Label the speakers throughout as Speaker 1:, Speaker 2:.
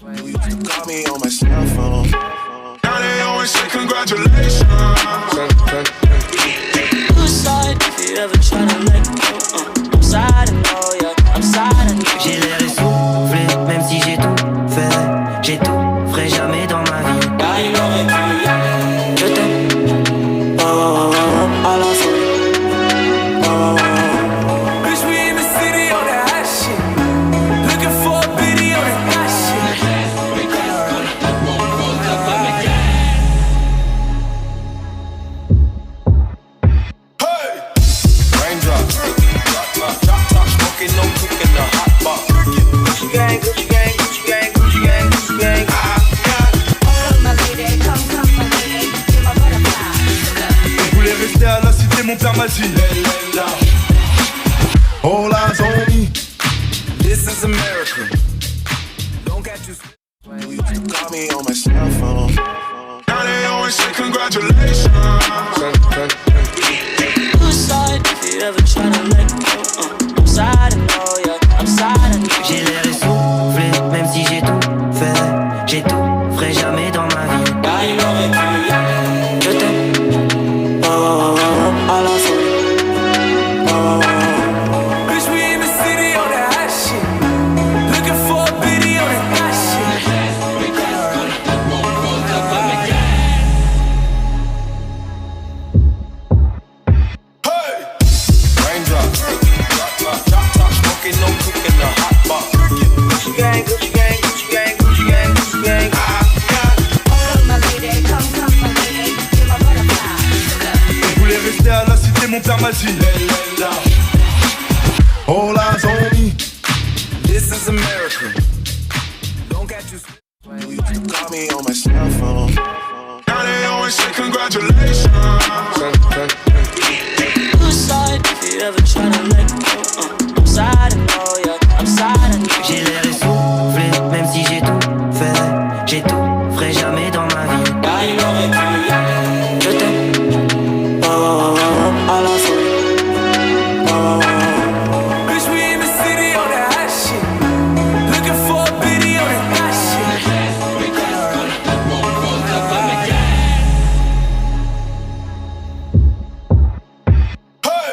Speaker 1: Call me on my cell phone. Now they always say congratulations.
Speaker 2: Suicide, if you ever try to let go. I'm sad and know, yeah, I'm sad and know.
Speaker 3: J'ai l'air essoufflé, même si j'ai tout fait. J'ai tout, ferai jamais dans ma vie.
Speaker 2: Je t'aime, oh, oh, oh, à la folie. Oh, oh, oh.
Speaker 1: Bitch, we in the city on that hot shit. Looking for a biddy on that hot shit. Hey! Raindrop, drop, smoking, no cooking, the hot box. Gucci gang, Gucci gang, Gucci gang, Gucci gang, Gucci gang.
Speaker 4: Je voulais rester à la cité, mon père m'a dit All eyes on me.
Speaker 1: This is America. Don't catch you. Call me on my cell phone. Now they always say congratulations.
Speaker 2: Suicide, if you ever try to let go. I'm sad and know, yeah, I'm sad and know.
Speaker 3: J'ai l'air essoufflé, même si j'ai tout fait. J'ai tout, ferai jamais dans ma vie.
Speaker 2: Je t'aime, oh, oh, oh, à la folie. Oh, oh, oh.
Speaker 1: Bitch, we in the city on that hot shit. Looking for a biddy on that hot shit. Hey! Raindrop, drop, smoking, no cooking, the hot box. Gucci gang, Gucci gang, Gucci gang, Gucci gang, Gucci gang.
Speaker 4: Je voulais rester à la cité, mon père m'a dit All eyes on me.
Speaker 1: This is America. Don't catch you. Call me on my cell phone. Now they always say congratulations.
Speaker 2: Suicide, if you ever try to let go. I'm sad and know, yeah, I'm sad and know.
Speaker 3: J'ai l'air essoufflé, même si j'ai tout fait. J'ai tout, ferai jamais dans ma vie.
Speaker 2: Je t'aime, oh, oh, oh, à la folie. Oh, oh, oh.
Speaker 1: Bitch, we in the city on that hot shit. Looking for a biddy on that hot shit. Hey!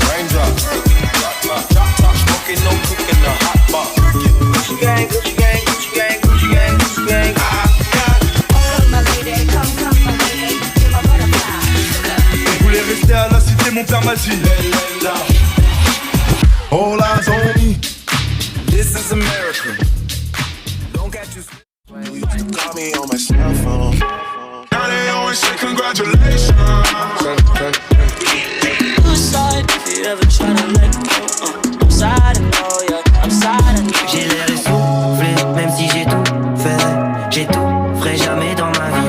Speaker 1: Raindrop, drop, smoking, no cooking, the hot box. Gucci gang, Gucci gang, Gucci gang, Gucci gang, Gucci gang.
Speaker 4: Je voulais rester à la cité, mon père m'a dit All eyes on me.
Speaker 1: This is America. Don't catch you. Call me on my cell phone. Now they always say congratulations.
Speaker 2: Suicide, if you ever try to let go. I'm sad and know, yeah, I'm sad and know.
Speaker 3: J'ai l'air essoufflé, même si j'ai tout fait. J'ai tout, ferai jamais dans ma vie.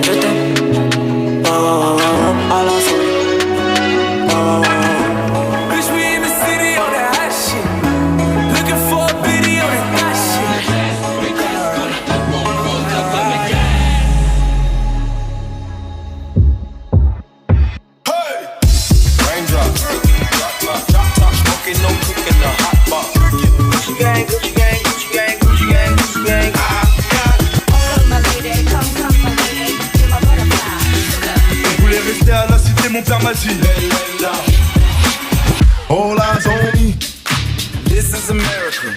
Speaker 2: Je t'aime, oh, oh, oh, à la folie. Oh, oh, oh.
Speaker 1: Bitch, we in the city on that hot shit. Looking for a biddy on that hot shit. Hey! Raindrop, drop, smoking, no cooking, the hot box. Gucci gang, Gucci gang, Gucci gang, Gucci gang, Gucci gang.
Speaker 4: Je voulais rester à la cité, mon père m'a dit All eyes on me.
Speaker 1: This is America.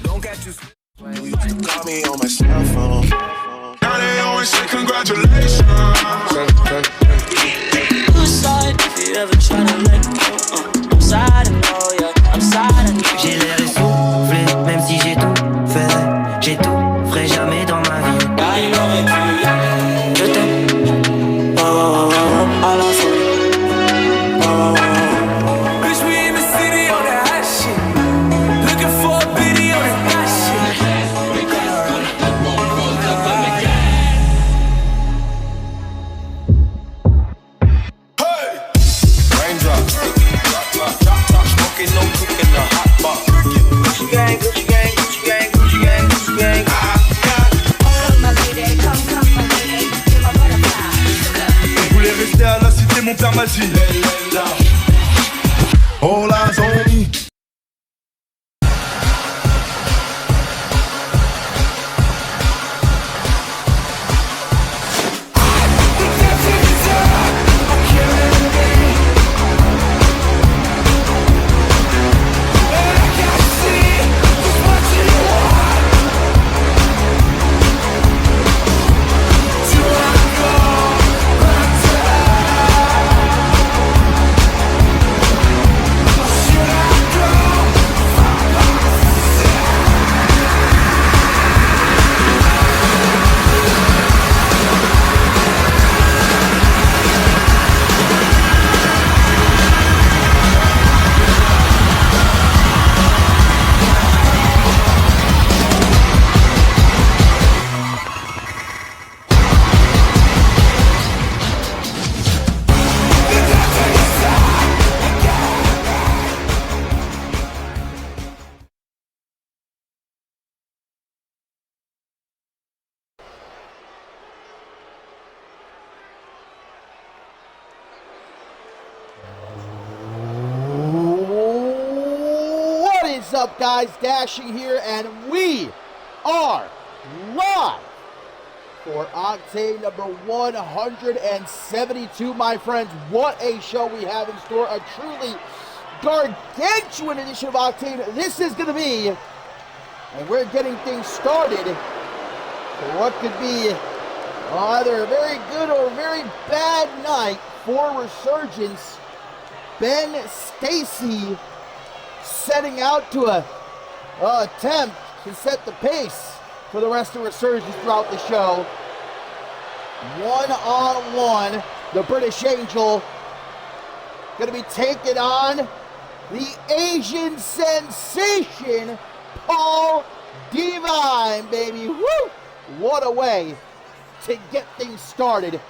Speaker 1: Don't catch you. Call me on my cell phone. Now they always say congratulations.
Speaker 2: Suicide, if you ever try to let go. I'm sad and know, yeah, I'm sad and know.
Speaker 3: J'ai l'air essoufflé, même si j'ai tout fait. J'ai tout, ferai jamais dans ma vie.
Speaker 2: Je t'aime, oh, oh, oh, à la folie. Oh, oh, oh.
Speaker 1: Bitch, we in the city on that hot shit. Looking for a biddy on that hot shit. Hey!
Speaker 5: up, guys? Dashing here, and we are live for Octane number 172, my friends. What a show we have in store. A truly gargantuan edition of Octane this is going to be. And we're getting things started for what could be either a very good or a very bad night for Resurgence. Ben Stacy setting out to attempt to set the pace for the rest of Resurgence throughout the show. One-on-one, the British Angel going to be taking on the Asian sensation, Paul Demise, baby. Woo! What a way to get things started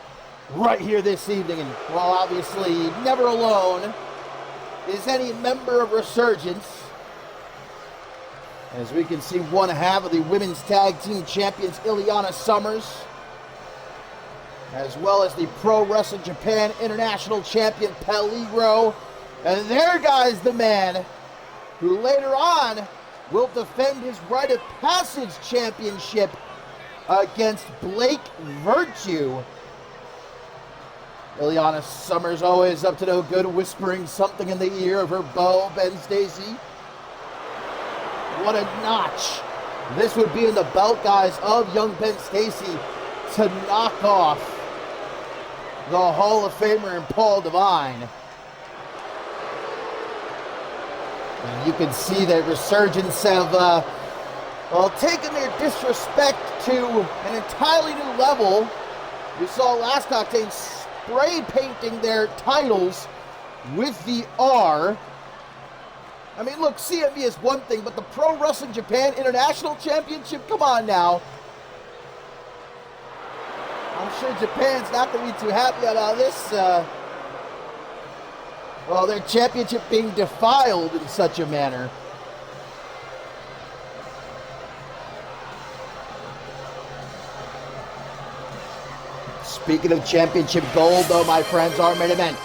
Speaker 5: right here this evening. And, well, obviously, never alone is any member of Resurgence. As we can see, one half of the women's tag team champions, Ileana Summers, as well as the Pro Wrestling Japan International Champion, Peligro. And there, guys, the man who later on will defend his Rite of Passage Championship against Blake Virtue. Ileana Summers always up to no good, whispering something in the ear of her beau, Ben Stacy. What a notch this would be in the belt, guys, of young Ben Stacy to knock off the Hall of Famer and Paul Demise. And you can see that Resurgence have taken their disrespect to an entirely new level. We saw last Octane spray painting their titles with the R. I mean, look, CMV is one thing, but the Pro Wrestling Japan International Championship, come on now. I'm sure Japan's not going to be too happy about this. Well, their championship being defiled in such a manner. Speaking of championship gold, though, my friends, our main event.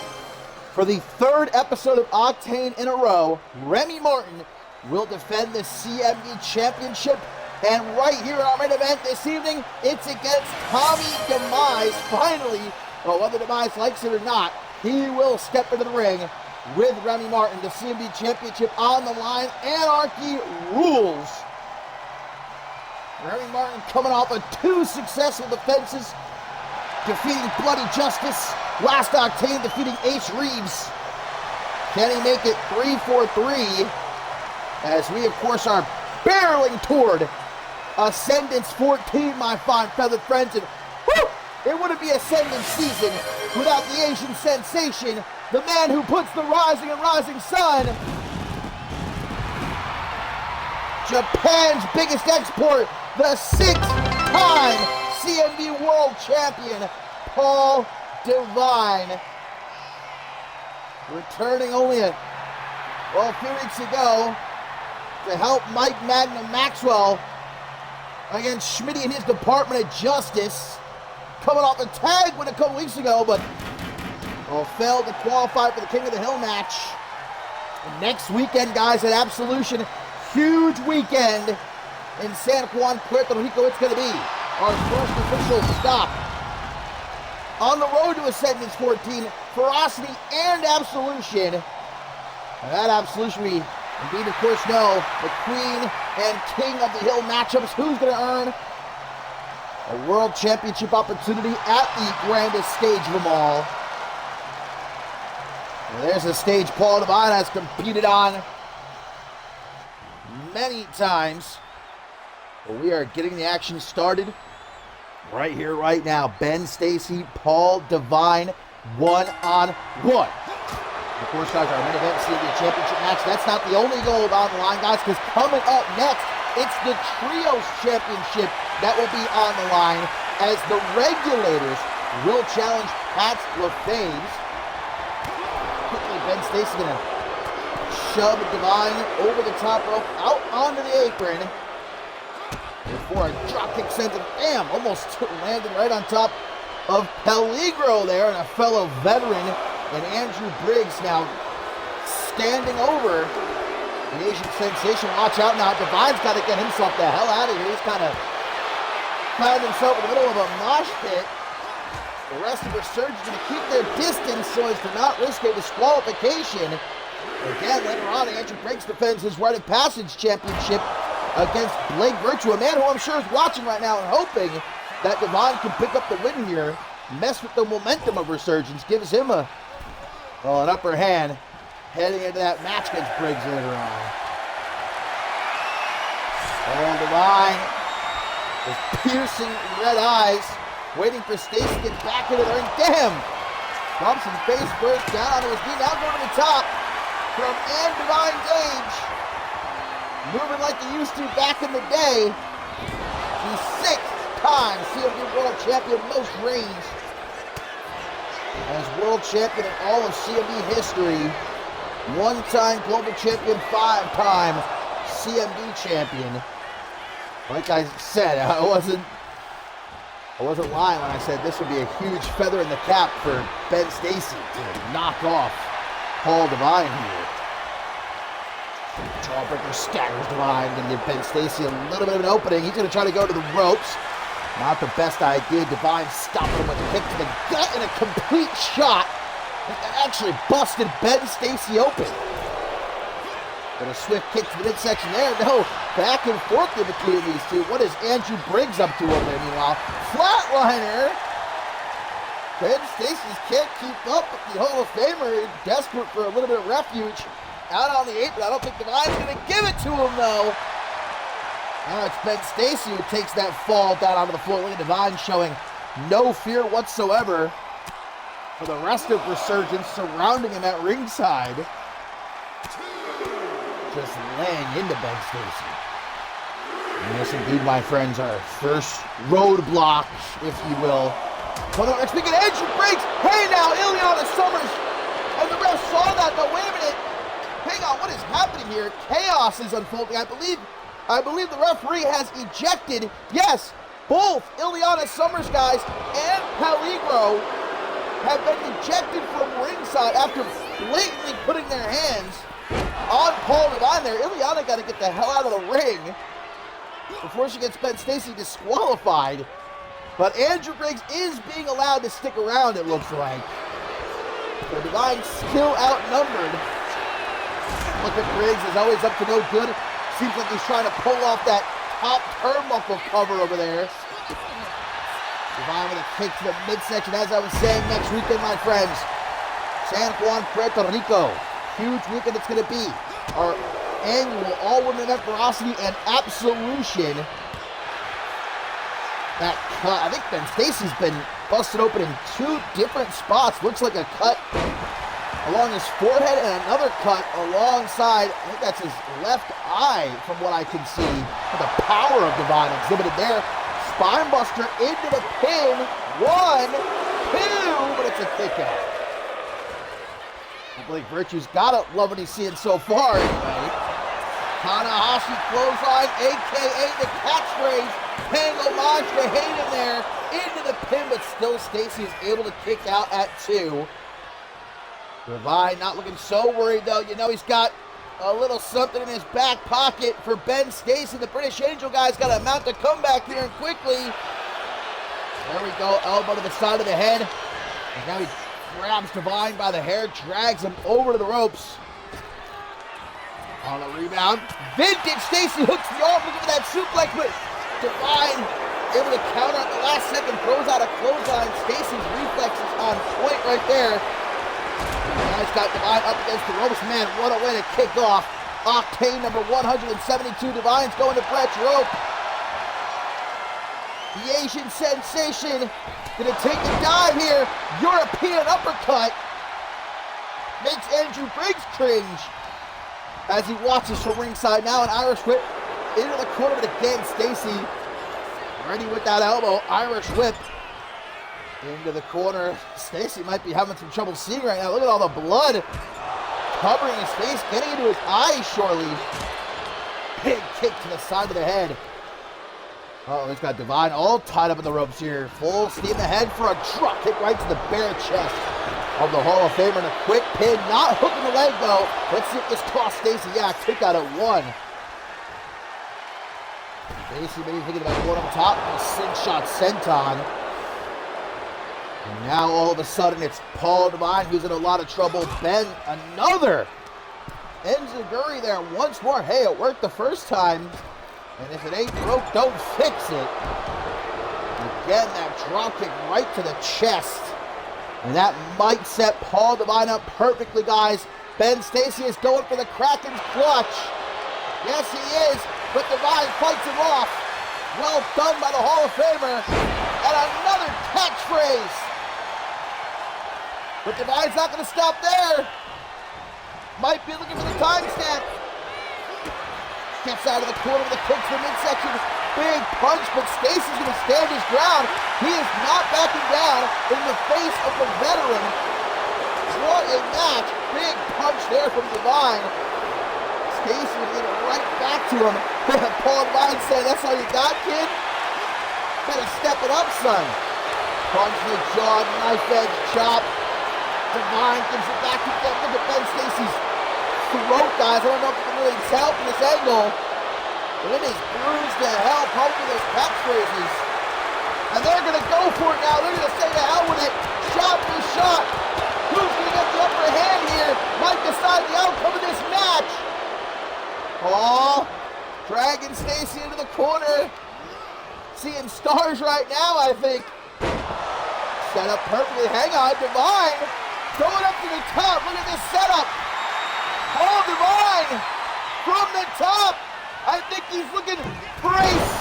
Speaker 5: For the third episode of Octane in a row, Remy Martin will defend the CMV Championship. And right here in our main event this evening, it's against Tommy Demise. Finally, well, whether Demise likes it or not, he will step into the ring with Remy Martin. The CMV Championship on the line. Anarchy rules. Remy Martin coming off of 2 successful defenses, defeating Bloody Justice. Last Octane defeating Ace Reeves. Can he make it 3-4-3? As we, of course, are barreling toward Ascendance 14, my fine feathered friends. And whew, it wouldn't be Ascendance season without the Asian sensation, the man who puts the rising and rising sun. Japan's biggest export, the 6-time CMV World Champion, Paul Demise. Returning only a few weeks ago to help Mike Magnum Maxwell against Schmitty and his Department of Justice. Coming off a tag win a couple weeks ago, but failed to qualify for the King of the Hill match. And next weekend, guys, at Absolution, huge weekend in San Juan, Puerto Rico. It's going to be our first official stop on the road to Ascendance 14, Ferocity and Absolution. And that Absolution, we indeed, of course, know the Queen and King of the Hill matchups. Who's going to earn a World Championship opportunity at the grandest stage of them all? And there's a stage Paul Demise has competed on many times. But we are getting the action started right here, right now. Ben Stacy, Paul Demise, one-on-one. Of course, guys, our main event CMV Championship match. That's not the only gold on the line, guys, because coming up next, it's the Trios Championship that will be on the line as the Regulators will challenge Pat LaFaze. Quickly, Ben Stacy going to shove Demise over the top rope, out onto the apron. Before a dropkick sends him, almost landed right on top of Peligro there, and a fellow veteran, and Andrew Briggs now standing over The Asian sensation, watch out now. Divine's got to get himself the hell out of here. He's kind of found himself in the middle of a mosh pit. The rest of Resurgence going to keep their distance so as to not risk a disqualification. Again, later on, Andrew Briggs defends his Rite of Passage championship against Blake Virtue, a man who I'm sure is watching right now and hoping that Divine can pick up the win here, mess with the momentum of Resurgence, gives him an upper hand heading into that match against Briggs later on. Oh, Divine with piercing red eyes, waiting for Stacy to get back into the ring. Damn! Thompson face first, down onto his knee, now going to the top from Ann Divine's age. Moving like he used to back in the day. The 6th-time CMV World Champion, most reigns as World Champion in all of CMV history. 1-time Global Champion, 5-time CMV Champion. Like I said, I wasn't lying when I said this would be a huge feather in the cap for Ben Stacy to knock off Paul Divine here. Jawbreaker staggers Divine, going to give Ben Stacy a little bit of an opening. He's going to try to go to the ropes. Not the best idea. Divine stopping him with a kick to the gut and a complete shot. That actually busted Ben Stacy open. But a swift kick to the midsection there. No, back and forth in between these two. What is Andrew Briggs up to over there meanwhile? Flatliner. Ben Stacy can't keep up with the Hall of Famer. Desperate for a little bit of refuge out on the apron. I don't think Divine's going to give it to him though. Now it's Ben Stacy who takes that fall down onto the floor. Look at Divine showing no fear whatsoever for the rest of Resurgence surrounding him at ringside. Just laying into Ben Stacy. And yes, indeed, my friends, our first roadblock, if you will. Speaking of Andrew Briggs, hey now, Ileana Summers. And the ref saw that, but wait a minute. Hang on, what is happening here? Chaos is unfolding. I believe the referee has ejected, yes, both Ileana Summers guys and Peligro have been ejected from ringside after blatantly putting their hands on Paul Divine there. Ileana got to get the hell out of the ring before she gets Ben Stacy disqualified. But Andrew Briggs is being allowed to stick around, it looks like. So Divine's still outnumbered. Look at Briggs, is always up to no good. Seems like he's trying to pull off that top turnbuckle cover over there. Divine with a kick to the midsection. As I was saying, next weekend, my friends, San Juan, Puerto Rico. Huge weekend it's going to be. Our annual all-women event, Ferocity and Absolution. That cut, I think Ben Stacy's been busted open in 2 different spots. Looks like a cut along his forehead and another cut alongside, I think that's his left eye from what I can see. The power of Divine exhibited there. Spinebuster into the pin. 1, 2, but it's a kick out. I believe Virtue's got to love what he's seeing so far anyway. Tanahashi clothesline, a.k.a. the catchphrase, paying homage to Hayden there, into the pin, but still Stacy is able to kick out at 2. Divine not looking so worried though. You know he's got a little something in his back pocket for Ben Stacy. The British Angel guy's got to mount the comeback here and quickly. There we go, elbow to the side of the head. And now he grabs Divine by the hair, drags him over to the ropes. On a rebound, vintage Stacy hooks the arm, looking for that suplex, but Divine able to counter at the last second, throws out a clothesline. Stacy's reflexes on point right there. Now he's got Divine up against the ropes. Man, what a way to kick off. Octane number 172, Divine's going to Brett's rope. The Asian sensation gonna take the dive here. European uppercut makes Andrew Briggs cringe as he watches from ringside. Now an Irish whip into the corner, but again Stacy ready with that elbow. Irish whip into the corner. Stacy might be having some trouble seeing right now. Look at all the blood covering his face, getting into his eyes surely. Big kick to the side of the head. Oh, he's got Divine all tied up in the ropes here. Full steam ahead for a drop kick right to the bare chest of the Hall of Famer, and a quick pin, not hooking the leg though. Let's see if this costs Stacy. Yeah, kick out at 1. Stacy maybe thinking about going up top, and a slingshot senton. And now all of a sudden it's Paul Devine who's in a lot of trouble. Ben, another enziguri there once more. Hey, it worked the first time. And if it ain't broke, don't fix it. Again, that drop kick right to the chest. And that might set Paul Devine up perfectly, guys. Ben Stacy is going for the Kraken's clutch. Yes, he is, but Devine fights him off. Well done by the Hall of Famer. And another catchphrase. But Devine's not going to stop there. Might be looking for the timestamp. Gets out of the corner with a kick to the midsection. Big punch, but Stacy's going to stand his ground. He is not backing down in the face of the veteran. What a match. Big punch there from Devine. Stacy would get it right back to him. Paul Devine said, "That's all you got, kid? Better step it up, son." Punch to the jaw, knife edge chop. Devine gives it back to them. Look at Ben Stacy's throat, guys. I don't know if you can really tell from this angle, but it is bruised to hell, pumping those catchphrases. And they're going to go for it now. They're going to say to hell with it. Shot for shot. Who's going to get the upper hand here? Might decide the outcome of this match. Paul dragging Stacy into the corner. Seeing stars right now, I think. Set up perfectly. Hang on, Devine. Going up to the top. Look at this setup. Paul Devine from the top. I think he's looking brace.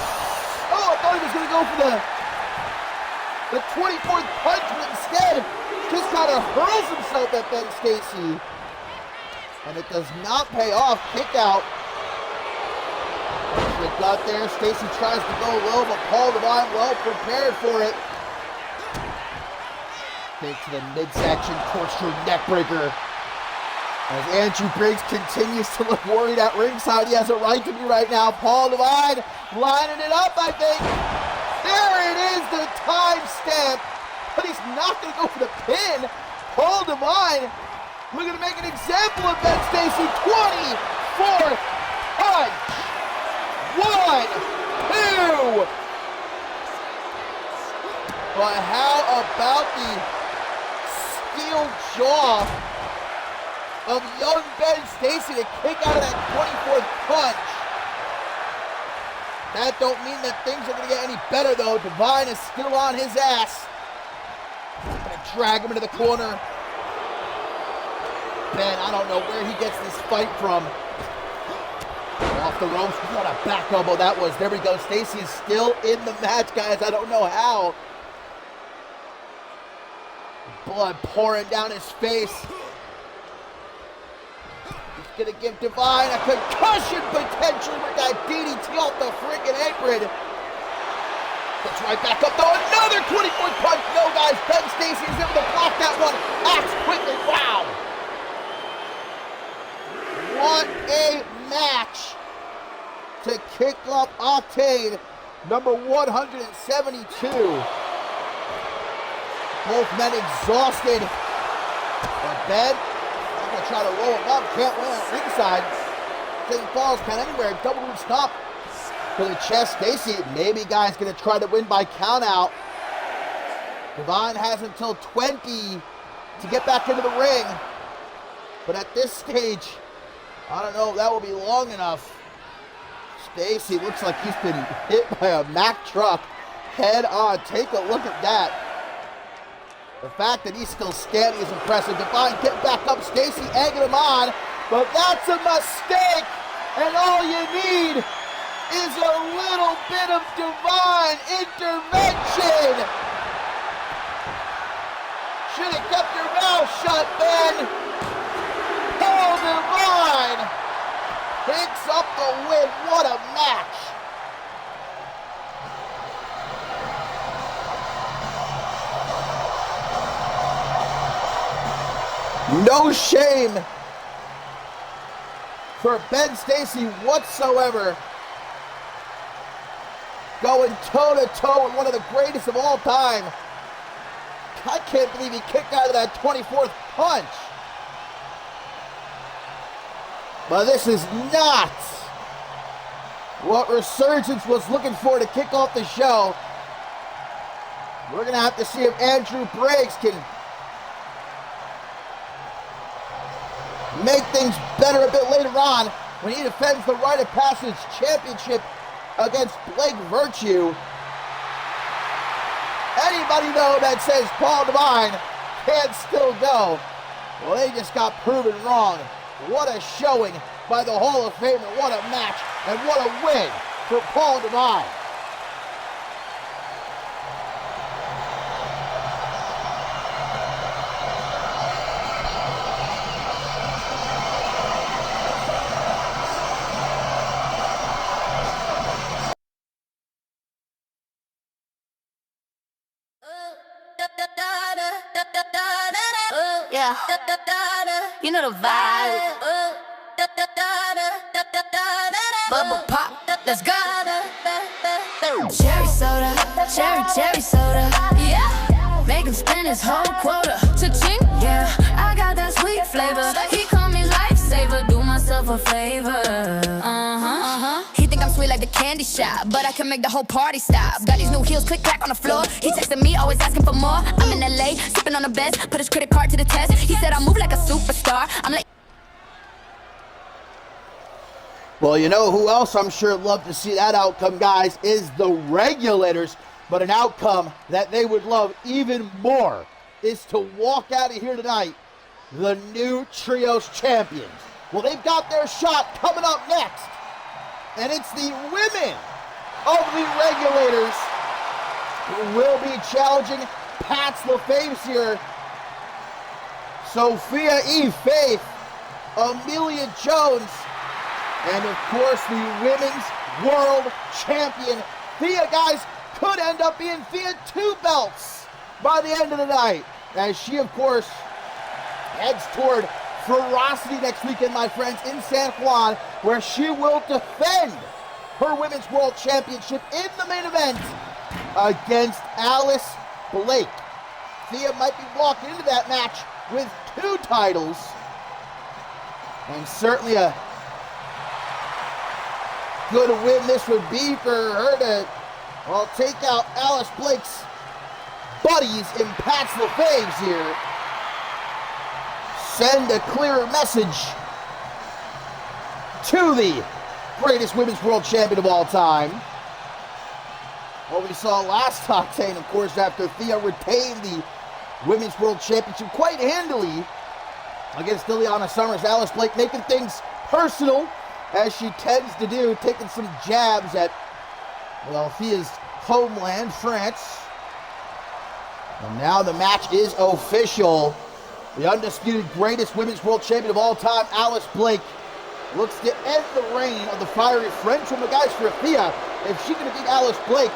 Speaker 5: Oh, I thought he was going to go for the 24th punch, but instead just kind of hurls himself at Ben Stacy. And it does not pay off. Kick out. They got there. Stacy tries to go low, but Paul Devine well prepared for it. Kick to the midsection, corkscrew neckbreaker. As Andrew Briggs continues to look worried at ringside. He has a right to be right now. Paul Devine lining it up, I think. There it is, the time stamp. But he's not going to go for the pin. Paul Devine looking to make an example of Ben Stacy. 24th punch. 1, 2. But how about the steel jaw of young Ben Stacy to kick out of that 24th punch? That don't mean that things are going to get any better, though. Devine is still on his ass. Going to drag him into the corner. Ben, I don't know where he gets this fight from. Off the ropes. What a back elbow that was. There we go. Stacy is still in the match, guys. I don't know how. Blood pouring down his face. He's going to give Devine a concussion potentially with that DDT off the freaking apron. Gets right back up though. Another 24th punch. No, guys. Ben Stacy is able to block that one. Acts quickly. Wow. What a match to kick off Octane number 172. Both men exhausted. But Ben, I'm going to try to roll him up. Can't win at ringside. King falls, count anywhere. Double root stop to the chest. Stacy, maybe guys going to try to win by count out. Devine has until 20 to get back into the ring. But at this stage, I don't know if that will be long enough. Stacy looks like he's been hit by a Mack truck head on. Take a look at that. The fact that he's still standing is impressive. Devine getting back up. Stacy egging him on. But that's a mistake. And all you need is a little bit of divine intervention. Should have kept your mouth shut, Ben. Paul Devine picks up the win. What a match. No shame for Ben Stacy whatsoever. Going toe-to-toe with one of the greatest of all time. I can't believe he kicked out of that 24th punch. But this is not what Resurgence was looking for to kick off the show. We're going to have to see if Andrew Briggs can make things better a bit later on when he defends the Rite of Passage Championship against Blake Virtue. Anybody know that says Paul Devine can't still go? Well, they just got proven wrong. What a showing by the Hall of Famer. What a match and what a win for Paul Devine.
Speaker 6: Yeah, you know the vibe. Bubble pop, let's go. Cherry soda, cherry soda. Yeah, make him spend his whole quota. Cha-ching, yeah, I got that sweet flavor. He call me lifesaver, do myself a favor. He think I'm sweet like the candy shop, but I can make the whole party stop. Got these new heels, click clack on the floor. He texting me, always asking for more. I'm in LA, sipping on the best, put his credit card to the test. He said I move like a superstar. I'm like,
Speaker 5: well, you know who else I'm sure love to see that outcome, guys, is the Regulators. But an outcome that they would love even more is to walk out of here tonight the new Trios champions. Well, they've got their shot coming up next. And it's the women of the Regulators who will be challenging Pat's LaFaves here. Sophia E. Faith, Amelia Jones, and of course the Women's World Champion. Thea, guys, could end up being Thea 2 belts by the end of the night, as she, of course, heads toward Ferocity next weekend, my friends, in San Juan, where she will defend her Women's World Championship in the main event against Alice Blake. Thea might be walking into that match with 2 titles, and certainly a good win this would be for her to, well, take out Alice Blake's buddies in Pat's LaFaves here. Send a clearer message to the greatest women's world champion of all time. What we saw last Octane, of course, after Thea retained the women's world championship quite handily against Liliana Summers. Alice Blake making things personal, as she tends to do, taking some jabs at, well, Thea's homeland, France. And now the match is official. The undisputed greatest women's world champion of all time, Alice Blake, looks to end the reign of the fiery Frenchwoman. Guys, for Thea, if she can beat Alice Blake,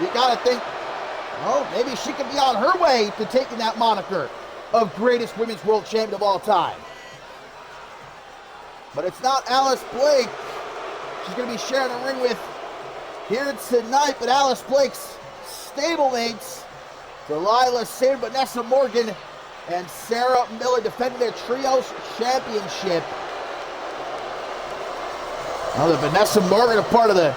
Speaker 5: you gotta think, well, maybe she could be on her way to taking that moniker of greatest women's world champion of all time. But it's not Alice Blake she's going to be sharing a ring with here tonight, but Alice Blake's stablemates, Delilah Sabre, Vanessa Morgan, and Sarah Miller, defending their Trios Championship. Now the Vanessa Morgan, a part of the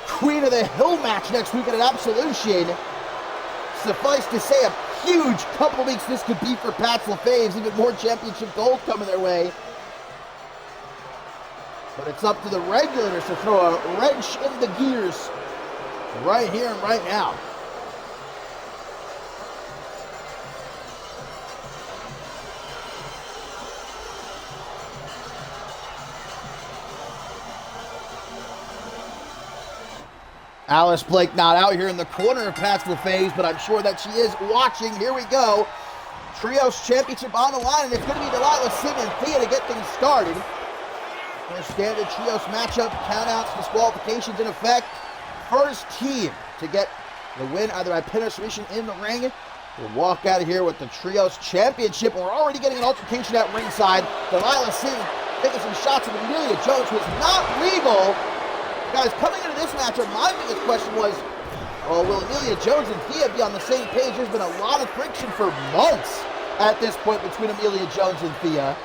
Speaker 5: Queen of the Hill match next weekend at Absolution. Suffice to say, a huge couple of weeks this could be for Pat's LaFaves. Even more championship gold coming their way. But it's up to the Regulators to throw a wrench in the gears right here and right now. Alice Blake not out here in the corner of Pat's LaFaves, but I'm sure that she is watching. Here we go. Trios Championship on the line, and it's going to be Delilah Sim and Thea to get things started. Their standard Trios matchup, countouts, disqualifications in effect. First team to get the win, either by pin or submission in the ring, will walk out of here with the Trios Championship. We're already getting an altercation at ringside. Delilah Sim taking some shots at Amelia Jones, was not legal. Guys, coming into this matchup, my biggest question was, Well, will Amelia Jones and Thea be on the same page? There's been a lot of friction for months at this point between Amelia Jones and Thea.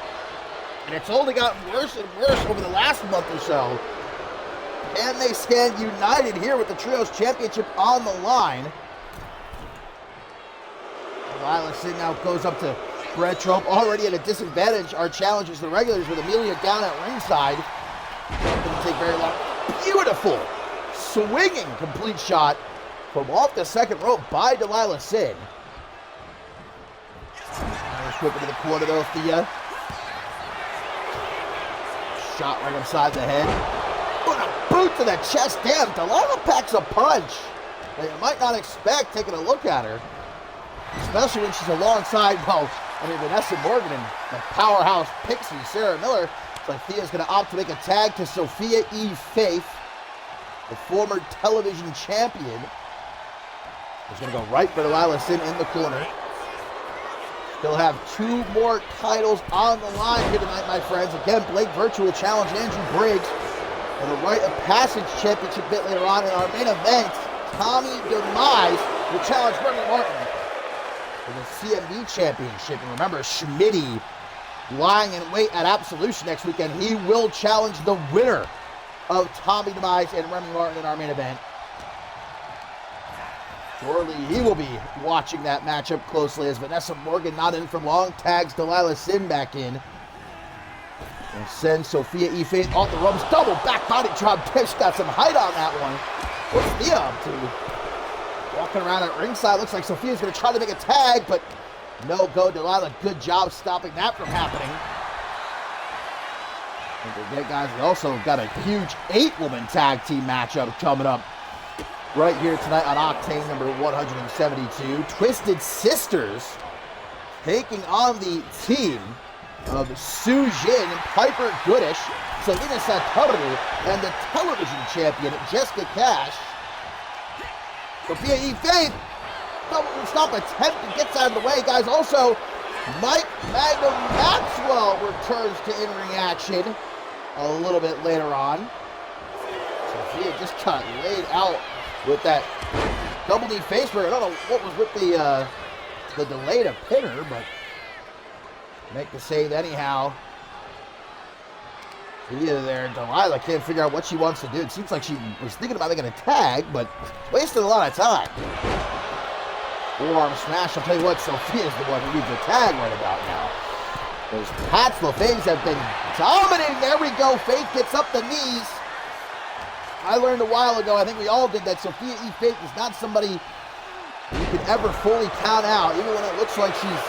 Speaker 5: And it's only gotten worse and worse over the last month or so. Can they stand united here with the Trios Championship on the line? Delilah Sin now goes up to Brett Trope, already at a disadvantage. Our challengers, the regulars, with Amelia down at ringside. Not going to take very long. Beautiful, swinging complete shot from off the second rope by Delilah Sin. Irish whip into the corner though, Thea. Shot right upside the head. Oh, and a boot to the chest. Damn, Delilah packs a punch that you might not expect taking a look at her. Especially when she's alongside, well, Vanessa Morgan and the powerhouse Pixie, Sarah Miller. It's like Thea's going to opt to make a tag to Sophia E. Faith, the former television champion. He's going to go right for Delilah Sin in the corner. Still have 2 more titles on the line here tonight, my friends. Again, Blake Virtue will challenge Andrew Briggs for the Rite of Passage Championship bit later on in our main event. Tommy Demise will challenge Remy Martin for the CMV Championship. And remember, Schmitty lying in wait at Absolution next weekend. He will challenge the winner of Tommy Demise and Remy Martin in our main event. Surely he will be watching that matchup closely as Vanessa Morgan not in for long, tags Delilah Sin back in. And sends Sophia E. Faith off the ropes. Double back body drop. She's got some height on that one. What's Thea up to? Walking around at ringside. Looks like Sophia's going to try to make a tag, but no go. Delilah, good job stopping that from happening. Don't forget, guys, we also got a huge 8-woman tag team matchup coming up right here tonight on Octane number 172. Twisted Sisters taking on the team of Su Jin, Piper Goodish, Selena Satoru, and the television champion, Jessica Cash. Sophia E. Faith, double stop attempt and gets out of the way, guys. Also, Mike Magnum Maxwell returns to in-ring action a little bit later on. Sophia just got laid out with that double knee faceburger. I don't know what was with the delay to pin her, but make the save anyhow. Thea there, Delilah can't figure out what she wants to do. It seems like she was thinking about making a tag, but wasted a lot of time. Forearm smash. I'll tell you what, Sophia's the one who needs a tag right about now. Those Pats LaFaves have been dominating. There we go. Faith gets up the knees. I learned a while ago, I think we all did, that Sophia E. Faith is not somebody you can ever fully count out, even when it looks like she's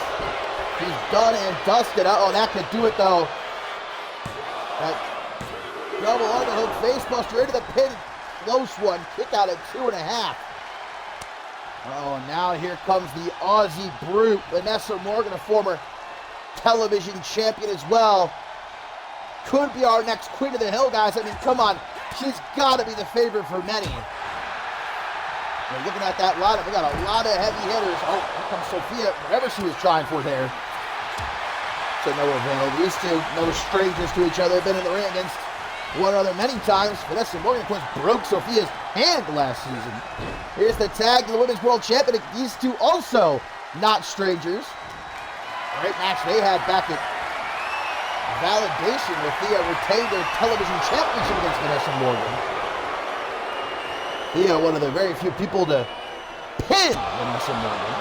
Speaker 5: done and dusted. Oh, that could do it, though. That double underhook facebuster into the pin. Close one. Kick out at 2.5. Oh, now here comes the Aussie Brute, Vanessa Morgan, a former television champion as well. Could be our next Queen of the Hill, guys. I mean, come on. She's got to be the favorite for many. We're looking at that lineup. We got a lot of heavy hitters. Oh, here comes Sophia. Whatever she was trying for there. To no avail. These two, no strangers to each other. Been in the ring against one another many times. Vanessa Morgan, of course, broke Sophia's hand last season. Here's the tag to the Women's World Champion. These two also not strangers. Great match they had back at Validation, where Thea retained their television championship against Vanessa Morgan. Thea, one of the very few people to pin Vanessa Morgan.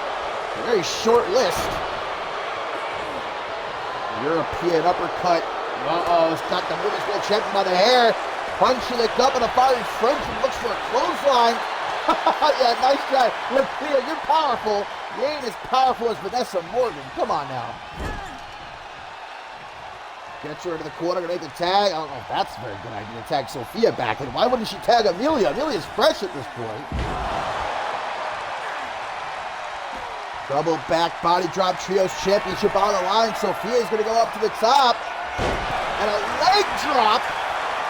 Speaker 5: A very short list. European uppercut. Uh-oh, it's got the Women's World Champion by the hair. Punching the cup and a firing French and looks for a clothesline. Yeah, nice try. Look, Thea, you're powerful. You ain't as powerful as Vanessa Morgan. Come on now. Gets her into the corner, gonna make the tag. I don't know if that's a very good idea to tag Sophia back. And why wouldn't she tag Amelia? Amelia's fresh at this point. Double back body drop, Trios Championship on the line. Sophia's gonna go up to the top. And a leg drop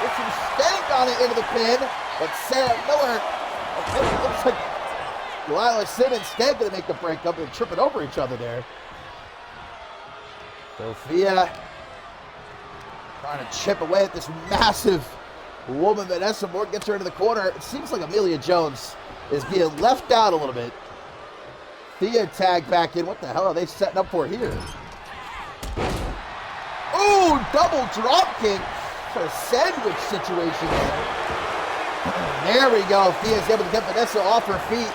Speaker 5: with some stank on it into the pin. But Sarah Miller, it looks like Delilah Sin and Stank gonna make the break up and tripping over each other there. Sophia trying to chip away at this massive woman Vanessa Morgan gets her into the corner. It seems like Amelia Jones is being left out a little bit. Thea tagged back in. What the hell are they setting up for here? Ooh, double drop kick for a sandwich situation there. There we go. Thea's able to get Vanessa off her feet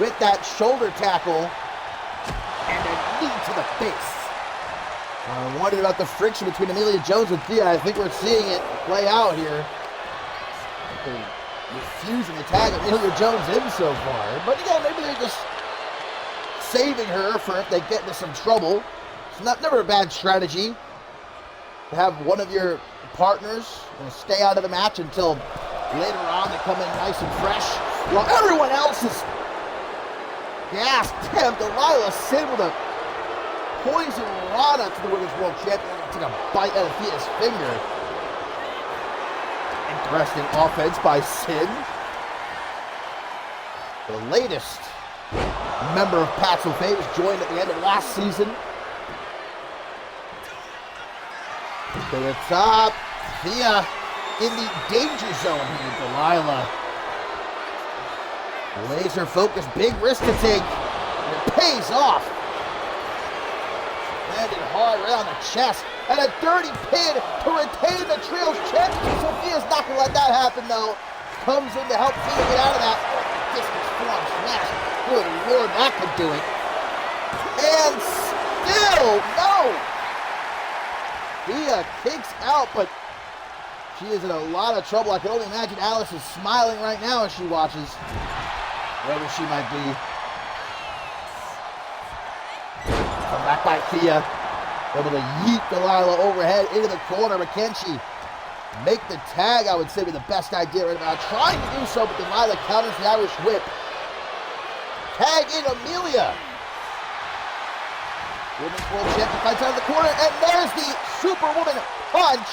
Speaker 5: with that shoulder tackle and a knee to the face. I wondered about the friction between Amelia Jones and Thea. I think we're seeing it play out here. They're refusing to tag Amelia Jones in so far. But again, maybe they're just saving her for if they get into some trouble. It's never a bad strategy to have one of your partners stay out of the match until later on they come in nice and fresh. While everyone else is gassed. Damn, Delilah Sin with a poison Rana to the Women's World Champion. Took a bite out of Thea's finger. Interesting offense by Sin. The latest member of Paxil Fame was joined at the end of last season. To the top, Thea in the danger zone here, Delilah. Laser focus, big risk to take, and it pays off. Landed hard right on the chest, and a dirty pin to retain the Trios Championship. Sophia's not going to let that happen, though. Comes in to help Thea get out of that. Distance form smash. Good Lord, that could do it. And still, no! Thea kicks out, but she is in a lot of trouble. I can only imagine Alice is smiling right now as she watches. Wherever she might be. Come back by Thea. Able to yeet Delilah overhead into the corner, but can she make the tag? I would say be the best idea right now. Trying to do so, but Delilah counters the Irish whip. Tag in Amelia. Women's World Champion fights out of the corner, and there's the Superwoman punch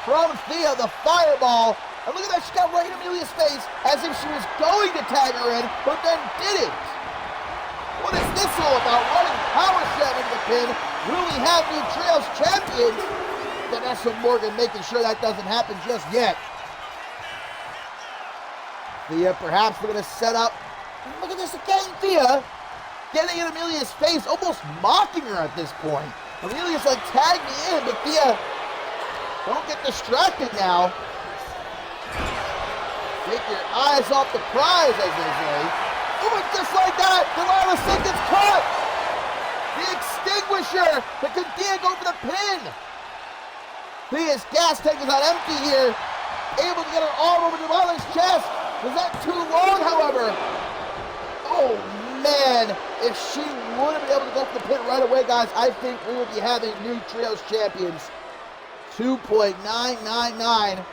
Speaker 5: from Thea, the fireball. And look at that, she got right in Amelia's face as if she was going to tag her in, but then didn't. What is this all about? Running power slam into the pin. Will we have new Trios champions? Vanessa Morgan making sure that doesn't happen just yet. Thea perhaps looking to set up. Look at this again, Thea getting in Amelia's face, almost mocking her at this point. Amelia's like, tag me in, but Thea, don't get distracted now. Take your eyes off the prize, as they say. Oh, and just like that, Delilah Sin gets caught. The extinguisher, but can Thea go for the pin? Thea's gas tank is not empty here. Able to get her arm over Delilah's chest. Was that too long, however? Oh, man. If she would have been able to go for the pin right away, guys, I think we would be having new Trios champions. 2.999.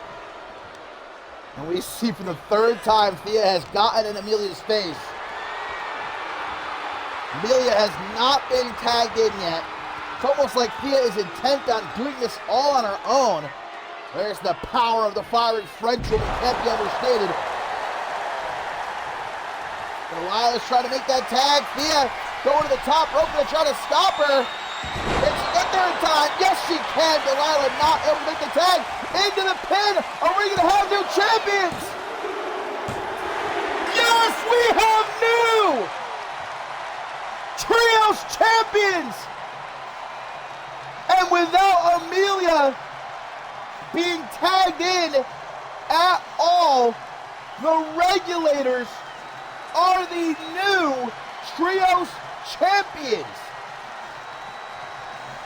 Speaker 5: And we see for the third time, Thea has gotten in Amelia's face. Amelia has not been tagged in yet. It's almost like Thea is intent on doing this all on her own. There's the power of the fiery French woman, can't be understated. Delilah's trying to make that tag. Thea going to the top rope to try to stop her. Can she get there in time? Yes, she can. Delilah not able to make the tag. Into the pin. Are we going to have new champions? Yes, we have new Trios champions. And without Amelia being tagged in at all, the Regulators are the new Trios champions.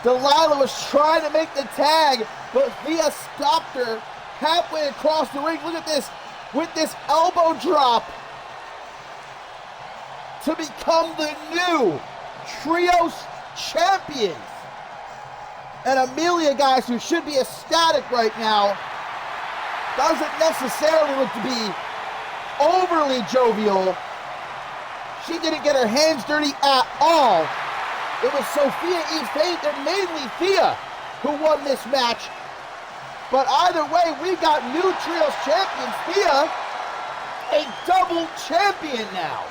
Speaker 5: Delilah was trying to make the tag, but Thea stopped her halfway across the ring. Look at this, with this elbow drop to become the new Trios champions. And Amelia, guys, who should be ecstatic right now, doesn't necessarily look to be overly jovial. She didn't get her hands dirty at all. It was Sophia E. Faith and mainly Thea who won this match. But either way, we got new Trios champions. Thea, a double champion now.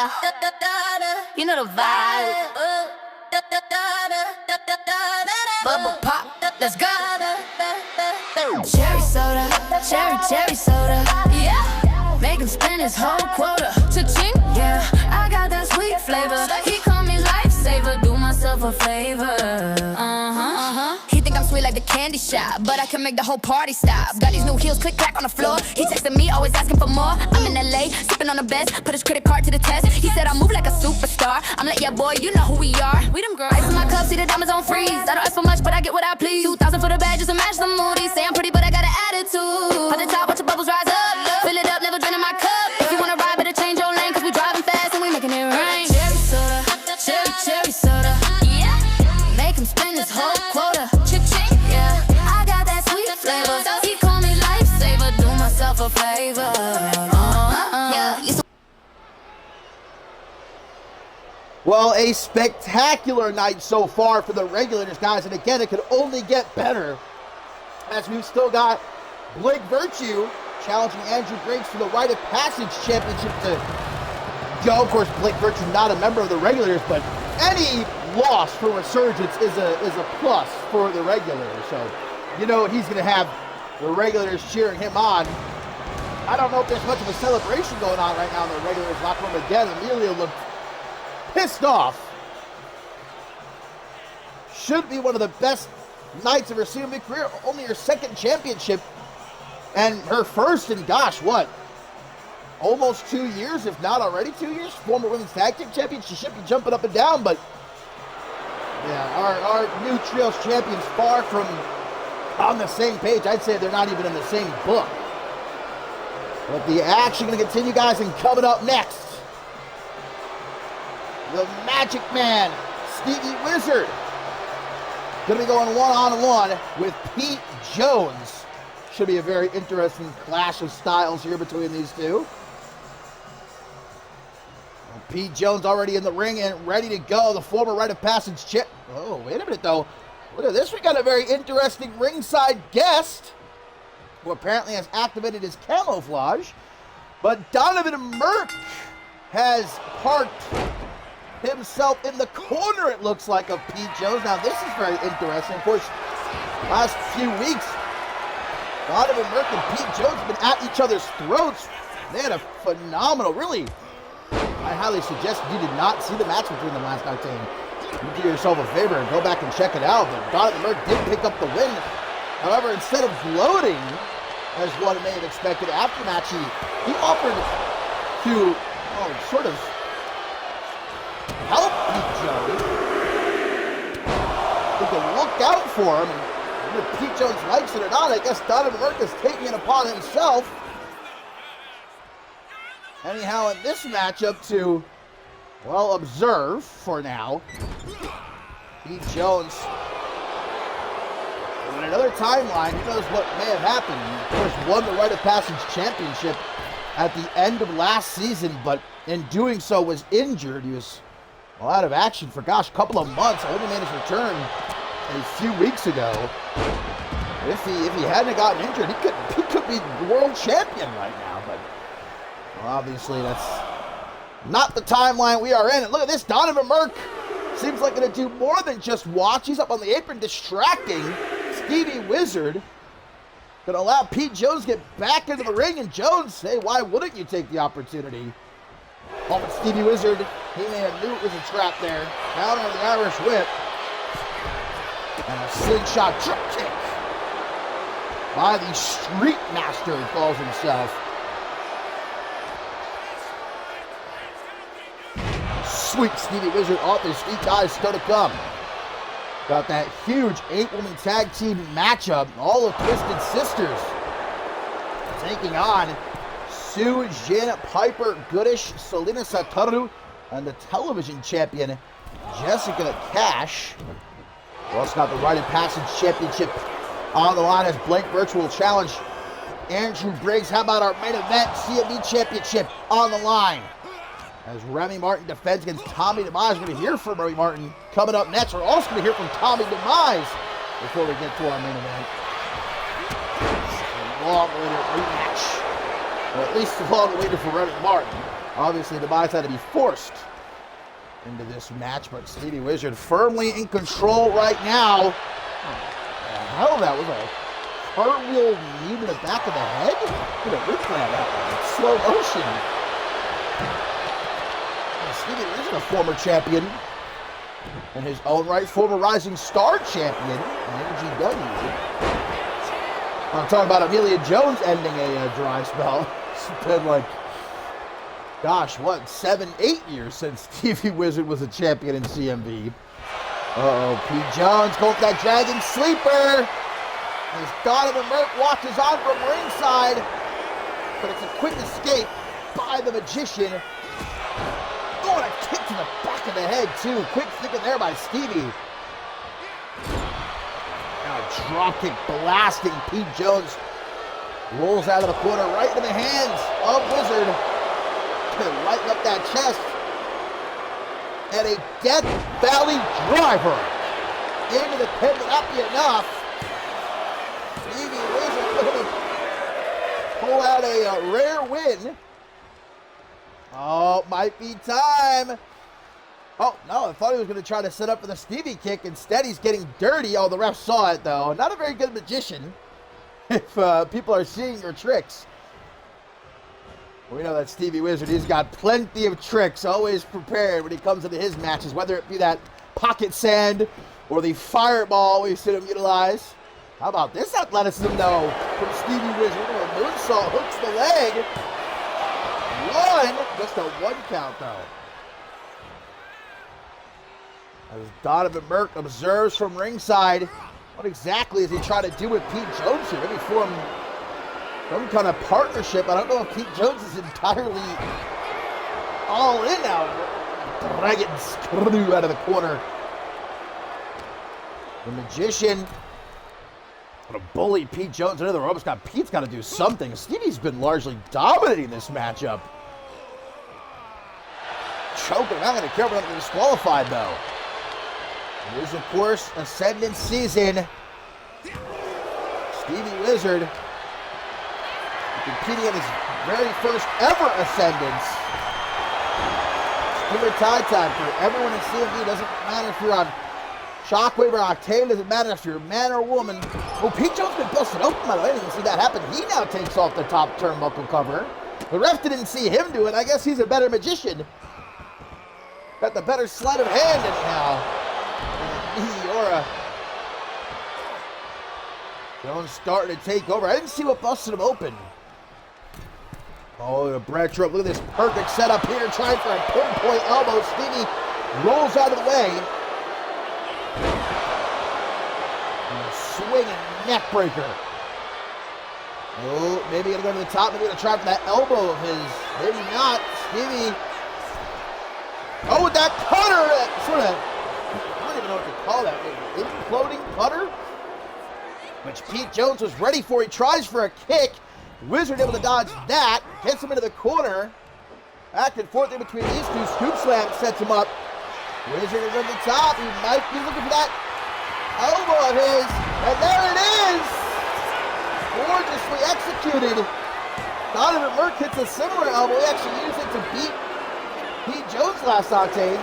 Speaker 6: soda. You know the vibe. Bubble pop, let's go. Cherry soda, cherry soda. Yeah, make him spend his whole quota. Cha-ching, yeah, I got that sweet flavor. He call me lifesaver, do myself a favor. He think I'm sweet like the candy shop, but I can make the whole party stop. Got these new heels, click clack on the floor. He texting me, always asking for more. I'm in LA, sipping on the best, put his credit card to the test. He said I move like a superstar. I'm like, yeah, boy, you know who we are. We them girls. Ice in my cup, see the diamonds on freeze. I don't ask for much, but I get what I please. 2,000 for the bag just to match the moody. Say I'm pretty, but I got an attitude. At the top, watch the bubbles rise up. Fill it up, never draining my cup. If you wanna ride, better change your lane, cause we driving fast and we making it rain. Cherry soda, cherry soda. Yeah, make him spend his whole quota. Cha-ching, yeah, I got that sweet flavor. He call me lifesaver, do myself a favor. Yeah.
Speaker 5: Well, a spectacular night so far for the Regulators, guys, and again, it could only get better as we've still got Blake Virtue challenging Andrew Briggs for the Rite of Passage Championship to go. Of course, Blake Virtue not a member of the Regulators, but any loss for Resurgence is a plus for the Regulators. So, you know, he's going to have the Regulators cheering him on. I don't know if there's much of a celebration going on right now in the Regulators locker room. Again, Emilio looked pissed off. Should be one of the best nights of her CMV career. Only her second championship and her first in, gosh, what? Almost 2 years, if not already 2 years. Former women's tag team champion. She should be jumping up and down, but yeah, our new trios champions far from on the same page. I'd say they're not even in the same book. But the action going to continue, guys, and coming up next, the Magic Man, Stevie Wizard, going to be going one-on-one with Pete Jones. Should be a very interesting clash of styles here between these two. Pete Jones already in the ring and ready to go. The former Rite of Passage chip. Oh, wait a minute, though. Look at this. We got a very interesting ringside guest who apparently has activated his camouflage. But Donovan Merck has parked himself in the corner, it looks like, of Pete Jones. Now, this is very interesting. Of course, last few weeks, Donovan Merck and Pete Jones have been at each other's throats. They had a phenomenal, really, I highly suggest you did not see the match between them last night. You do yourself a favor and go back and check it out. But Donovan Merck did pick up the win. However, instead of gloating, as one may have expected after the match, he offered to sort of help Pete Jones. He can look out for him. And if Pete Jones likes it or not, I guess Donovan Merck is taking it upon himself. Anyhow, in this matchup to, well, observe for now, Pete Jones, in another timeline, who knows what may have happened. Of course, won the Rite of Passage Championship at the end of last season, but in doing so was injured. He was, well, out of action for, gosh, a couple of months. Only made his return a few weeks ago. If he hadn't gotten injured, he could be world champion right now, but well, obviously that's not the timeline we are in. And look at this, Donovan Merck seems like going to do more than just watch. He's up on the apron distracting Stevie Wizard. Going to allow Pete Jones to get back into the ring, and Jones, hey, why wouldn't you take the opportunity? Oh, but Stevie Wizard, he may have knew it was a trap there. Counter the Irish whip. And a slingshot drop kick by the Street Master, he calls himself. Sweet Stevie Wizard off his feet, guys, still to come. Got that huge 8-woman tag team matchup. All of Twisted Sisters taking on Sue, Jin, Piper, Goodish, Selena Satoru, and the television champion, Jessica Cash. We also got the Rite of Passage Championship on the line as Blake Birch will challenge Andrew Briggs. How about our main event CMV Championship on the line as Remy Martin defends against Tommy Demise. We're going to hear from Remy Martin coming up next. We're also going to hear from Tommy Demise before we get to our main event. It's a long-awaited rematch, or at least long-awaited for Remy Martin. Obviously, Demise had to be forced into this match, but Stevie Wizard firmly in control right now. The hell, that was a cartwheel knee to the back of the head? Look at Ripley that one. Slow motion. Stevie Wizard, a former champion in his own right, former Rising Star champion in NGW. I'm talking about Amelia Jones ending a dry spell. It's been like, gosh, what, 7, 8 years since Stevie Wizard was a champion in CMV. Uh-oh, Pete Jones going for that Dragon Sleeper. As Donovan Merck watches on from ringside. But it's a quick escape by the Magician. Oh, and a kick to the back of the head, too. Quick thinking there by Stevie. Now a drop kick blasting Pete Jones. Rolls out of the corner right into the hands of Wizard. To lighten up that chest. And a Death Valley driver into the pin, but not be enough. Stevie Wizard going to pull out a rare win. Oh, might be time. Oh, no, I thought he was going to try to set up for the Stevie kick. Instead, he's getting dirty. Oh, the ref saw it, though. Not a very good magician if people are seeing your tricks. We know that Stevie Wizard, he's got plenty of tricks, always prepared when he comes into his matches, whether it be that pocket sand or the fireball we've seen him utilize. How about this athleticism, though, from Stevie Wizard? A moonsault hooks the leg. Just a 1 count, though. As Donovan Merck observes from ringside, what exactly is he trying to do with Pete Jones here? Maybe form some kind of partnership. I don't know if Pete Jones is entirely all in now. Dragon screw out of the corner. The Magician gonna bully Pete Jones into the ropes. Pete's got to do something. Stevie's been largely dominating this matchup. Choking. I'm not going to care about getting disqualified, though. It is, of course, Ascendant season. Stevie Wizard competing in his very first ever Ascendance. Skimmer tie time for everyone in CMV. Doesn't matter if you're on Shockwave or Octane. Doesn't matter if you're a man or woman. Oh, Pete Jones been busted open, by the way. I didn't see that happen. He now takes off the top turnbuckle cover. The ref didn't see him do it. I guess he's a better magician. Got the better sleight of hand anyhow. Meteora. Jones starting to take over. I didn't see what busted him open. Oh, the Brett Rope. Look at this perfect setup here. Trying for a pinpoint elbow. Stevie rolls out of the way. And a swinging neck breaker. Oh, maybe gonna go to the top. Maybe gonna try for that elbow of his. Maybe not. Stevie. Oh, with that cutter. Sort of, I don't even know what to call that. Imploding cutter. Which Pete Jones was ready for. He tries for a kick. Wizard able to dodge that. Gets him into the corner. Back and forth in between these two. Scoop slam sets him up. Wizard is on the top. He might be looking for that elbow of his. And there it is. Gorgeously executed. Donovan Merck hits a similar elbow. He actually used it to beat Pete Jones last Octane.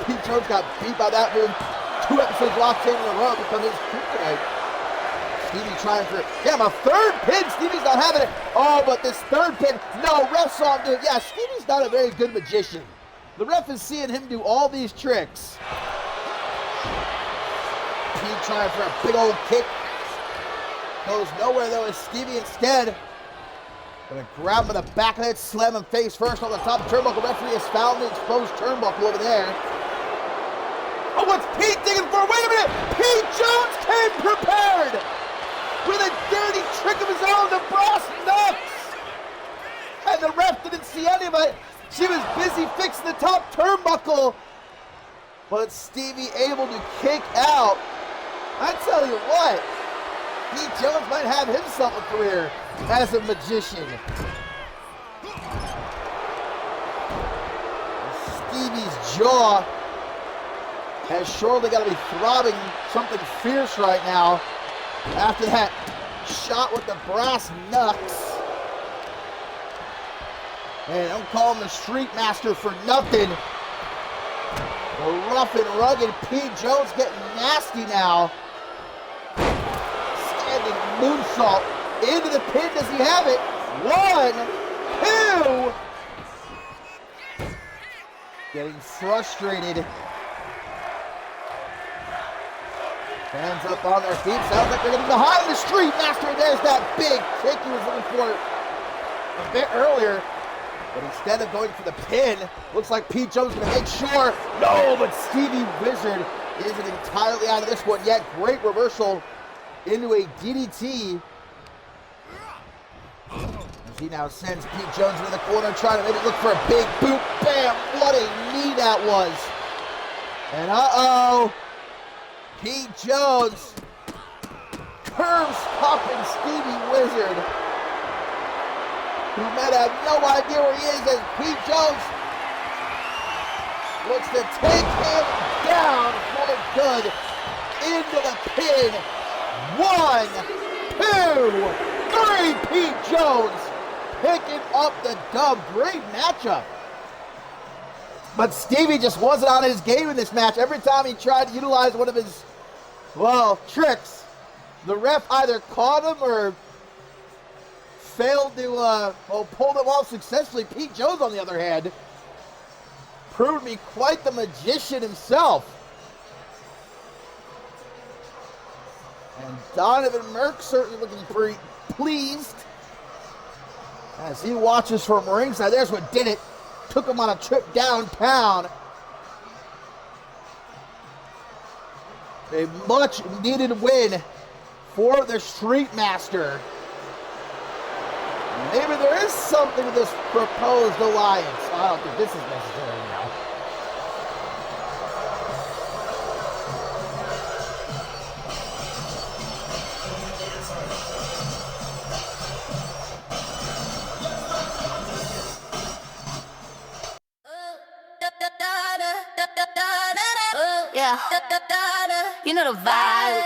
Speaker 5: Pete Jones got beat by that move 2 episodes of Octane in a row. Become his kryptonite. Stevie trying for, damn, a third pin. Stevie's not having it. Oh, but this third pin, no, ref saw him do it. Yeah, Stevie's not a very good magician. The ref is seeing him do all these tricks. Pete trying for a big old kick. Goes nowhere, though, as Stevie instead gonna grab him in the back of the head, slam him face first on the top turnbuckle. Referee has found the exposed turnbuckle over there. Oh, what's Pete digging for? Wait a minute! Pete Jones came prepared with a dirty trick of his own, the brass knucks! And the ref didn't see any of it. She was busy fixing the top turnbuckle. But Stevie able to kick out. I tell you what, Pete Jones might have himself a career as a magician. Stevie's jaw has surely got to be throbbing something fierce right now after that shot with the brass knucks. Hey, don't call him the Street Master for nothing. The rough and rugged Pete Jones getting nasty now. Standing moonsault into the pin. Does he have it? 1, 2. Getting frustrated. Hands up on their feet. Sounds like they're getting behind the Street Master. There's that big kick he was looking for a bit earlier. But instead of going for the pin, looks like Pete Jones is going to make sure. No, but Stevie Wizard isn't entirely out of this one yet. Great reversal into a DDT. As he now sends Pete Jones into the corner, trying to maybe look for a big boot. Bam! What a knee that was. And uh-oh. Pete Jones curves popping Stevie Wizard, who might have no idea where he is, as Pete Jones looks to take him down for good into the pin. 1, 2, 3. Pete Jones picking up the dub. Great matchup. But Stevie just wasn't on his game in this match. Every time he tried to utilize one of his, tricks, the ref either caught him or failed to, pull them off successfully. Pete Jones, on the other hand, proved to be quite the magician himself. And Donovan Merck certainly looking pretty pleased as he watches from ringside. There's what did it. Took him on a trip downtown. A much needed win for the Street Master. Maybe there is something to this proposed alliance. I don't think this is necessary now.
Speaker 6: Yeah, you know the vibe.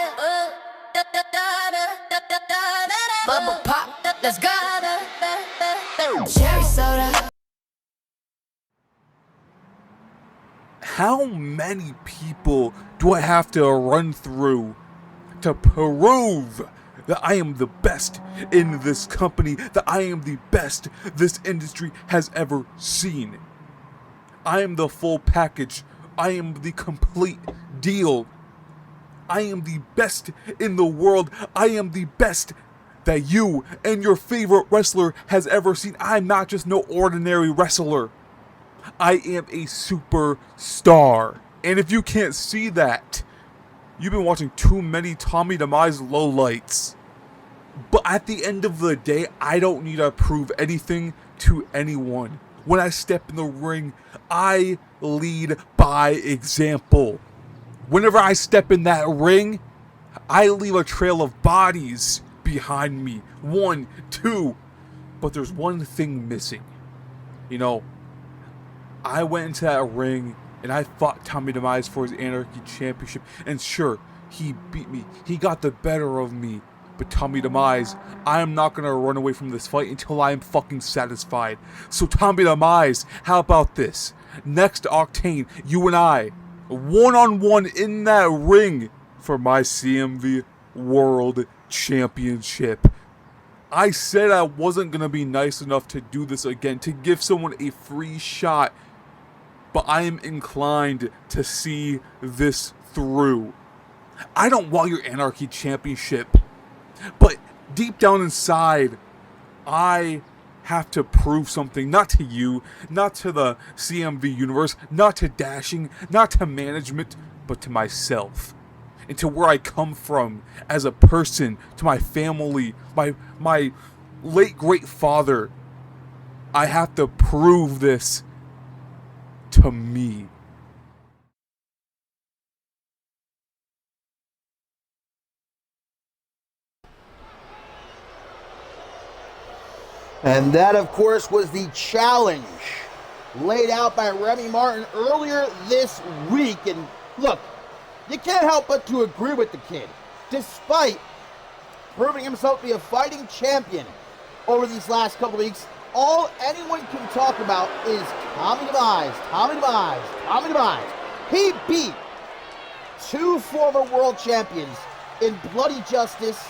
Speaker 6: Bubble pop, let's go. Cherry soda.
Speaker 7: How many people do I have to run through to prove that I am the best in this company, that I am the best this industry has ever seen? I am the full package. I am the complete deal. I am the best in the world. I am the best that you and your favorite wrestler has ever seen. I'm not just no ordinary wrestler. I am a superstar. And if you can't see that, you've been watching too many Tommy Demise lowlights. But at the end of the day, I don't need to prove anything to anyone. When I step in the ring, I lead by example. Whenever I step in that ring, I leave a trail of bodies behind me. 1, 2. But there's one thing missing. You know, I went into that ring and I fought Tommy Demise for his Anarchy Championship. And sure, he beat me. He got the better of me. But Tommy Demise, I am not going to run away from this fight until I am fucking satisfied. So Tommy Demise, how about this? Next Octane, you and I, one-on-one in that ring for my CMV World Championship. I said I wasn't going to be nice enough to do this again, to give someone a free shot. But I am inclined to see this through. I don't want your Anarchy Championship. But deep down inside, I have to prove something, not to you, not to the CMV universe, not to Dashing, not to management, but to myself. And to where I come from as a person, to my family, my late great father. I have to prove this to me.
Speaker 5: And that, of course, was the challenge laid out by Remy Martin earlier this week. And look, you can't help but to agree with the kid. Despite proving himself to be a fighting champion over these last couple weeks, all anyone can talk about is Tommy Demise, Tommy Demise, Tommy Demise. He beat 2 former world champions in bloody justice,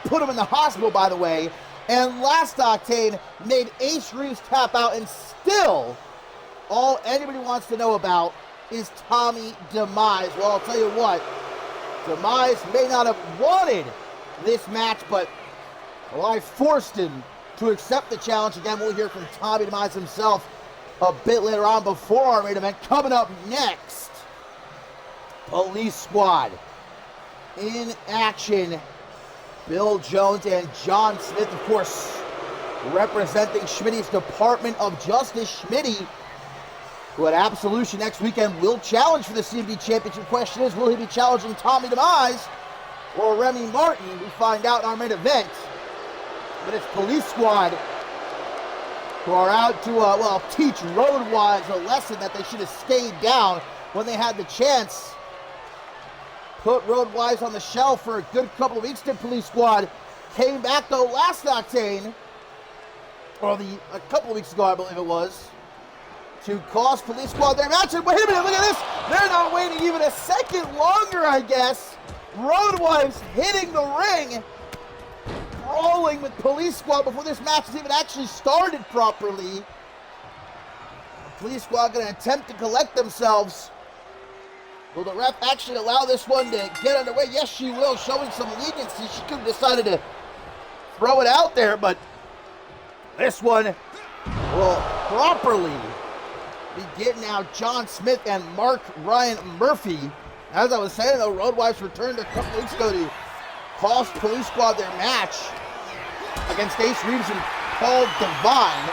Speaker 5: put him in the hospital, by the way, and last Octane made Ace Reeves tap out, and still all anybody wants to know about is Tommy Demise. Well, I'll tell you what, Demise may not have wanted this match, but I forced him to accept the challenge. Again, we'll hear from Tommy Demise himself a bit later on before our main event. Coming up next, Police Squad in action. Bill Jones and John Smith, of course, representing Schmitty's Department of Justice. Schmitty, who at Absolution next weekend will challenge for the CMV Championship. Question is, will he be challenging Tommy Demise or Remy Martin? We find out in our main event. But it's Police Squad who are out to, teach Road Wise a lesson that they should have stayed down when they had the chance. Put Road Wise on the shelf for a good couple of weeks. The Police Squad came back, though, last Octane, or a couple of weeks ago, I believe it was, to cost Police Squad their match. And wait a minute, look at this. They're not waiting even a second longer, I guess. Road Wise hitting the ring, brawling with Police Squad before this match has even actually started properly. The Police Squad going to attempt to collect themselves. Will the ref actually allow this one to get underway? Yes, she will, showing some leniency. She could have decided to throw it out there, but this one will properly begin now. John Smith and Mark Ryan Murphy. As I was saying, though, Road Wise returned a couple weeks ago to cost Police Squad their match against Ace Reeves and Paul Devine.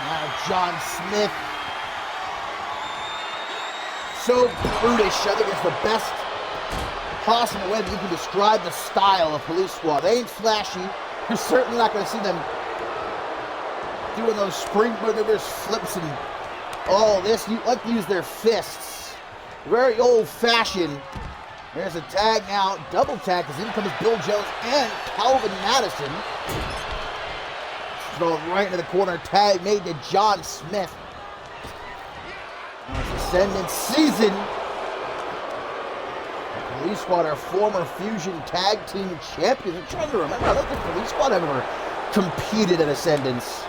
Speaker 5: Now John Smith, so brutish, I think it's the best possible way that you can describe the style of Police Squad. They ain't flashy. You're certainly not going to see them doing those spring maneuvers, flips, and all this. You like to use their fists. Very old-fashioned. There's a tag now, double tag, because in comes Bill Jones and Calvin Madison. Thrown right into the corner, tag made to John Smith. Now it's Ascendant season. The Police Squad are former Fusion Tag Team Champions. I'm trying to remember, I don't think Police Squad have ever competed at Ascendance.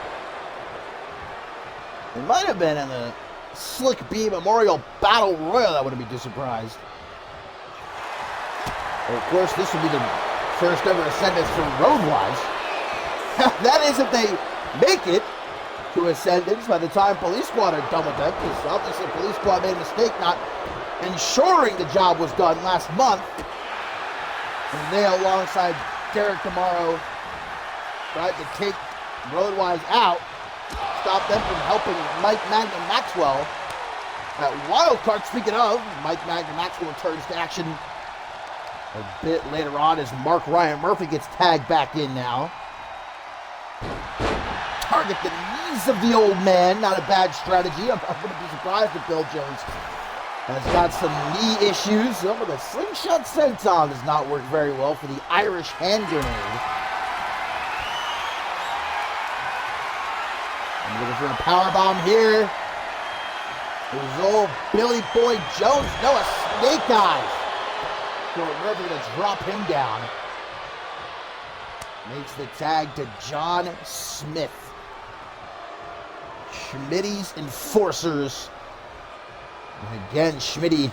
Speaker 5: It might have been in the Slick B Memorial Battle Royal. I wouldn't be too surprised. Of course, this would be the first ever Ascendance for Road Wise. That is if they make it to Ascendance by the time Police Squad are done with them, because obviously Police Squad made a mistake not ensuring the job was done last month. And they, alongside Derek Tomorrow, tried to take Road Wise out, stop them from helping Mike Magnum Maxwell. That wild card, speaking of, Mike Magnum Maxwell returns to action a bit later on as Mark Ryan Murphy gets tagged back in now. Target the knees of the old man. Not a bad strategy. I wouldn't be surprised if Bill Jones has got some knee issues. Some of the slingshot senton does not work very well for the Irish hand grenade. I'm looking for a powerbomb here. There's old Billy Boy Jones. No, a snake eyes. So Murphy going to drop him down. Makes the tag to John Smith. Schmitty's Enforcers. And again, Schmitty,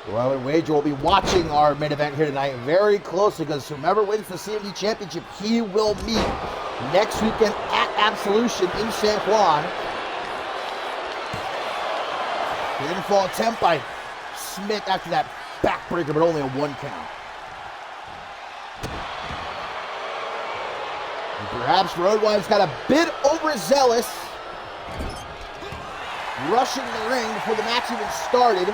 Speaker 5: who I would wager will be watching our main event here tonight very closely, because whomever wins the CMV Championship, he will meet next weekend at Absolution in San Juan. The infall attempt by Smith after that backbreaker, but only a 1 count. And perhaps Road Wise got a bit overzealous, rushing the ring before the match even started.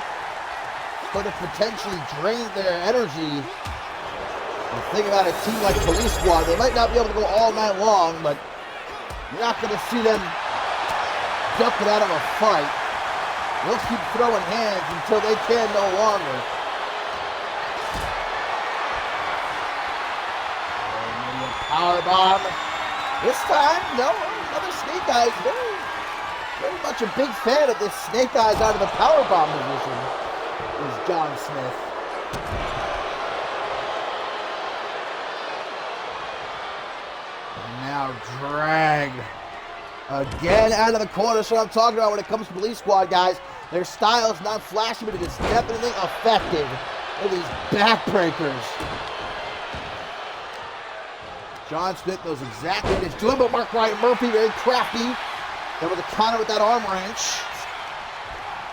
Speaker 5: Could have potentially drained their energy. And think about a team like Police Squad, they might not be able to go all night long, but you're not going to see them ducking out of a fight. They'll keep throwing hands until they can no longer. Powerbomb. This time, no, another Snake Eyes. Very much a big fan of this Snake Eyes out of the powerbomb position is John Smith. And now dragged again out of the corner. That's what I'm talking about when it comes to Police Squad, guys. Their style is not flashy, but it is definitely effective. Look at these backbreakers. John Smith knows exactly what he's doing, but Mark Ryan Murphy, very crafty. Then with a counter with that arm wrench.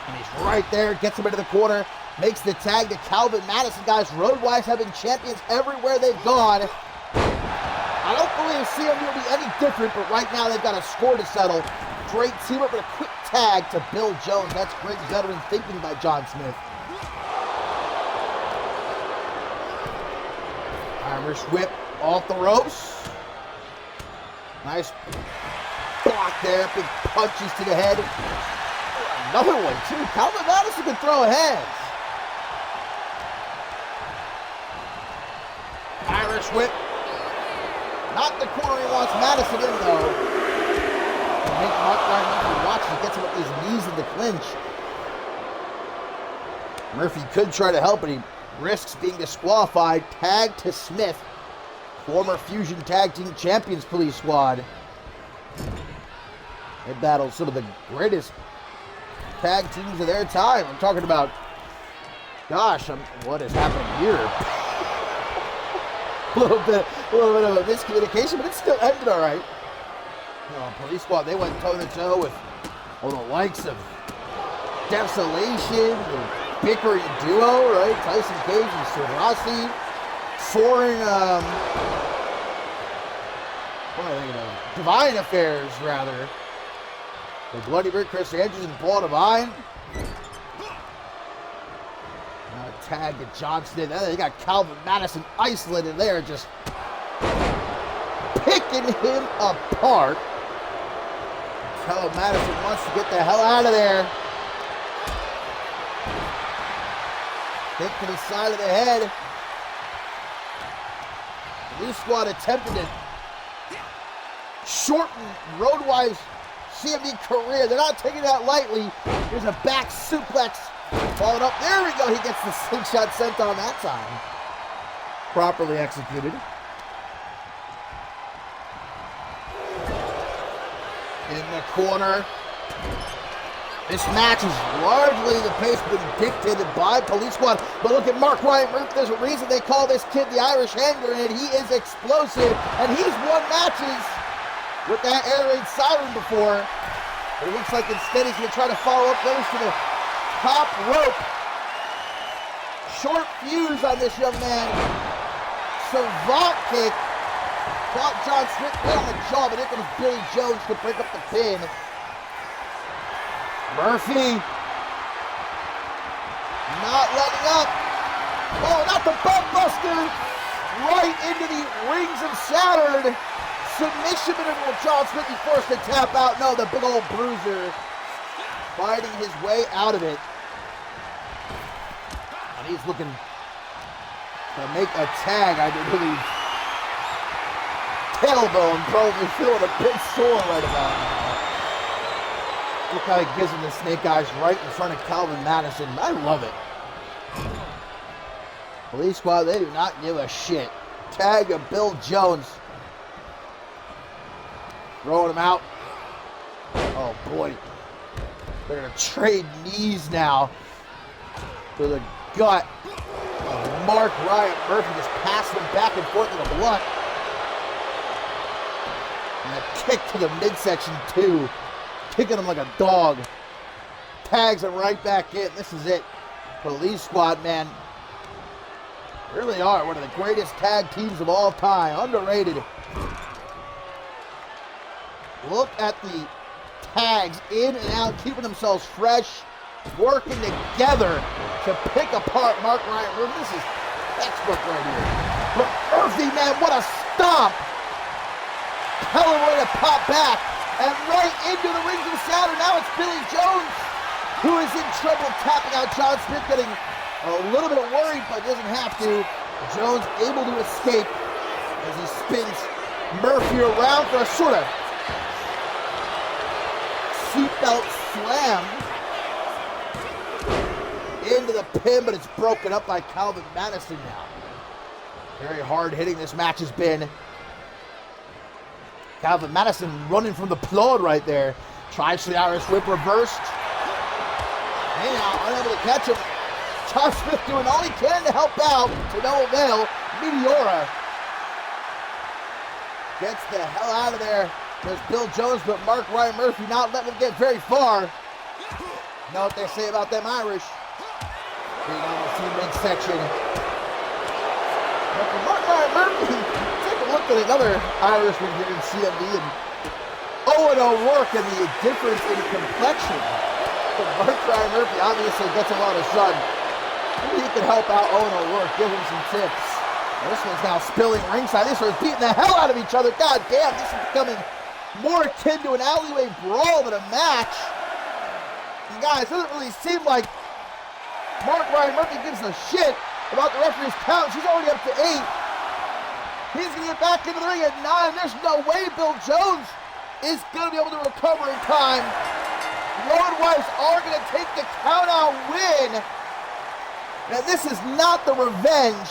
Speaker 5: And he's right there, gets him into the corner, makes the tag to Calvin Madison. Guys, Road-wise have been champions everywhere they've gone. I don't believe CMV will be any different, but right now they've got a score to settle. Great teamwork with a quick tag to Bill Jones. That's great veteran thinking by John Smith. Irish whip off the ropes. Nice block there. Big punches to the head. Another one, too. Calvin Madison can throw hands. Irish whip. Not the corner he wants Madison in, though. Make Mark Ryan watch. He gets him with his knees in the clinch. Murphy could try to help, but he risks being disqualified. Tag to Smith. Former Fusion Tag Team Champions Police Squad. They battled some of the greatest tag teams of their time. I'm talking about, gosh, what is happening here? a little bit of a miscommunication, but it still ended all right. Police Squad, they went toe-to-toe with all the likes of Desolation, the bickering duo, right? Tyson Cage and Surasi. Foreign, what am I thinking of? Divine Affairs, rather. The Bloody Bird, Chris Andrews and Paul Divine. Now tag to Johnston. They got Calvin Madison isolated there, just picking him apart. Calvin Madison wants to get the hell out of there. Kick to the side of the head. Police Squad attempted to shorten Road-wise CMV career. They're not taking that lightly. Here's a back suplex. Followed up. There we go. He gets the slingshot sent on that time. Properly executed. In the corner. This match is largely the pace been dictated by Police Squad. But look at Mark Ryan Murphy. There's a reason they call this kid the Irish Hand Grenade. He is explosive. And he's won matches with that air raid siren before. But it looks like instead he's going to try to follow up those to the top rope. Short fuse on this young man. Savant kick. Caught John Smith right on the jaw, but here comes Billy Jones to break up the pin. Murphy. Not letting up. Oh, not the bump buster. Right into the rings of Saturn. Submission maneuver. John Smith be forced to tap out. No, the big old bruiser fighting his way out of it. And he's looking to make a tag, I believe. Tailbone probably feeling a bit sore right about now. Look how he gives him the snake eyes right in front of Calvin Madison. I love it. Police Squad, they do not give a shit. Tag of Bill Jones. Throwing him out. Oh boy. They're going to trade knees now. To the gut of Mark Ryan Murphy. Just passing him back and forth in the blunt. And a kick to the midsection too. Kicking him like a dog. Tags him right back in. This is it. Police Squad, man. Really are one of the greatest tag teams of all time. Underrated. Look at the tags in and out, keeping themselves fresh, working together to pick apart Mark Ryan Murphy. This is textbook right here. But Murphy, man, what a stomp. Hell of a way to pop back. And right into the rings of Saturn. Now it's Billy Jones who is in trouble tapping out John Smith, getting a little bit worried, but doesn't have to. Jones able to escape as he spins Murphy around for a sort of seatbelt slam into the pin, but it's broken up by Calvin Madison now. Very hard hitting this match has been. Calvin Madison running from the plod right there. Tries for the Irish whip reversed. Anyhow, unable to catch him. Josh Smith doing all he can to help out. To no avail. Meteora gets the hell out of there. There's Bill Jones, but Mark Ryan Murphy not letting him get very far. Know what they say about them Irish. Being on the team midsection. But for Mark Ryan Murphy, take a look at another Irishman here in CMV and Owen O'Rourke and the difference in complexion. But Mark Ryan Murphy obviously gets a lot of sun. Maybe he can help out Owen O'Rourke, give him some tips. And this one's now spilling ringside. These are beating the hell out of each other. God damn, this is becoming more akin to an alleyway brawl than a match. And guys, it doesn't really seem like Mark Ryan Murphy gives a shit about the referee's count. She's already up to 8. He's going to get back into the ring at 9. There's no way Bill Jones is going to be able to recover in time. Road Wives are going to take the count-out win. Now, this is not the revenge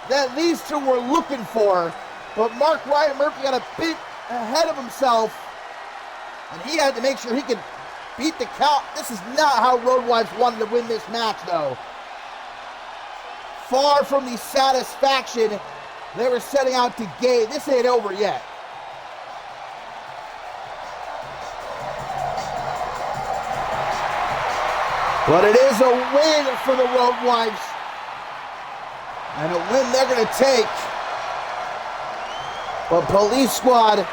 Speaker 5: that these two were looking for, but Mark Ryan Murphy got a bit ahead of himself, and he had to make sure he could beat the count. This is not how Road Wives wanted to win this match, though. Far from the satisfaction they were setting out to gain. This ain't over yet. But it is a win for the Road Wives. And a win they're going to take. But Police Squad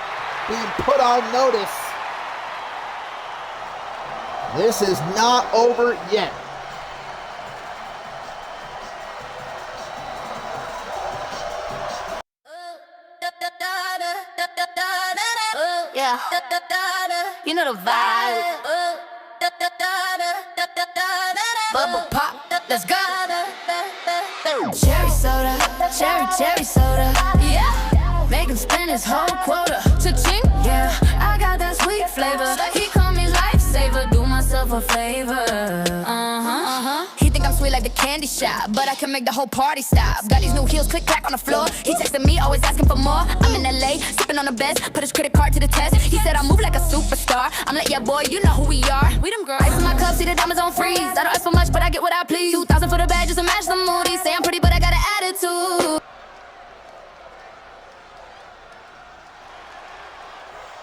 Speaker 5: being put on notice. This is not over yet.
Speaker 6: Yeah, you know the vibe. Bubble pop, let's go. Cherry soda, cherry soda. Yeah, make him spend his whole quota. Cha-ching, yeah, I got that sweet flavor. He call me lifesaver, do myself a favor. He think I'm sweet like the candy shop, but I can make the whole party stop. Got these new heels, click clack on the floor. He texting me, always asking for more. I'm in LA, sipping on the best, put his credit card to the test. He said I move like a superstar. I'm like, yeah, boy, you know who we are. We them girls. Ice in my cup, see the diamonds on freeze. I don't ask for much, but I get what I please. 2,000 for the bag, just to match the moody. Say I'm pretty, but I got an attitude.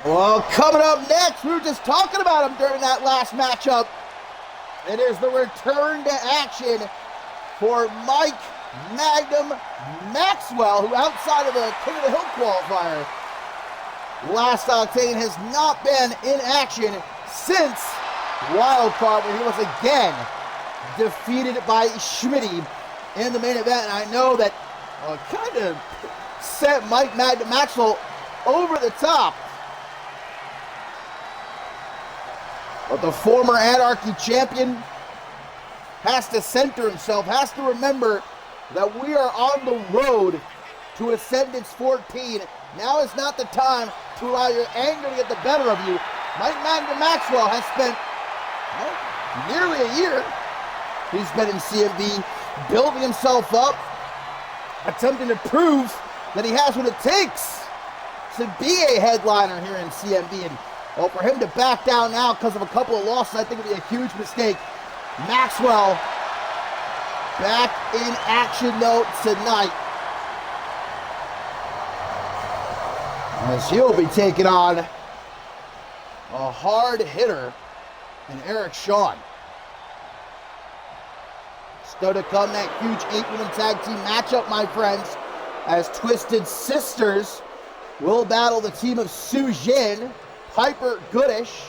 Speaker 5: Well, coming up next, we were just talking about him during that last matchup. It is the return to action for Mike Magnum Maxwell, who outside of the King of the Hill qualifier, last Octane has not been in action since Wildcard, where he was again defeated by Schmitty in the main event. And I know that kind of sent Mike Magnum Maxwell over the top. But the former Anarchy champion has to center himself, has to remember that we are on the road to Ascendance 14. Now is not the time to allow your anger to get the better of you. Mike Magnum Maxwell has spent nearly a year. He's been in CMV, building himself up, attempting to prove that he has what it takes to be a headliner here in CMV. And well, for him to back down now because of a couple of losses, I think would be a huge mistake. Maxwell back in action though tonight, as he'll be taking on a hard hitter in Eric Shawn. Still to come, that huge 8-woman tag team matchup, my friends, as Twisted Sisters will battle the team of Sujin, Piper Goodish,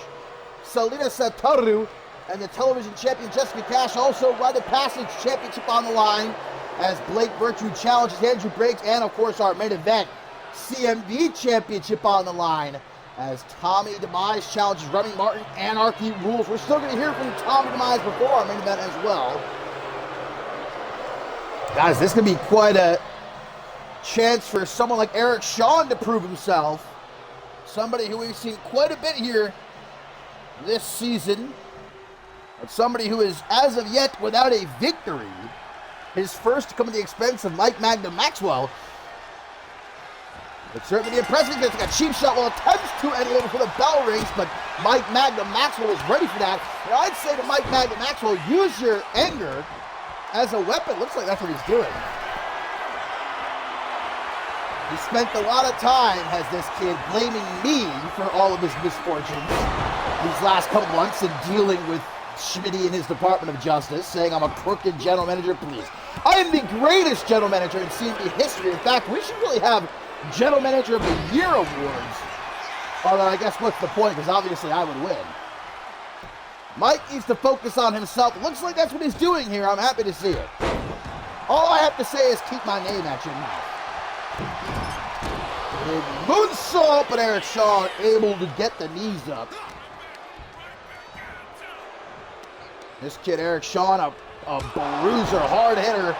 Speaker 5: Selena Satoru, and the television champion Jessica Cash. Also, Rite of Passage Championship on the line as Blake Virtue challenges Andrew Briggs, and of course our main event, CMV Championship on the line as Tommy Demise challenges Remy Martin. Anarchy rules. We're still going to hear from Tommy Demise before our main event as well. Guys, this is going to be quite a chance for someone like Eric Shawn to prove himself. Somebody who we've seen quite a bit here this season. But somebody who is, as of yet, without a victory. His first to come at the expense of Mike Magnum Maxwell. But certainly impressive. It's like a cheap shot. Well, attempts to end it before the bell rings, but Mike Magnum Maxwell is ready for that. And I'd say to Mike Magnum Maxwell, use your anger as a weapon. Looks like that's what he's doing. He spent a lot of time, has this kid, blaming me for all of his misfortunes these last couple months in dealing with Schmitty and his Department of Justice, saying I'm a crooked general manager. Please. I am the greatest general manager in CMV history. In fact, we should really have General Manager of the Year awards. Although I guess what's the point, because obviously I would win. Mike needs to focus on himself. Looks like that's what he's doing here. I'm happy to see it. All I have to say is keep my name out your mouth. Moonsault, but Eric Shawn able to get the knees up. This kid, Eric Shawn, a bruiser, hard hitter.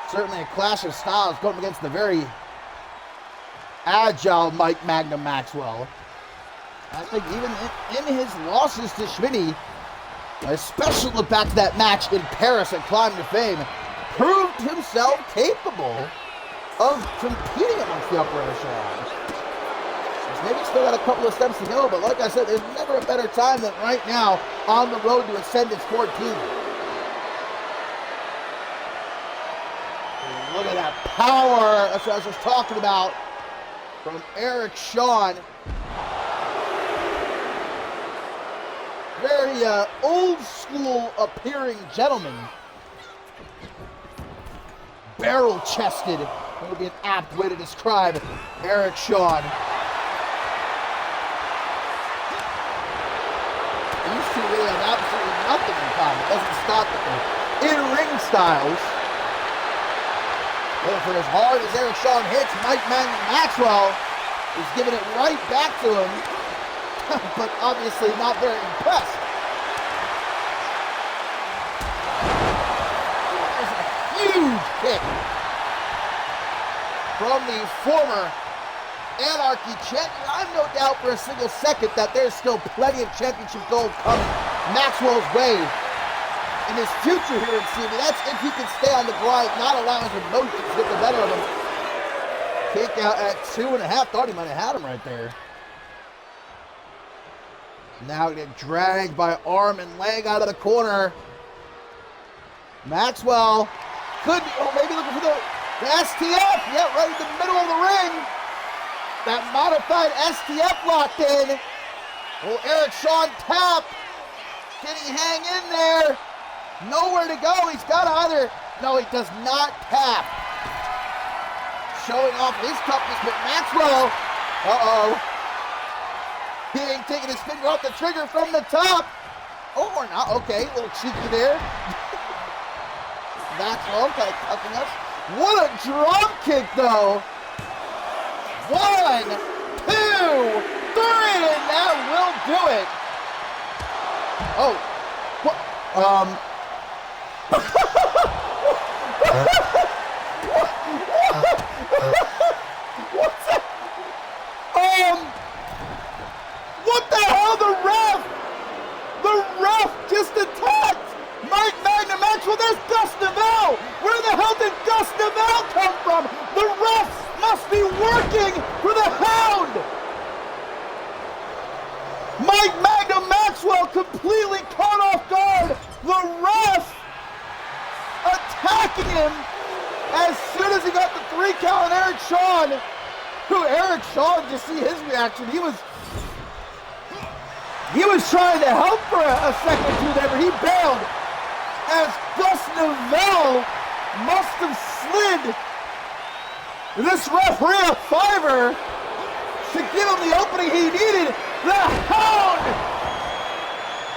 Speaker 5: Certainly a clash of styles going against the very agile Mike Magnum Maxwell. I think even in his losses to Schmitty, especially look back to that match in Paris at Climb to Fame, proved himself capable of competing amongst the upper echelon. Maybe still got a couple of steps to go, but like I said, there's never a better time than right now on the road to Ascendance 14. Look at that power. That's what I was just talking about from Eric Shawn. Very old school appearing gentleman. Barrel chested. That would be an apt way to describe Eric Shawn. These two really have absolutely nothing in common. It doesn't stop at their in-ring styles. But for as hard as Eric Shawn hits, Mike Maxwell is giving it right back to him. But obviously not very impressed. There's a huge kick from the former Anarchy champion. I have no doubt for a single second that there's still plenty of championship gold coming Maxwell's way in his future here in CMV. That's if he can stay on the grind, not allow his emotions to get the better of him. Kick out at 2.5. Thought he might have had him right there. Now get dragged by arm and leg out of the corner. Maxwell could be, maybe looking for the STF. Yeah, right in the middle of the ring. That modified STF locked in. Will Eric Shawn tap? Can he hang in there? Nowhere to go. He's got to either. No, he does not tap. Showing off his toughness, but Maxwell. He ain't taking his finger off the trigger from the top. Oh, or not. Okay, a little cheeky there. Maxwell kind of cuffing us. What a drop kick, though. 1, 2, 3, and that will do it. Oh, what? What's that? What the hell? The ref just attacked Mike Magnum Maxwell. There's Gus Neville. Where the hell did Gus Neville come from? The refs must be working for the Hound. Mike Magnum Maxwell completely caught off guard. The ref attacking him as soon as he got the 3 count on Eric Shawn. Eric Shawn, just see his reaction. He was trying to help for a second or two there, but he bailed as Gus Neville must have slid this referee a $5 to give him the opening he needed. The Hound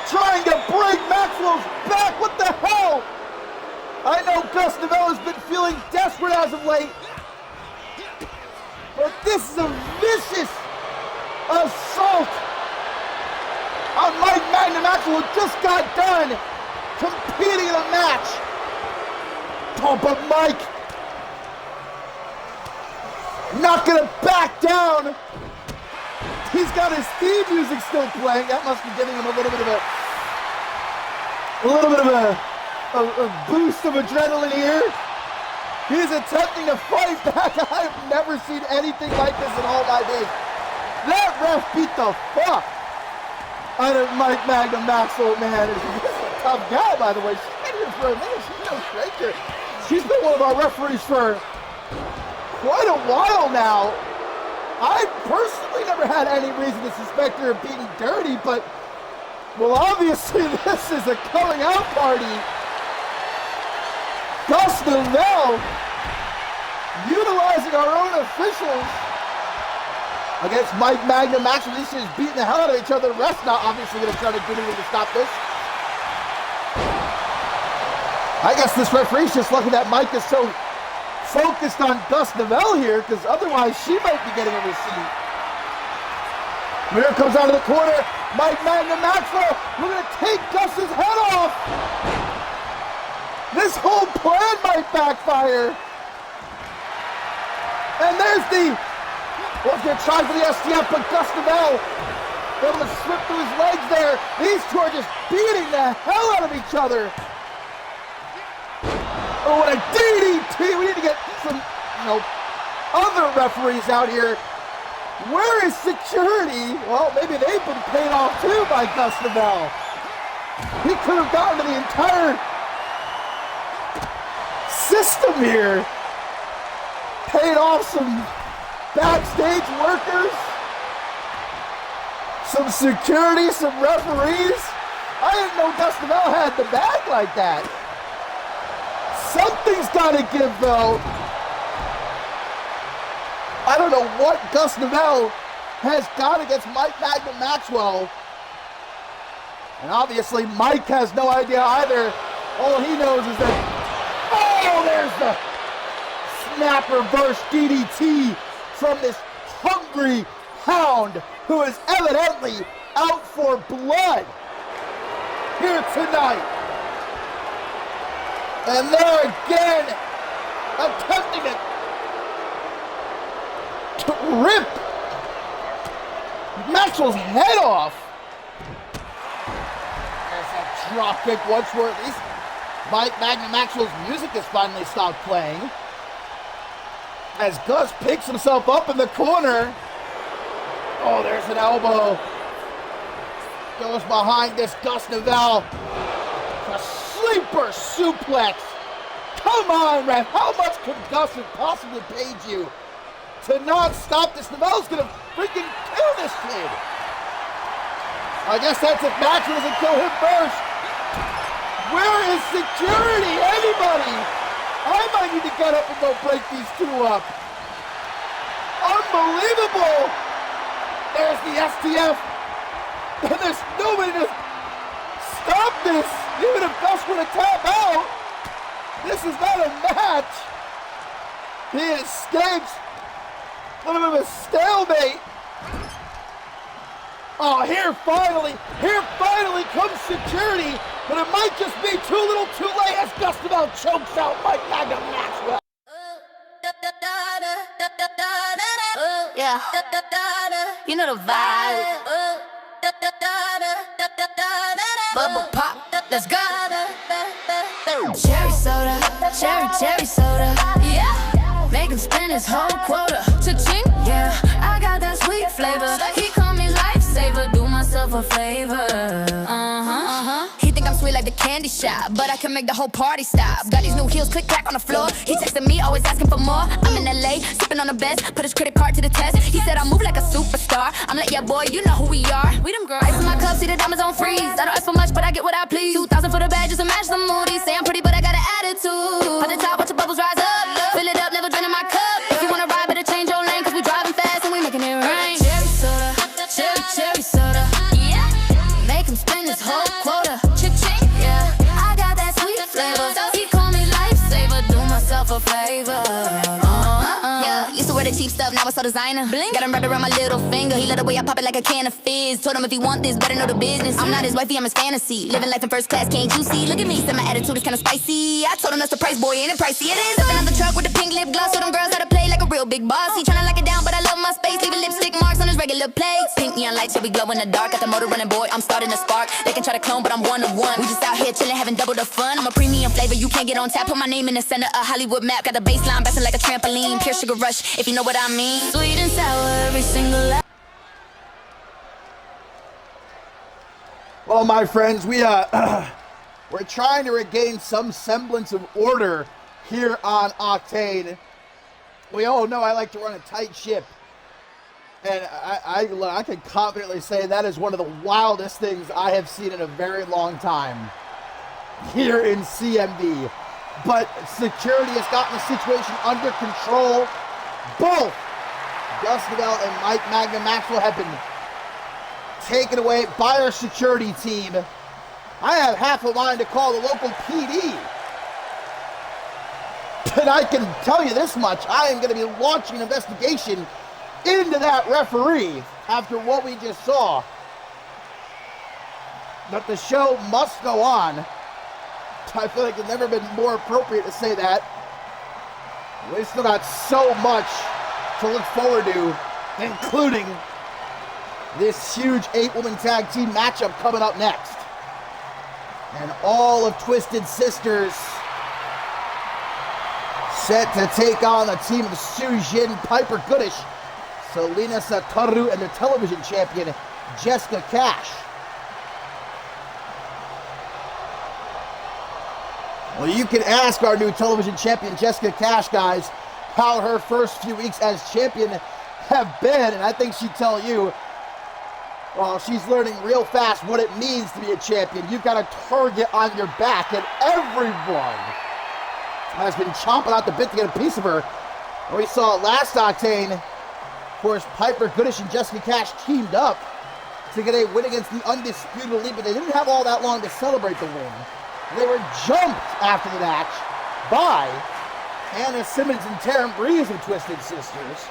Speaker 5: trying to break Maxwell's back. What the hell? I know Gus Neville has been feeling desperate as of late, but this is a vicious assault on Mike Magnum Maxwell, who just got done competing in a match. Oh, but Mike Not gonna back down. He's got his theme music still playing. That must be giving him a little bit of a boost of adrenaline here. He's attempting to fight back. I've never seen anything like this in all my days. That ref beat the fuck out of Mike Magnum Maxwell, man. He's a tough guy, by the way. She's been here for a minute. She's no stranger. She's been one of our referees for quite a while now. I personally never had any reason to suspect her of being dirty, but, well, obviously this is a coming out party. Gus Novell utilizing our own officials against Mike Magnum Maxwell. These is beating the hell out of each other. The ref's not obviously going to try to do anything to stop this. I guess this referee's just lucky that Mike is so focused on Gus Novell here, because otherwise she might be getting a receipt. Here comes out of the corner, Mike Magnum Maxwell. We're going to take Gus's head off. This whole plan might backfire. And there's the, well, they're trying for the STF, but Gus Novell able to slip through his legs there. These two are just beating the hell out of each other. Oh, what a DDT! We need to get some, other referees out here. Where is security? Well, maybe they've been paid off too by Gus Novell. He could have gotten to the entire system here. Paid off some backstage workers, some security, some referees. I didn't know Gus Novell had the bag like that. Something's got to give, though. I don't know what Gus Novell has got against Mike Magnum Maxwell. And obviously, Mike has no idea either. All he knows is that, oh, there's the snap reverse DDT from this hungry hound who is evidently out for blood here tonight. And there again, attempting to rip Maxwell's head off. There's a drop kick once more. At least Mike Magnum Maxwell's music has finally stopped playing. As Gus picks himself up in the corner. Oh, there's an elbow. Goes behind this Gus Novell. Sleeper suplex. Come on, ref. How much could Gus have possibly paid you to not stop this? Novell's gonna freaking kill this kid. I guess that's if Maxwell doesn't kill him first. Where is security? Anybody? I might need to get up and go break these two up. Unbelievable. There's the STF. And there's nobody to stop this. Even if Gus were to tap out, this is not a match. He escapes. A little bit of a stalemate. Oh, here finally comes security, but it might just be too little too late as Gus Novell chokes out Mike Magnum Maxwell.
Speaker 6: Yeah, you know the vibe. Bubble pop, let's go. Cherry soda, cherry soda. Yeah, make him spend his whole quota. Cha-ching, yeah, I got that sweet flavor. He call me lifesaver, do myself a favor. He think I'm sweet like the candy shop, but I can make the whole party stop. Got these new heels, click clack on the floor. He texting me, always asking for more. I'm in LA, sipping on the best, put his credit card to the test. He said I move like a superstar. I'm like, yeah, boy, you know who we are. We them girls. Ice in my cup, see the diamonds on freeze. I don't ask for much, but I get what I please. 2,000 for the bag, just to match the moody. Say I'm pretty, but I got an attitude. At the top, watch the bubbles rise up. Fill it up, never draining my cup. If you wanna ride, better change your lane, cause we driving fast and we making it rain. Cherry soda, cherry soda. Yeah, make him spend his whole quota. Cha-ching, yeah, I got that sweet flavor. He call me lifesaver, do myself a favor. Yeah, used to wear the cheap stuff, now I was so designer. Got him wrapped around my little finger. He let the way I pop it like a can of fizz. Told him if he want this, better know the business. I'm not his wifey, I'm his fantasy. Living life in first class, can't you see? Look at me, said my attitude is kinda spicy. I told him that's the price, boy, ain't it pricey? It is. Stepping out the truck with the pink lip gloss. So them girls gotta play like a real big boss. He tryna lock it down, but I love my space. Leaving lipstick marks on his regular plates. Pink neon lights, yeah, we glow in the dark. Got the motor running, boy, I'm starting to spark. They can try to clone, but I'm one of one. We just out here chilling, having double the fun. I'm a premium flavor, you can't get on tap. Put my name in the center of Hollywood map. Got the baseline bouncing like a trampoline. Pure sugar rush, if you know what I mean. Sweet and sour, every single.
Speaker 5: Well, my friends, we're trying to regain some semblance of order here on Octane. We all know I like to run a tight ship. And I can confidently say that is one of the wildest things I have seen in a very long time here in CMV. But security has gotten the situation under control. Both Dustin Bell and Mike Magna Maxwell have been taken away by our security team. I have half a mind to call the local PD. But I can tell you this much, I am going to be launching an investigation into that referee after what we just saw. But the show must go on. I feel like it's never been more appropriate to say that. We've still got so much to look forward to, including this huge 8-woman tag team matchup coming up next. And all of Twisted Sisters set to take on the team of Su Jin, Piper Goodish, Selena Satoru, and the television champion, Jessica Cash. Well, you can ask our new television champion, Jessica Cash, guys, how her first few weeks as champion have been, and I think she'd tell you, well, she's learning real fast what it means to be a champion. You've got a target on your back, and everyone has been chomping out the bit to get a piece of her. And we saw it last Octane. Of course, Piper Goodish and Jessica Cash teamed up to get a win against the Undisputed Elite, but they didn't have all that long to celebrate the win. They were jumped after the match by Anna Simmons and Taryn Breeze of Twisted Sisters.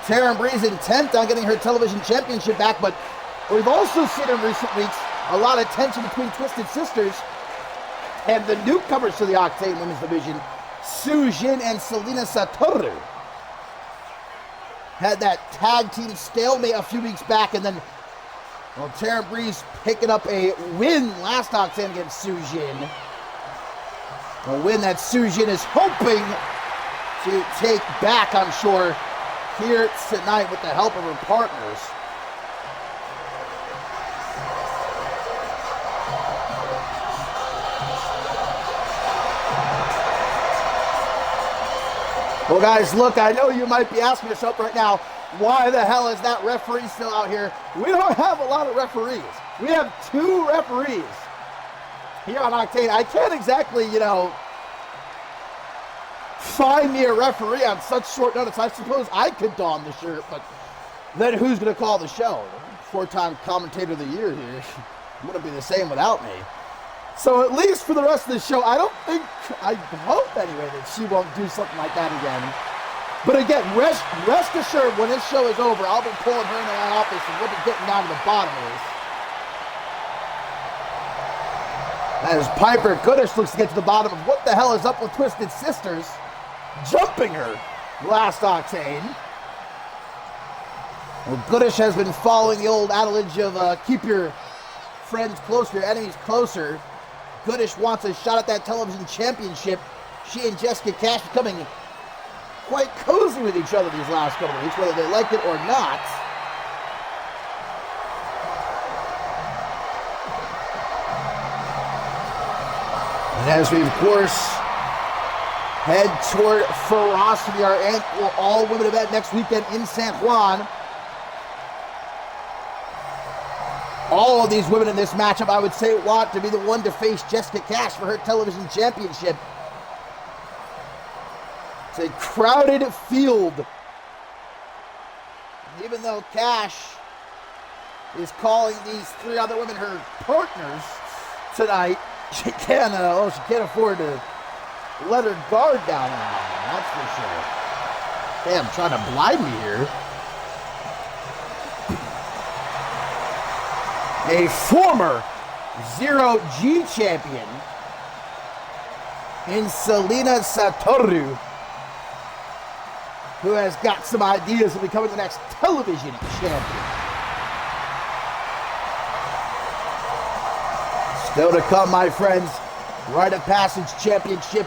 Speaker 5: Taryn Breeze intent on getting her television championship back, but we've also seen in recent weeks a lot of tension between Twisted Sisters and the newcomers to the Octane Women's Division, Su Jin and Selena Satoru. Had that tag team stalemate a few weeks back, and then, well, Taryn Breeze picking up a win last Octane against Su Jin. A win that Su Jin is hoping to take back, I'm sure, here tonight with the help of her partners. Well, guys, look, I know you might be asking yourself right now, why the hell is that referee still out here? We don't have a lot of referees. We have 2 referees here on Octane. I can't exactly, find me a referee on such short notice. I suppose I could don the shirt, but then who's going to call the show? 4-time commentator of the year here. Wouldn't be the same without me. So at least for the rest of the show, I hope anyway that she won't do something like that again. But again, rest assured, when this show is over, I'll be pulling her into my office and we'll be getting down to the bottom of this. As Piper Goodish looks to get to the bottom of what the hell is up with Twisted Sisters, jumping her last Octane. Well, Goodish has been following the old adage of keep your friends closer, your enemies closer. Goodish wants a shot at that television championship. She and Jessica Cash becoming quite cozy with each other these last couple of weeks, whether they like it or not. And as we, of course, head toward Ferocity, our annual all-women event next weekend in San Juan. All of these women in this matchup, I would say, want to be the one to face Jessica Cash for her television championship. It's a crowded field. Even though Cash is calling these 3 other women her partners tonight, she can't afford to let her guard down on them, that's for sure. Damn, trying to blind me here. A former Zero G champion in Selena Satoru, who has got some ideas of becoming the next television champion. Still to come, my friends, Rite of Passage Championship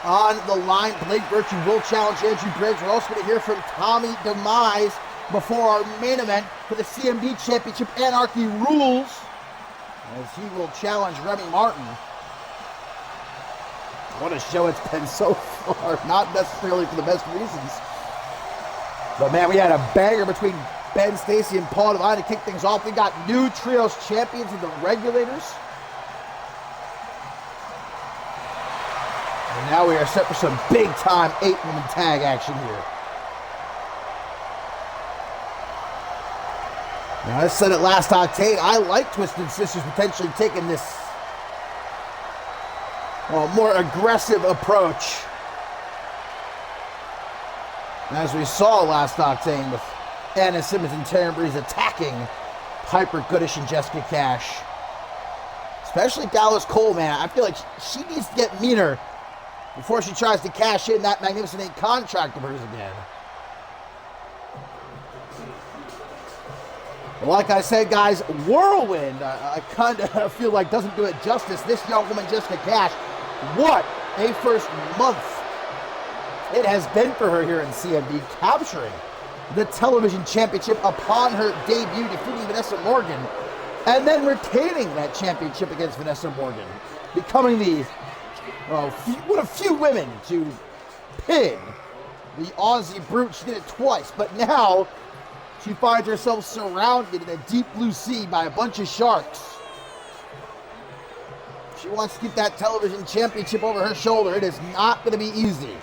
Speaker 5: on the line. Blake Virtue will challenge Andrew Briggs. We're also going to hear from Tommy Demise before our main event for the CMV Championship. Anarchy Rules, as he will challenge Remy Martin. What a show it's been so far, not necessarily for the best reasons. But man, we had a banger between Ben Stacy and Paul Devine to kick things off. We got new trios champions in the Regulators. And now we are set for some big-time 8-woman tag action here. Now, I said it last Octane, I like Twisted Sisters potentially taking this more aggressive approach. And as we saw last Octane with Anna Simmons and Taryn Breeze attacking Piper Goodish and Jessica Cash. Especially Dallas Cole, man. I feel like she needs to get meaner before she tries to cash in that Magnificent 8 contract of hers again. But like I said, guys, Whirlwind, I kind of feel like doesn't do it justice. This young woman, Jessica Cash, what a first month it has been for her here in CMV, capturing the television championship upon her debut, defeating Vanessa Morgan, and then retaining that championship against Vanessa Morgan, becoming the one of few women to pin the Aussie Brute. She did it twice, but now she finds herself surrounded in a deep blue sea by a bunch of sharks. She wants to keep that television championship over her shoulder. It is not going to be easy.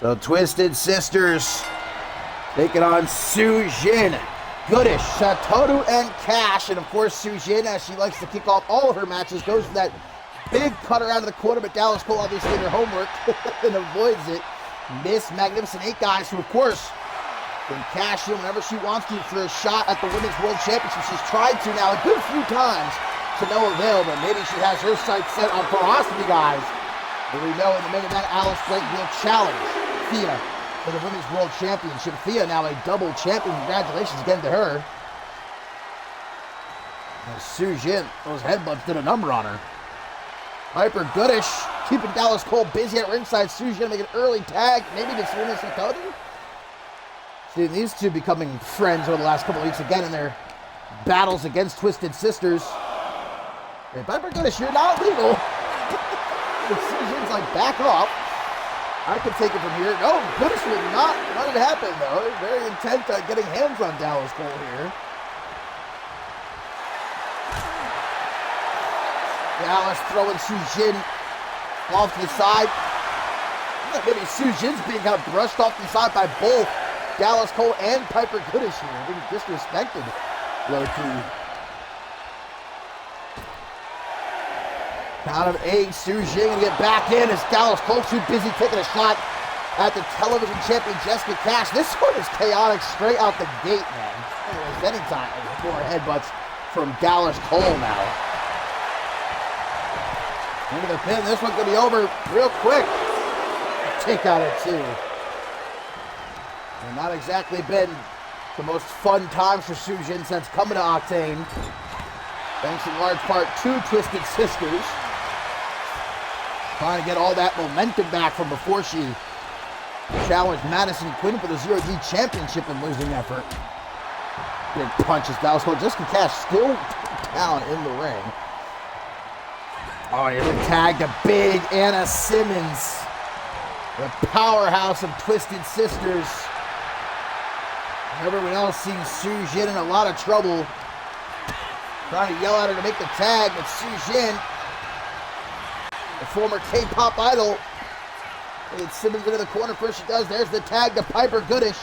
Speaker 5: So Twisted Sisters taking on Su Jin, Goodish, Satoru, and Cash. And of course, Su Jin, as she likes to kick off all of her matches, goes for that big cutter out of the corner, but Dallas Cole obviously did her homework and avoids it. Miss Magnificent 8 guys, who of course can cash in whenever she wants to for a shot at the Women's World Championship. She's tried to now a good few times to no avail, but maybe she has her sights set on ferocity, guys. And we know in the main event, Alice Blake will challenge Thea for the Women's World Championship. Thea now a double champion. Congratulations again to her. And Su Jin, those headbutts did a number on her. Piper Goodish keeping Dallas Cole busy at ringside. Su Jin make an early tag, maybe to Serena Satoru. See, these two becoming friends over the last couple of weeks again in their battles against Twisted Sisters. Hey, Piper Goodish, you're not legal. Su Jin's like, back off. I can take it from here. No, Goodish will not let it happen, though. They're very intent on getting hands on Dallas Cole here. Dallas throwing Su Jin off to the side. Maybe Su Jin's being kind of brushed off to the side by both Dallas Cole and Piper Goodish here. Being disrespected, low-key. Count of 8, Su Jin gonna get back in as Dallas Cole too busy taking a shot at the television champion Jessica Cash. This one is chaotic straight out the gate, man. Anyways, anytime more headbutts from Dallas Cole now. Into the pin. This one's gonna be over real quick. Take out at 2. And not exactly been the most fun times for Su Jin since coming to Octane. Thanks in large part to Twisted Sisters. Trying to get all that momentum back from before she challenged Madison Quinn for the Zero G Championship in losing effort. Big punches, Dallas Cole. Jessica Cash still down in the ring. Oh, here's a tag to big Anna Simmons. The powerhouse of Twisted Sisters. Everyone else sees Su Jin in a lot of trouble. Trying to yell at her to make the tag, but Su Jin The former K-pop idol. It's Simmons into the corner. First she does. There's the tag to Piper Goodish.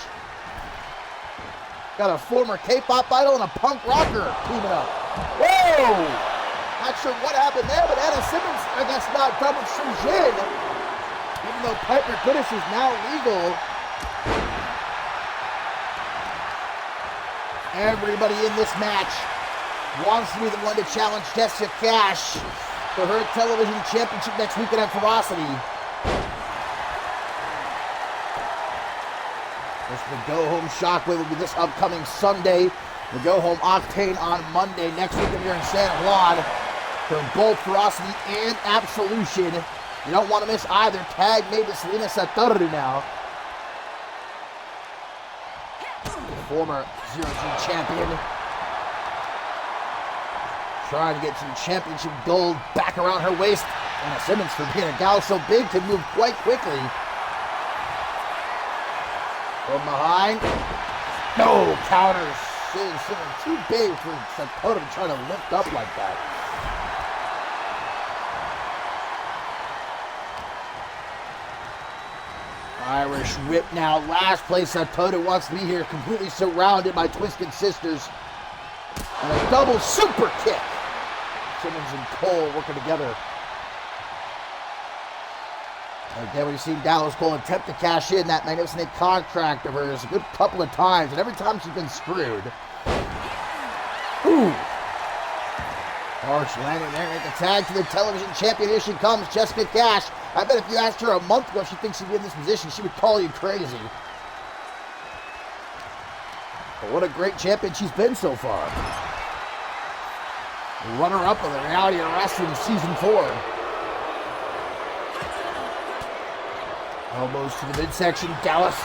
Speaker 5: Got a former K-pop idol and a punk rocker teaming up. Whoa! Not sure what happened there, but Anna Simmons, I guess, not double Shujin. Even though Piper Goodish is now legal. Everybody in this match wants to be the one to challenge Jessica Cash for her television championship next weekend at Ferocity. The go-home Shockwave will be this upcoming Sunday. The go-home Octane on Monday. Next weekend here in San Juan for both Ferocity and Absolution. You don't want to miss either. Tag made to Selena Satoru now. The former 0G champion. Trying to get some championship gold back around her waist. Anna Simmons, for being a gal so big, can move quite quickly. From behind. No counters. Simmons too big for Satoru to try to lift up like that. Irish whip now. Last place Satoru wants to be here. Completely surrounded by Twisted Sisters. And a double super kick. Simmons and Cole working together. Again, we've seen Dallas Cole attempt to cash in that magnificent contract of hers a good couple of times, and every time she's been screwed. Ooh. Harsh landing there, make a tag to the television champion. Here she comes, Jessica Cash. I bet if you asked her a month ago if she thinks she'd be in this position, she would call you crazy. But what a great champion she's been so far. Runner-up of the Reality of Wrestling Season 4. Elbows to the midsection, Dallas.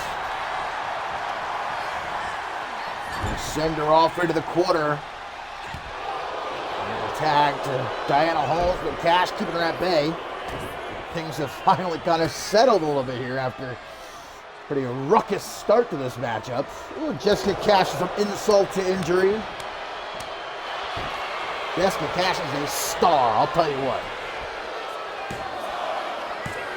Speaker 5: They send her off into the quarter. And a tag to Diana Holmes, but Cash keeping her at bay. Things have finally kind of settled a little bit here after a pretty ruckus start to this matchup. Ooh, Jessica Cash is from insult to injury. Jessica Cash is a star, I'll tell you what.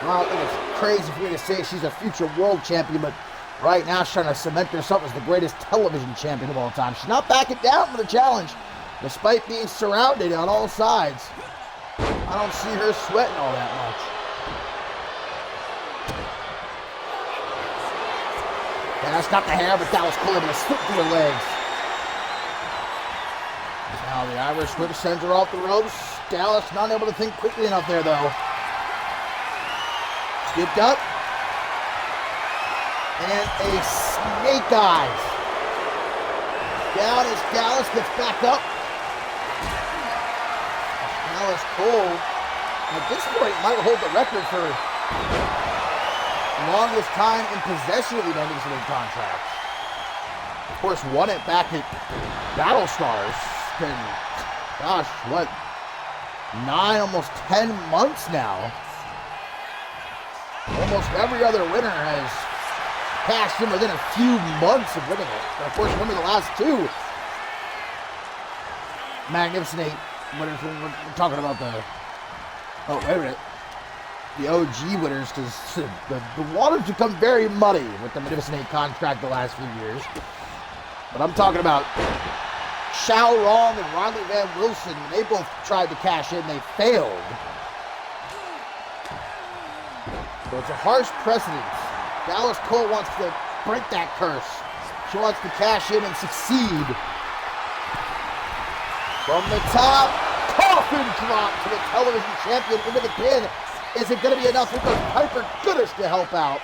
Speaker 5: Well, I think it's crazy for me to say she's a future world champion, but right now she's trying to cement herself as the greatest television champion of all time. She's not backing down for the challenge, despite being surrounded on all sides. I don't see her sweating all that much. Yeah, that's not the hair, but Dallas Cole able to slip through her legs. Now the Irish whip sends her off the ropes. Dallas not able to think quickly enough there, though. Skipped up. And a snake eyes. Down as Dallas gets back up. Dallas Cole, at this point, might hold the record for longest time in possession of the Magnificent contract. Of course, won it back at Battle Stars. And gosh, what? 9, almost 10 months now. Almost every other winner has cashed in within a few months of winning it. But of course, remember the last two Magnificent 8 winners when we're talking about the... Oh, wait a minute. The OG winners, because the waters become very muddy with the Magnificent 8 contract the last few years. But I'm talking about Shao Rong and Riley Van Wilson. They both tried to cash in, they failed. So it's a harsh precedent. Dallas Cole wants to break that curse. She wants to cash in and succeed. From the top, coffin drop to the television champion into the pin. Is it going to be enough? Here goes Piper Goodish to help out.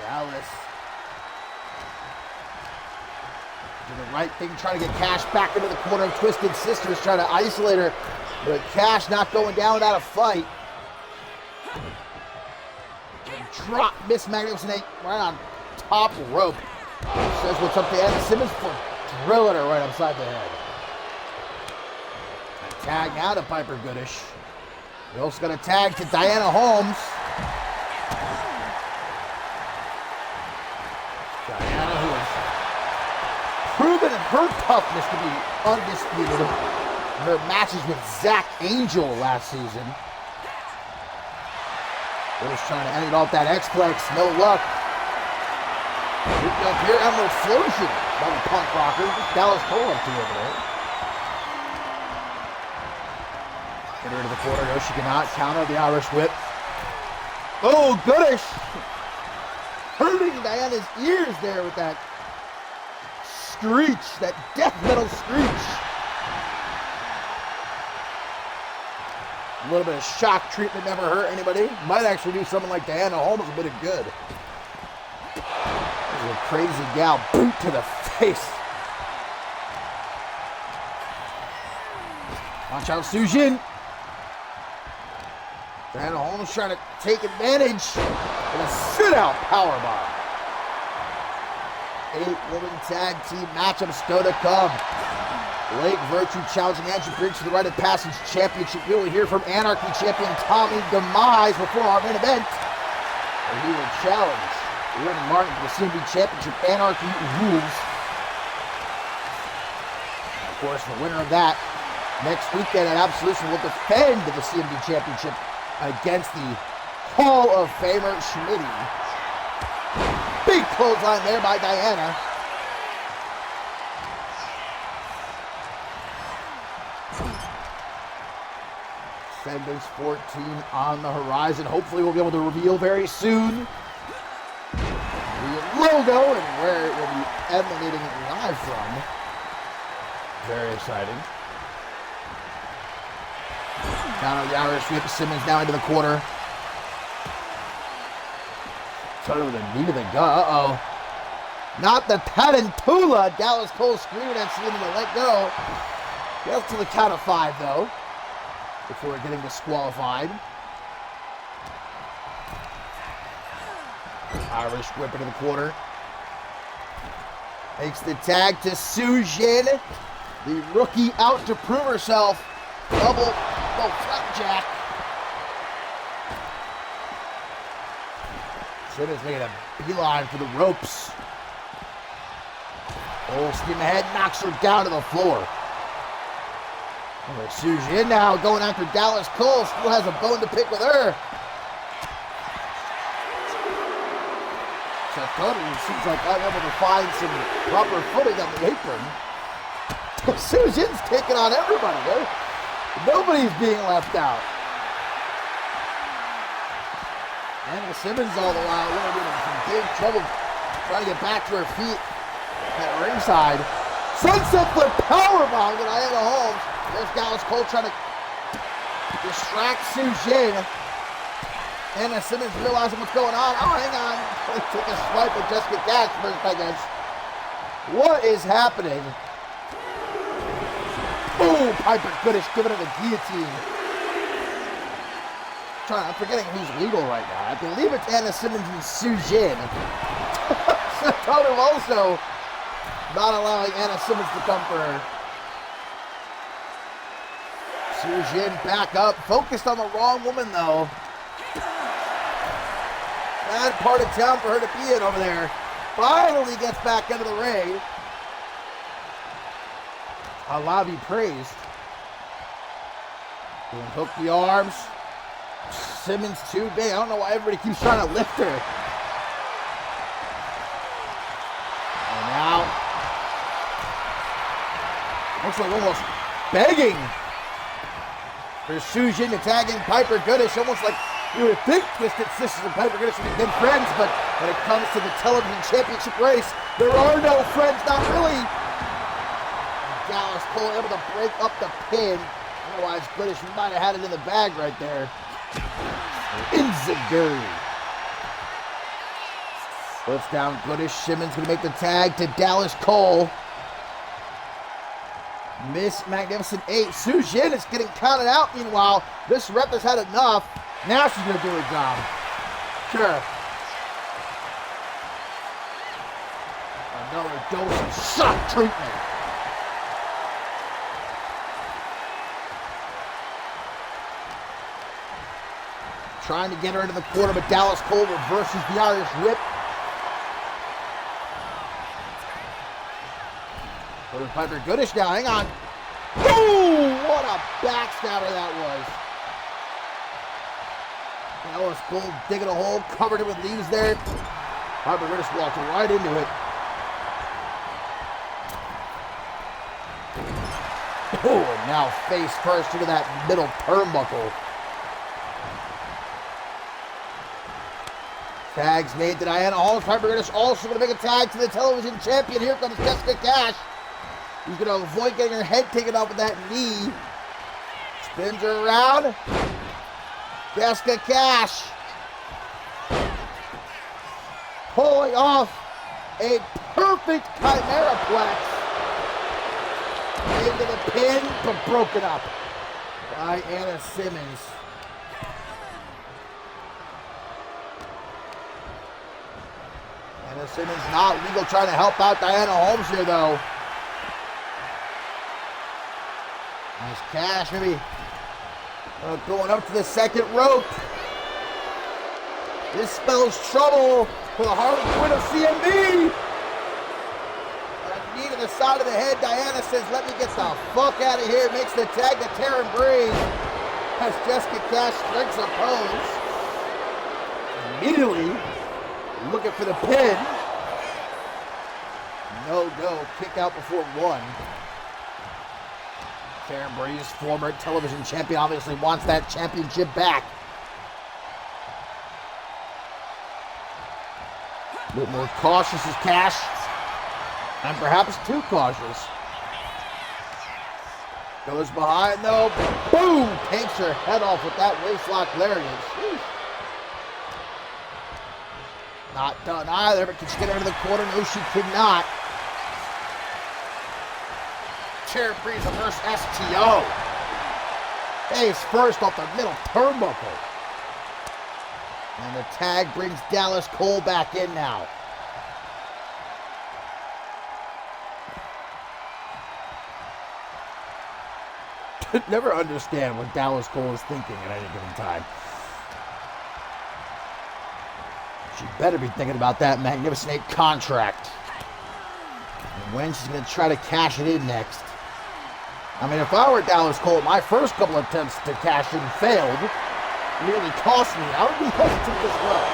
Speaker 5: Dallas did the right thing, trying to get Cash back into the corner of Twisted Sisters, trying to isolate her. But Cash not going down without a fight. Drop Miss Magnificent 8 right on top rope. Says what's up to Anna Simmons for drilling her right upside the head. A tag now to Piper Goodish. We also got a tag to Diana Holmes. Diana, who has proven her toughness to be undisputed. her matches with Zach Angel last season. They're just trying to end it off that X-Plex. No luck. Up here, Emerald Flosion by the Punk Rocker. Dallas Cole up to over there. Get her into the corner. No, she cannot. Counter the Irish whip. Oh, Goodish! Hurting Diana's ears there with that screech, that death metal screech. A little bit of shock treatment never hurt anybody. Might actually do something like Diana Holmes a bit of good. There's a crazy gal boot to the face. Watch out, Sujin. Diana Holmes trying to take advantage of a sit-out powerbomb. 8-woman tag team matchup still to come. Lake Virtue challenging Andrew Briggs for the Rite of Passage Championship. We will hear from Anarchy champion Tommy Demise before our main event. And he will challenge Remy Martin for the CMV Championship. Anarchy rules. And of course, the winner of that next weekend at Absolution will defend the CMV Championship against the Hall of Famer Schmitty. Big clothesline there by Diana. Defenders 14 on the horizon. Hopefully we'll be able to reveal very soon the logo and where it will be emanating live from. Very exciting. Down on the Irish whip. Simmons now into the corner. Started with a knee to the gut. Uh-oh. Not the Tarantula. Dallas Cole screaming at Selena to let go. Gets to the count of 5, though, before getting disqualified. Irish whip into the corner. Makes the tag to Sujin. The rookie out to prove herself. Double flapjack. Simmons making a beeline for the ropes. Full steam ahead, knocks her down to the floor. Sujin now going after Dallas Cole. Still has a bone to pick with her. So totally seems like I'm able to find some proper footing on the apron. Sujin's taking on everybody, though. Nobody's being left out. Anna Simmons all the while in some big trouble trying to get back to her feet at ringside. Sunset flip powerbomb to Diana Holmes. There's Dallas Cole trying to distract Sujin. Anna Simmons realizing what's going on. Oh, hang on. Take a swipe at Jessica Cash first, I guess. What is happening? Boom! Piper Goodish giving it a guillotine. I'm forgetting who's legal right now. I believe it's Anna Simmons and Sujin. Totem also not allowing Anna Simmons to come for her. Sujin back up. Focused on the wrong woman, though. Bad part of town for her to be in over there. Finally gets back into the ring. Allah be praised. Hook the arms. Simmons too big. I don't know why everybody keeps trying to lift her. And now, looks like almost begging for Sujin to tag in Piper Goodish. Almost like you would think Twisted Sisters and Piper Goodish would be good friends, but when it comes to the television championship race, there are no friends, not really. And Dallas Cole able to break up the pin. Otherwise, Goodish might have had it in the bag right there. Inzaguri. Lifts down Goodish. Simmons going to make the tag to Dallas Cole. Miss Magnificent 8. Sujin is getting counted out. Meanwhile, this rep has had enough. Now she's going to do her job. Sure. Another dose of shock treatment. Trying to get her into the corner, but Dallas Cole reverses the Irish whip. Piper Goodish now, hang on. Boom! What a backstabber that was. Dallas Cole digging a hole, covered it with leaves there. Harper just walked right into it. Oh, and now face first into that middle turnbuckle. Tags made to Diana Hall. Harper also going to make a tag to the television champion. Here comes Jessica Cash. Who's going to avoid getting her head taken off with that knee. Spins her around. Jessica Cash pulling off a perfect Chimera Plex into the pin, but broken up by Anna Simmons. Anna Simmons not legal, trying to help out Diana Holmes here though. Nice Cash, maybe going up to the second rope. This spells trouble for the Harley Quinn of CMV. A knee to the side of the head. Diana says, let me get the fuck out of here. Makes the tag to Taryn Breeze as Jessica Cash strikes a pose. Immediately looking for the pin. No go. Kick out before one. Taryn Breeze, former television champion, obviously wants that championship back. A bit more cautious is Cash, and perhaps too cautious. Goes behind though, boom! Takes her head off with that waistlock lariat. Not done either, but can she get her to the corner? No, she could not. Taryn Breeze reverse STO. Face first off the middle turnbuckle. And the tag brings Dallas Cole back in now. Never understand what Dallas Cole is thinking at any given time. She better be thinking about that Magnificent 8 contract. And when she's going to try to cash it in next. I mean, if I were Dallas Cole, my first couple attempts to cash in failed. Nearly cost me. I would be hesitant as well.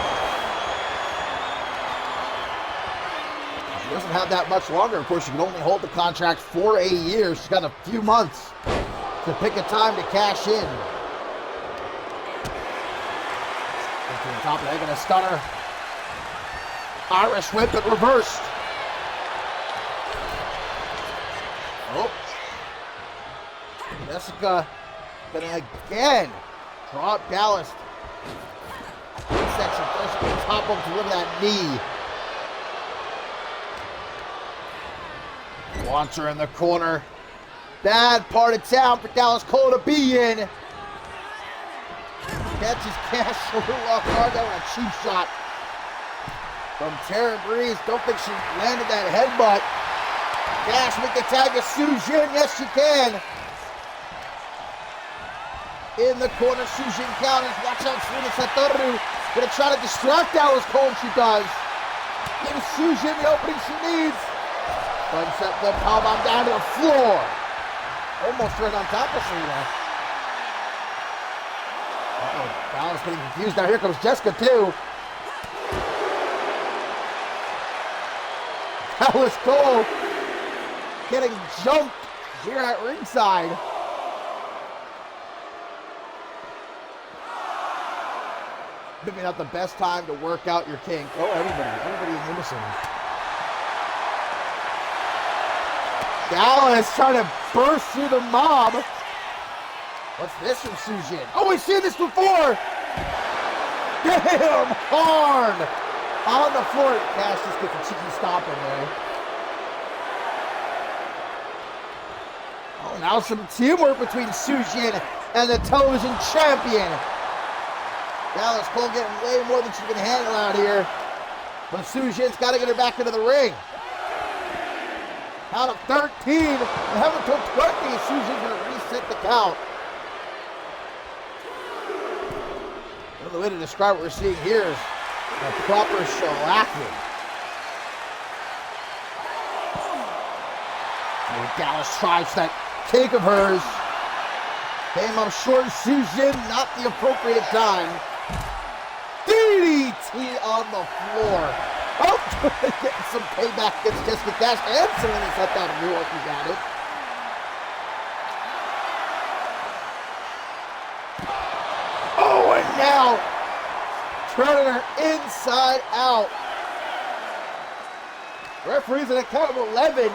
Speaker 5: She doesn't have that much longer. Of course, she can only hold the contract for a year. She's got a few months to pick a time to cash in. To the top of the head, gonna stun her. Irish whip, but reversed. Oh. Jessica gonna again drop Dallas. Section first on the top rope to deliver that knee. Wants her in the corner. Bad part of town for Dallas Cole to be in. Catches Cash a little off guard there with a cheap shot from Taryn Breeze. Don't think she landed that headbutt. Cash make the tag to Sujin. Yes, she can. In the corner, Sujin counters. Watch out, Serena Satoru. Gonna try to distract Dallas Cole, she does. Gives Sujin the opening she needs. Sunset the powerbomb down to the floor. Almost right on top of Serena. Uh-oh, Dallas getting confused. Now here comes Jessica too. Dallas Cole getting jumped here at ringside. Maybe not the best time to work out your kink. Oh, everybody in unison. Dallas trying to burst through the mob. What's this from Sujin? Oh, we've seen this before. Damn hard. On the floor. Cash just gets a cheeky stop in there. Oh, now some teamwork between Sujin and the television champion. Dallas Cole getting way more than she can handle out here. But Sujin's got to get her back into the ring. Out of 13, and have until 20. Sujin's going to reset the count. Another way to describe what we're seeing here is a proper shellacking. Dallas tries that kick of hers. Came up short, Sujin, not the appropriate time. DDT on the floor. Oh, getting some payback against Jessica Cash and Selena set down New York. He got it. Oh, and now turning her inside out. Referee's at a count of 11.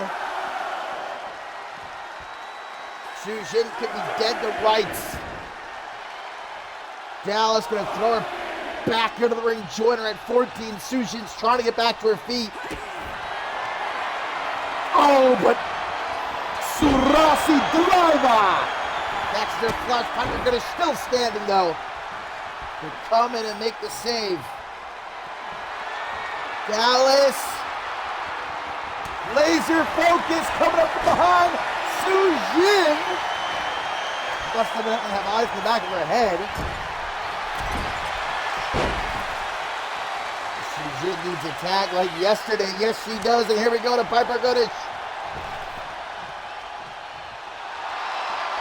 Speaker 5: Sujin could be dead to rights. Dallas gonna throw her back into the ring, join her at 14. Sujin's trying to get back to her feet. Oh, but Surasi driver. That's their flush. Piper Goodish still standing though. To come in and make the save. Dallas. Laser focus coming up from behind. Sujin must evidently have eyes in the back of her head. Sujin needs a tag like yesterday. Yes, she does. And here we go to Piper Goodish.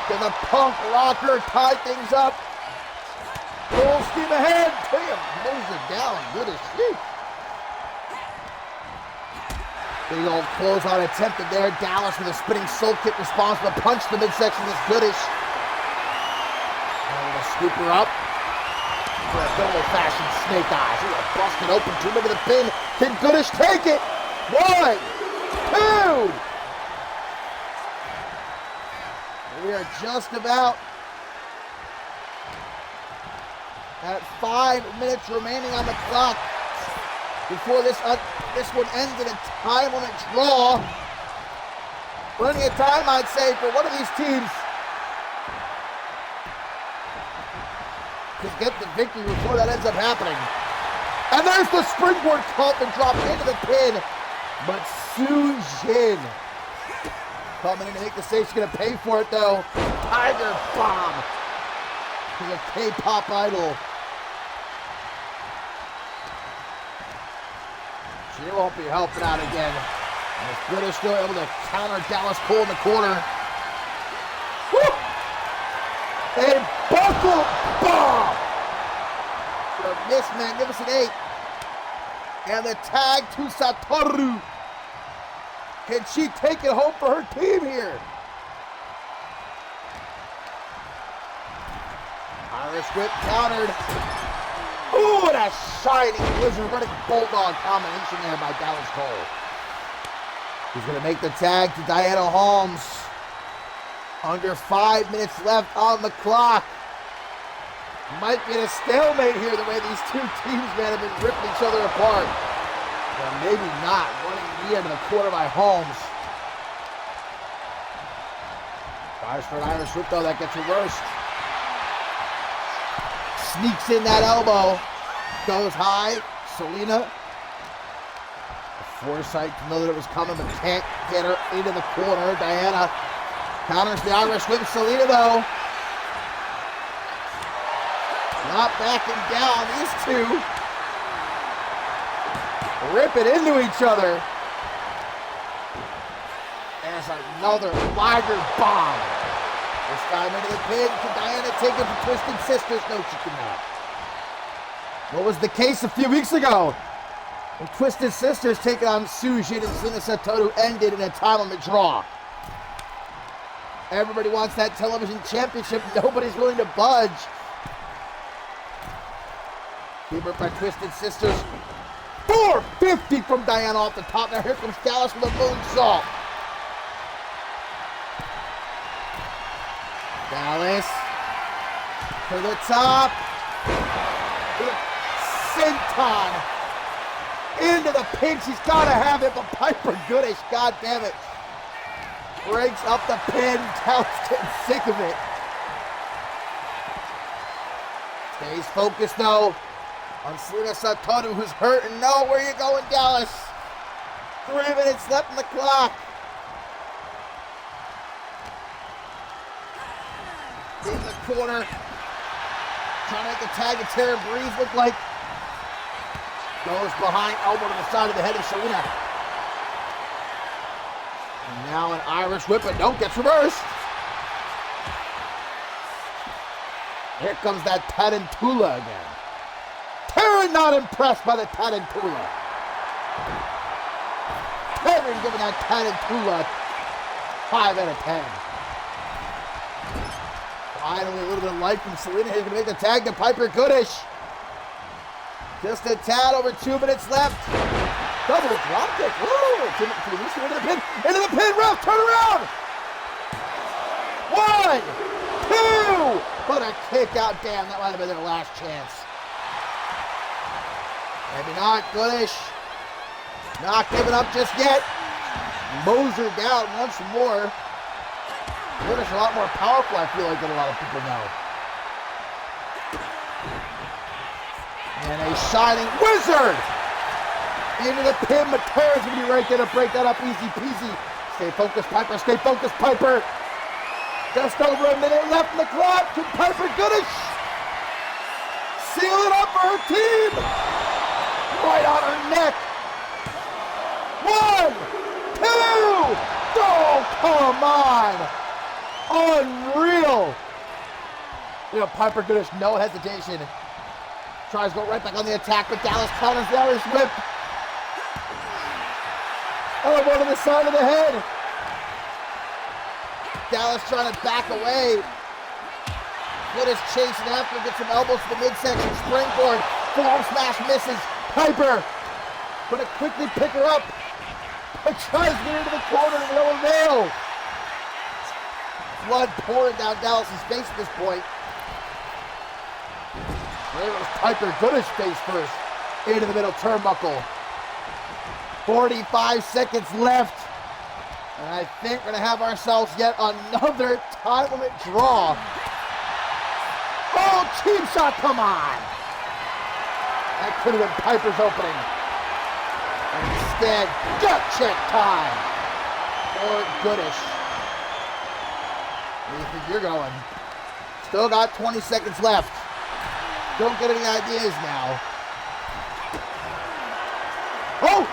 Speaker 5: Can the Punk Rocker tie things up? Full steam ahead. Damn, mows her down. Goodish. Sheesh. Big old clothesline attempted there. Dallas with a spinning soul kick response, but punch the midsection is Goodish. And we're gonna scoop her up for a good old-fashioned snake eyes. She's gonna bust it open, too big of the pin. Can Goodish take it? 1, 2. We are just about at 5 minutes remaining on the clock before this one ends in a time limit draw. Plenty of time, I'd say, for one of these teams to get the victory before that ends up happening. And there's the springboard coffin drop into the pin. But Sujin coming in to make the save. She's going to pay for it, though. Tiger Bomb to the K-pop idol. She won't be helping out again. As Goodish still able to counter Dallas Cole in the corner. Woo! A buckle bomb for Miss Magnificent 8. And the tag to Satoru. Can she take it home for her team here? Irish whip countered. Ooh, and a shining Blizzard running bulldog combination there by Dallas Cole. He's going to make the tag to Diana Holmes. Under 5 minutes left on the clock. Might be in a stalemate here the way these two teams, man, have been ripping each other apart. Well, maybe not. Running knee into the corner by Holmes. Tries for an Irish whip, though. That gets reversed. Sneaks in that elbow. Goes high. Selena. The foresight to know that it was coming, but can't get her into the corner. Diana counters the Irish whip. Selena, though, not backing down. These two rip it into each other. There's another Liger bomb. This time into the pin. Can Diana take it for Twisted Sisters? No, she cannot. What was the case a few weeks ago? When Twisted Sisters taking on Sujin and Selena Satoru ended in a time limit draw. Everybody wants that television championship. Nobody's willing to budge. Keeper by Twisted Sisters. 450 from Diana off the top. Now here comes Dallas with a moonsault. Dallas to the top. Senton into the pin. She's got to have it, but Piper Goodish, God damn it, breaks up the pin. Dallas getting sick of it. Stays focused though on Selena Satoru, who's hurt. And no, where you going, Dallas? 3 minutes left on the clock. In the corner, trying to make the tag to Tara Breeze look like. Goes behind, elbow to the side of the head of Selena. And now an Irish whip, but don't get reversed. Here comes that Tarantula again. Taryn not impressed by the Tarantula. Taryn giving that Tarantula 5 out of 10. Finally, a little bit of life from Selena. He's going to make the tag to Piper Goodish. Just a tad over 2 minutes left. Double drop kick. Ooh, into the pin. Into the pin, ref, turn around. 1, 2. What a kick out. Damn, that might have been their last chance. Maybe not. Goodish. Not giving up just yet. Moser down once more. Goodish a lot more powerful, I feel like, than a lot of people know. And a shining wizard into the pin. Matera's going to be right there to break that up easy peasy. Stay focused, Piper. Stay focused, Piper. Just over a minute left in the clock. Can Piper Goodish seal it up for her team? Right on her neck. 1, 2. Oh, come on. Unreal. You know, Piper Goodish, no hesitation. Tries to go right back on the attack, but Dallas counters the Irish whip. Elbow to the side of the head. Dallas trying to back away. Goodish chasing after, gets some elbows to the midsection. Springboard, forearm smash misses. Piper gonna quickly pick her up, but tries to get into the corner and no avail. Blood pouring down Dallas's face at this point. There was Piper Goodish face first. Into the middle turnbuckle. 45 seconds left. And I think we're going to have ourselves yet another time limit draw. Oh, cheap shot, come on. That could have been Piper's opening. And instead, gut check time for Goodish. Where do you think you're going? Still got 20 seconds left. Don't get any ideas now. Oh!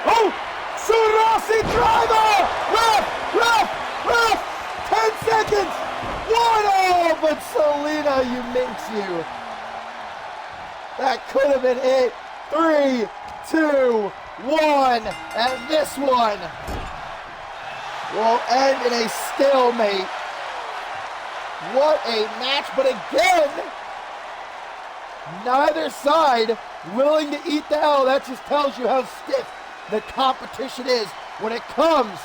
Speaker 5: Oh! Surasi driver! Ref! 10 seconds! 1-0! But Selena, you minx you. That could have been it. 3, 2, 1. And this one will end in a stalemate. What a match, but again, neither side willing to eat the L. That just tells you how stiff the competition is when it comes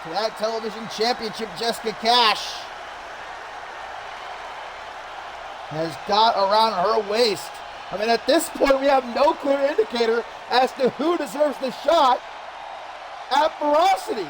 Speaker 5: to that television championship. Jessica Cash has got around her waist. I mean, at this point, we have no clear indicator as to who deserves the shot at Ferocity.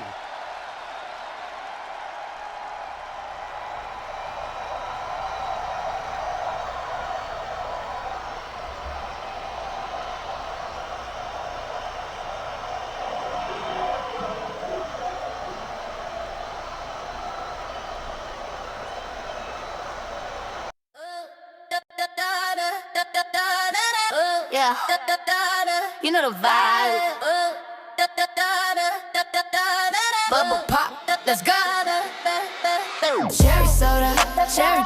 Speaker 6: Yeah, you know the vibe. Bubble pop, let's go. Cherry soda,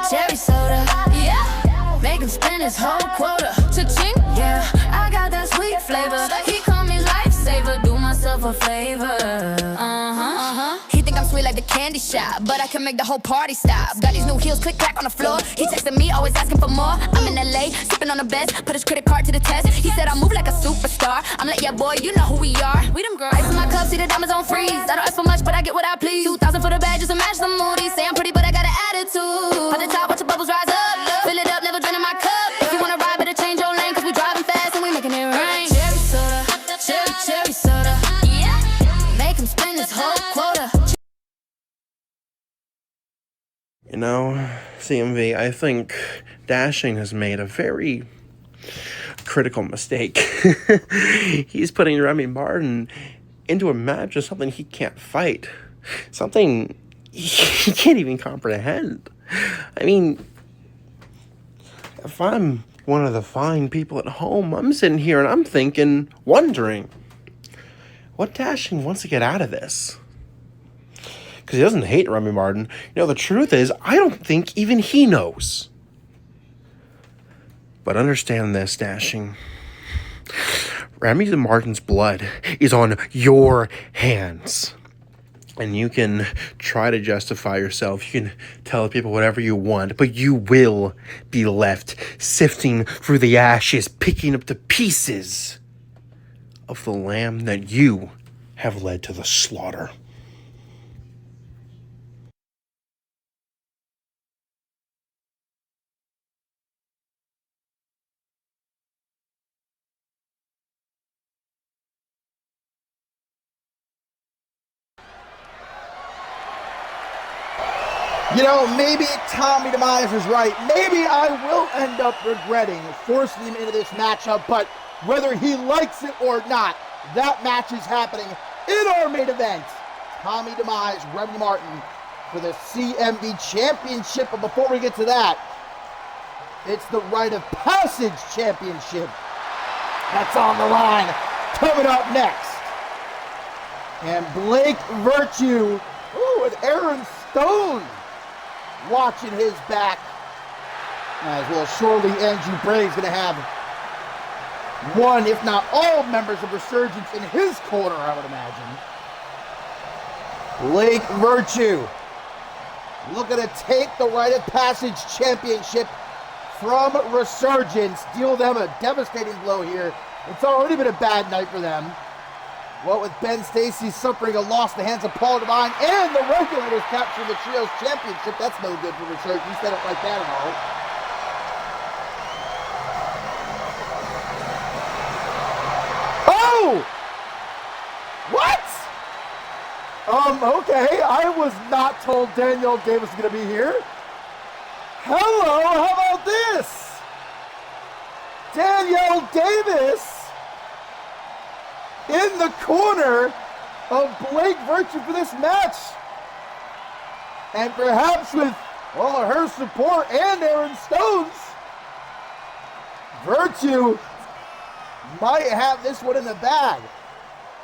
Speaker 6: cherry soda. Yeah, make him spend his whole quota. Cha-ching, yeah, I got that sweet flavor. He call me lifesaver, do myself a favor. He think I'm sweet like the candy shop, but I can make the whole party stop. Got these new heels, click clack on the floor. He texting me, always asking for more. I'm in LA, sipping on the best, put his credit card to the test. He said I move like a superstar. I'm like, yeah, boy, you know who we are. We them girls. Ice in my cup, see the diamonds on freeze. I don't ask for much, but I get what I please. 2,000 for the bag, just to match the moody. Say I'm pretty, but I got an attitude. At the top, watch the bubbles rise up. Fill it up, never draining my cup. If you wanna ride, better change your lane, cause we driving fast and we making it rain. Cherry soda, cherry soda. Yeah, make him spend his whole quota.
Speaker 8: You know, CMV, I think Dashing has made a very critical mistake. He's putting Remy Martin into a match of something he can't fight. Something he can't even comprehend. I mean, if I'm one of the fine people at home, I'm sitting here and I'm thinking, wondering, what Dashing wants to get out of this? because he doesn't hate Remy Martin. You know, the truth is, I don't think even he knows. But understand this, Dashing. Remy Martin's blood is on your hands. And you can try to justify yourself. You can tell people whatever you want, but you will be left sifting through the ashes, picking up the pieces of the lamb that you have led to the slaughter.
Speaker 5: You know, maybe Tommy Demise is right. Maybe I will end up regretting forcing him into this matchup, but whether he likes it or not, that match is happening in our main event. Tommy Demise, Remy Martin for the CMV Championship. But before we get to that, it's the Rite of Passage Championship that's on the line coming up next. And Blake Virtue, and Aaron Stone watching his back. As well, surely Andrew Brave's going to have one, if not all, members of Resurgence in his corner, I would imagine. Blake Virtue looking to take the Rite of Passage Championship from Resurgence, deal them a devastating blow here. It's already been a bad night for them. What with Ben Stacy suffering a loss at the hands of Paul Devine and the Regulators capturing the Trios Championship. That's no good for Resurgence. They don't like that at all. Oh! What? Okay. I was not told Danielle Davis was going to be here. Hello, how about this? Danielle Davis in the corner of Blake Virtue for this match. And perhaps with all of her support and Aaron Stone's, Virtue might have this one in the bag.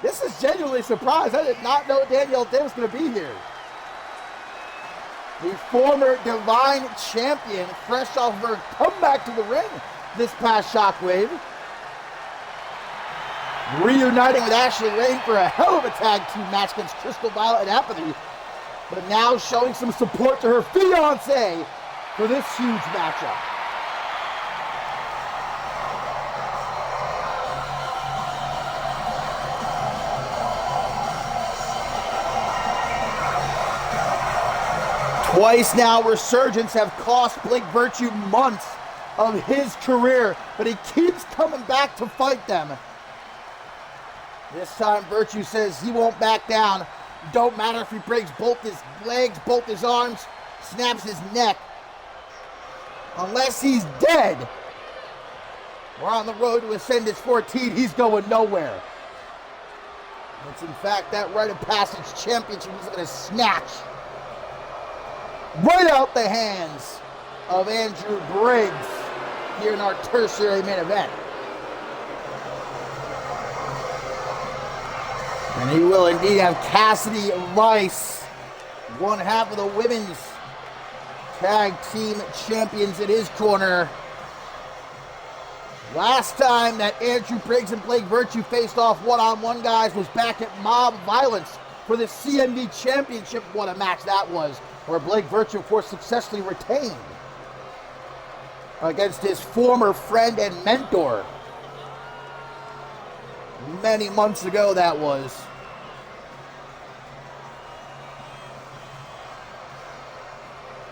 Speaker 5: This is genuinely surprised. I did not know Danielle Davis was going to be here. The former Divine Champion, fresh off of her comeback to the ring this past Shockwave. Reuniting with Ashley Rain for a hell of a tag team match against Crystal Violet and Apathy. But now showing some support to her fiancé for this huge matchup. Twice now, Resurgence have cost Blake Virtue months of his career, but he keeps coming back to fight them. This time, Virtue says he won't back down. Don't matter if he breaks both his legs, both his arms, snaps his neck. Unless he's dead, we're on the road to Ascend his 14. He's going nowhere. It's in fact that Rite of Passage Championship he's going to snatch right out the hands of Andrew Briggs here in our tertiary main event. And he will indeed have Cassidy Rice, one half of the women's tag team champions in his corner. Last time that Andrew Briggs and Blake Virtue faced off one-on-one, guys, was back at Mob Violence for the CMV Championship. What a match that was, where Blake Virtue, of course, successfully retained against his former friend and mentor. Many months ago, that was.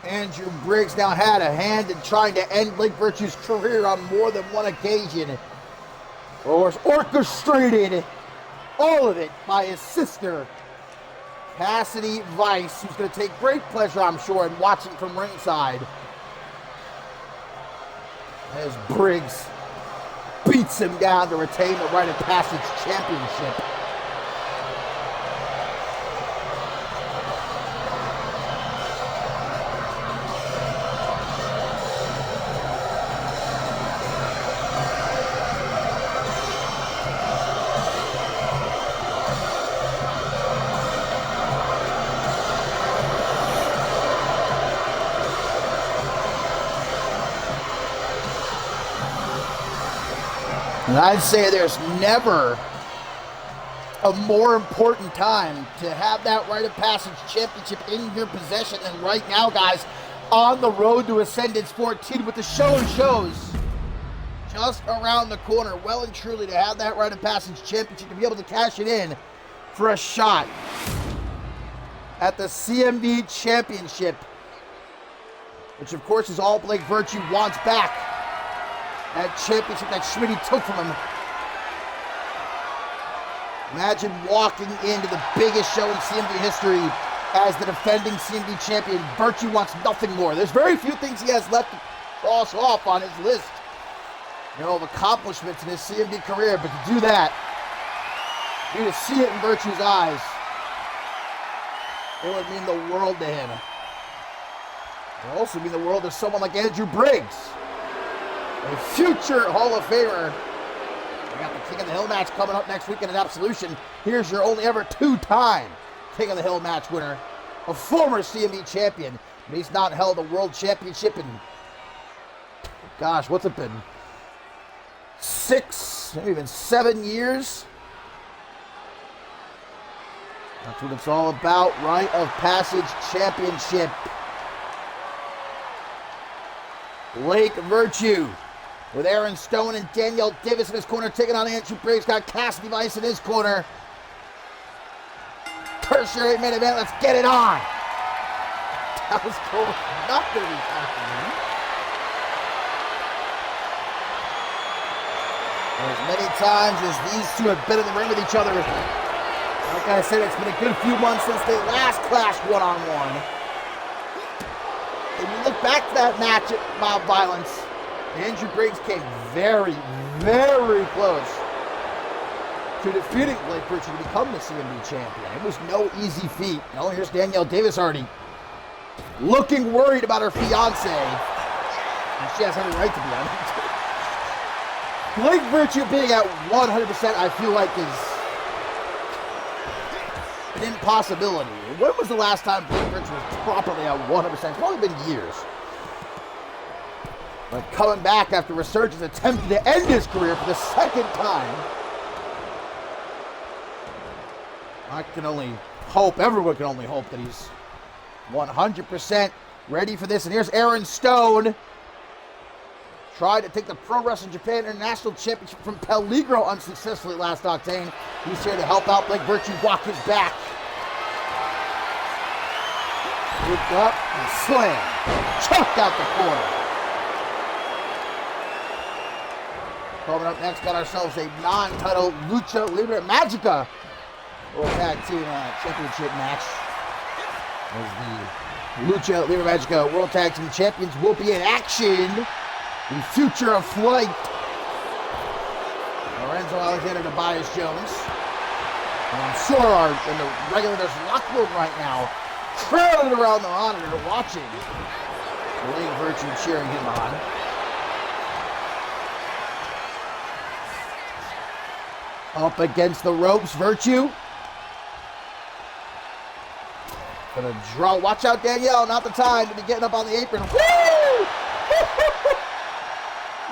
Speaker 5: Andrew Briggs now had a hand in trying to end Blake Virtue's career on more than one occasion. Or orchestrated all of it by his sister, Cassidy Rice, who's going to take great pleasure, I'm sure, in watching from ringside as Briggs beats him down to retain the Rite of Passage Championship. And I'd say there's never a more important time to have that Rite of Passage championship in your possession than right now, guys, on the road to Ascendance 14 with the show and shows just around the corner. Well and truly to have that Rite of Passage championship, to be able to cash it in for a shot at the CMV championship, which of course is all Blake Virtue wants back. That championship that Schmitty took from him. Imagine walking into the biggest show in CMV history as the defending CMV champion. Virtue wants nothing more. There's very few things he has left to cross off on his list, of accomplishments in his CMV career, but to do that, you to see it in Virtue's eyes, it would mean the world to him. It would also mean the world to someone like Andrew Briggs, a future Hall of Famer. We got the King of the Hill match coming up next weekend in Absolution. Here's your only ever two-time King of the Hill match winner, a former CMV champion, but he's not held a world championship in, gosh, what's it been? 6, maybe even 7 years? That's what it's all about, Rite of Passage Championship. Blake Virtue with Aaron Stone and Danielle Davis in his corner, taking on Andrew Briggs. Got Cassidy Vice in his corner. Tertiary main event, let's get it on. That was cool. Not going to be happening. As many times as these two have been in the ring with each other, like I said, it's been a good few months since they last clashed one-on-one. If you look back to that match at Mob Violence, Andrew Briggs came very, very close to defeating Blake Virtue to become the CMV champion. It was no easy feat. Here's Danielle Davis already looking worried about her fiance. And she has every right to be on it. Blake Virtue being at 100%, I feel like, is an impossibility. When was the last time Blake Virtue was properly at 100%? It's probably been years. But coming back after Resurgence attempted to end his career for the second time, I can only hope, everyone can only hope that he's 100% ready for this. And here's Aaron Stone. Tried to take the Pro Wrestling Japan International Championship from Peligro unsuccessfully last Octane. He's here to help out Blake Virtue walk his back. Look up and slam. Chucked out the corner. Coming up next, got ourselves a non-title Lucha Libre Magica World Tag Team Championship match. As the Lucha Libre Magica World Tag Team Champions will be in action. The future of flight. Lorenzo Alexander, Tobias Jones. And I'm sure in the regulators locker room right now, crowded around the monitor watching Blake Virtue cheering him on. Up against the ropes, Virtue. Gonna draw. Watch out, Danielle. Not the time to be getting up on the apron. Woo!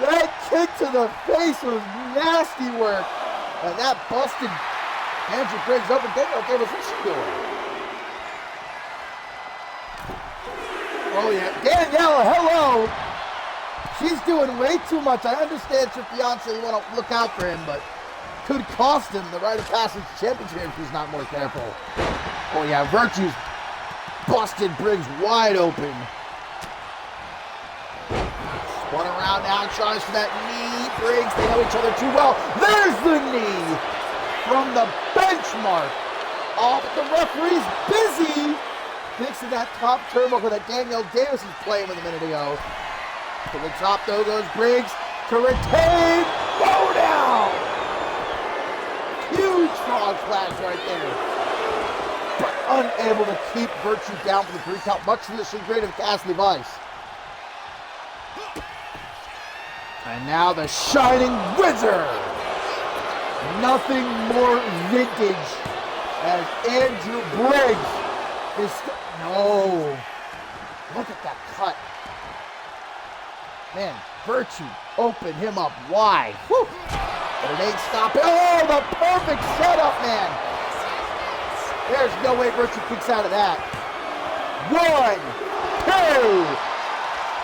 Speaker 5: That kick to the face was nasty work. And that busted Andrew Briggs open. Danielle Davis, what's she doing? Oh, yeah. Danielle, hello. She's doing way too much. I understand it's her fiance. You want to look out for him, but could cost him the Rite of Passage championship if he's not more careful. Oh, yeah. Virtue's busted Briggs wide open. Spun around now, tries for that knee. Briggs, they know each other too well. There's the knee from the benchmark. Oh, but the referee's busy fixing that top turnbuckle that Danielle Davis was playing with a minute ago. To the top, though, goes Briggs to retain. Go down! Huge frog splash right there. But unable to keep Virtue down for the 3 count, much to the chagrin of Cassidy Vice. And now the Shining Wizard. Nothing more vintage as Andrew Briggs is... No. Look at that cut. Man, Virtue opened him up wide. Whew. But it ain't stopping. Oh, the perfect setup, man. There's no way Virtue kicks out of that. 1, 2.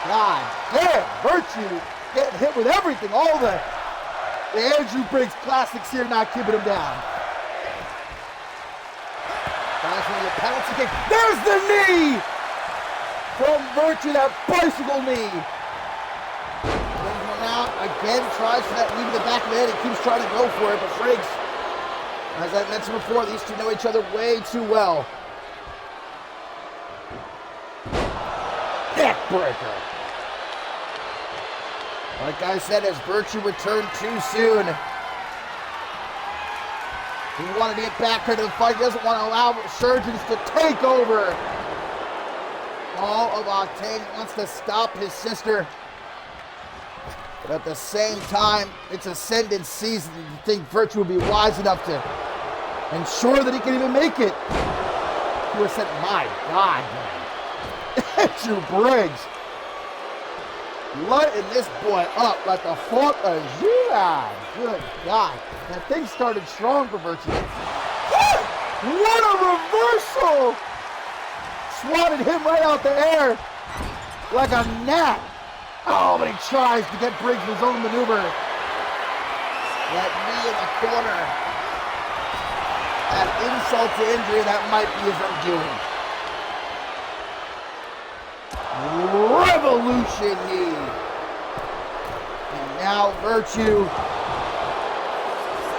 Speaker 5: God damn, Virtue getting hit with everything. All the Andrew Briggs classics here not keeping him down. Tries for the penalty kick. There's the knee from Virtue, that bicycle knee. Brings one out again, tries for that knee to the back of the head. He keeps trying to go for it, but Briggs, as I mentioned before, these two know each other way too well. Neckbreaker. Like I said, as Virtue returned too soon, he wanted to get back into the fight. He doesn't want to allow Surgeons to take over all of Octane. He wants to stop his sister. But at the same time, it's Ascendant season. You think Virtue would be wise enough to ensure that he can even make it? He was said, my God, man. Andrew Briggs lighting this boy up like the 4th of July. Good God. That thing started strong for Virtue. What a reversal! Swatted him right out the air like a gnat. Oh, but he tries to get Briggs his own maneuver. That knee in the corner. That insult to injury, that might be his undoing. Revolution knee. And now Virtue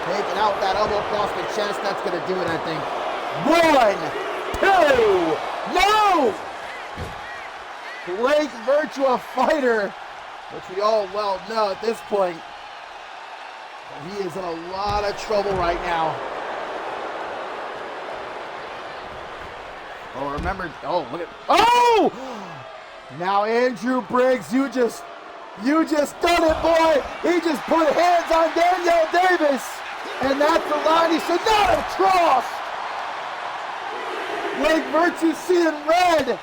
Speaker 5: taking out that elbow across the chest. That's going to do it, I think. 1, 2, no! Blake Virtue, a fighter, which we all well know at this point. He is in a lot of trouble right now. Oh, remember, oh, look at, oh! Now Andrew Briggs, you just done it, boy. He just put hands on Danielle Davis. And that's the line he should not have crossed. Blake Virtue seeing red.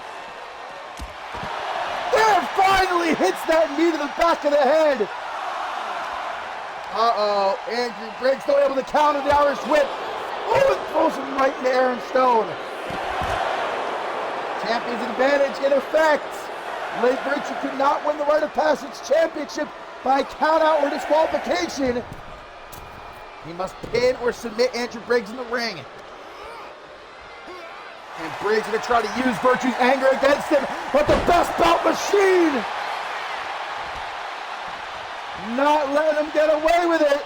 Speaker 5: There, finally hits that knee to the back of the head. Uh-oh, Andrew Briggs still able to counter the Irish whip. Oh, and throws him right into Aaron Stone. Champion's advantage in effect. Blake Virtue could not win the Rite of Passage Championship by countout or disqualification. He must pin or submit Andrew Briggs in the ring. And Briggs going to try to use Virtue's anger against him, but the best bout machine not letting him get away with it.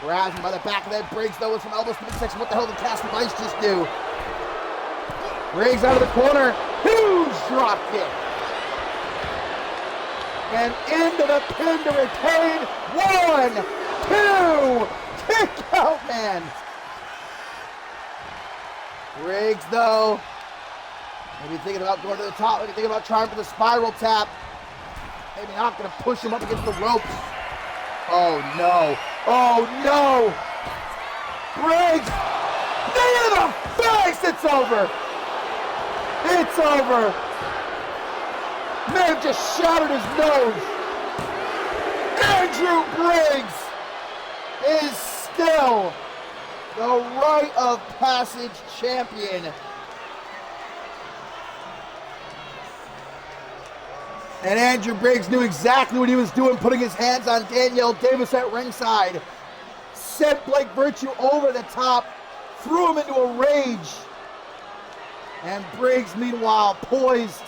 Speaker 5: Grabs him by the back of the head. Briggs, though, with some elbows to the midsection. What the hell did Castle Vice just do? Briggs out of the corner. Huge drop kick. And into the pin to retain. 1, 2. Kick out, man. Briggs, though, maybe thinking about going to the top. Maybe thinking about trying for the spiral tap. Maybe not going to push him up against the ropes. Oh, no. Oh, no. Briggs. Knee to the face. It's over. It's over. Man just shattered his nose. Andrew Briggs is still the Rite of Passage champion. And Andrew Briggs knew exactly what he was doing, putting his hands on Danielle Davis at ringside. Sent Blake Virtue over the top, threw him into a rage. And Briggs, meanwhile, poised,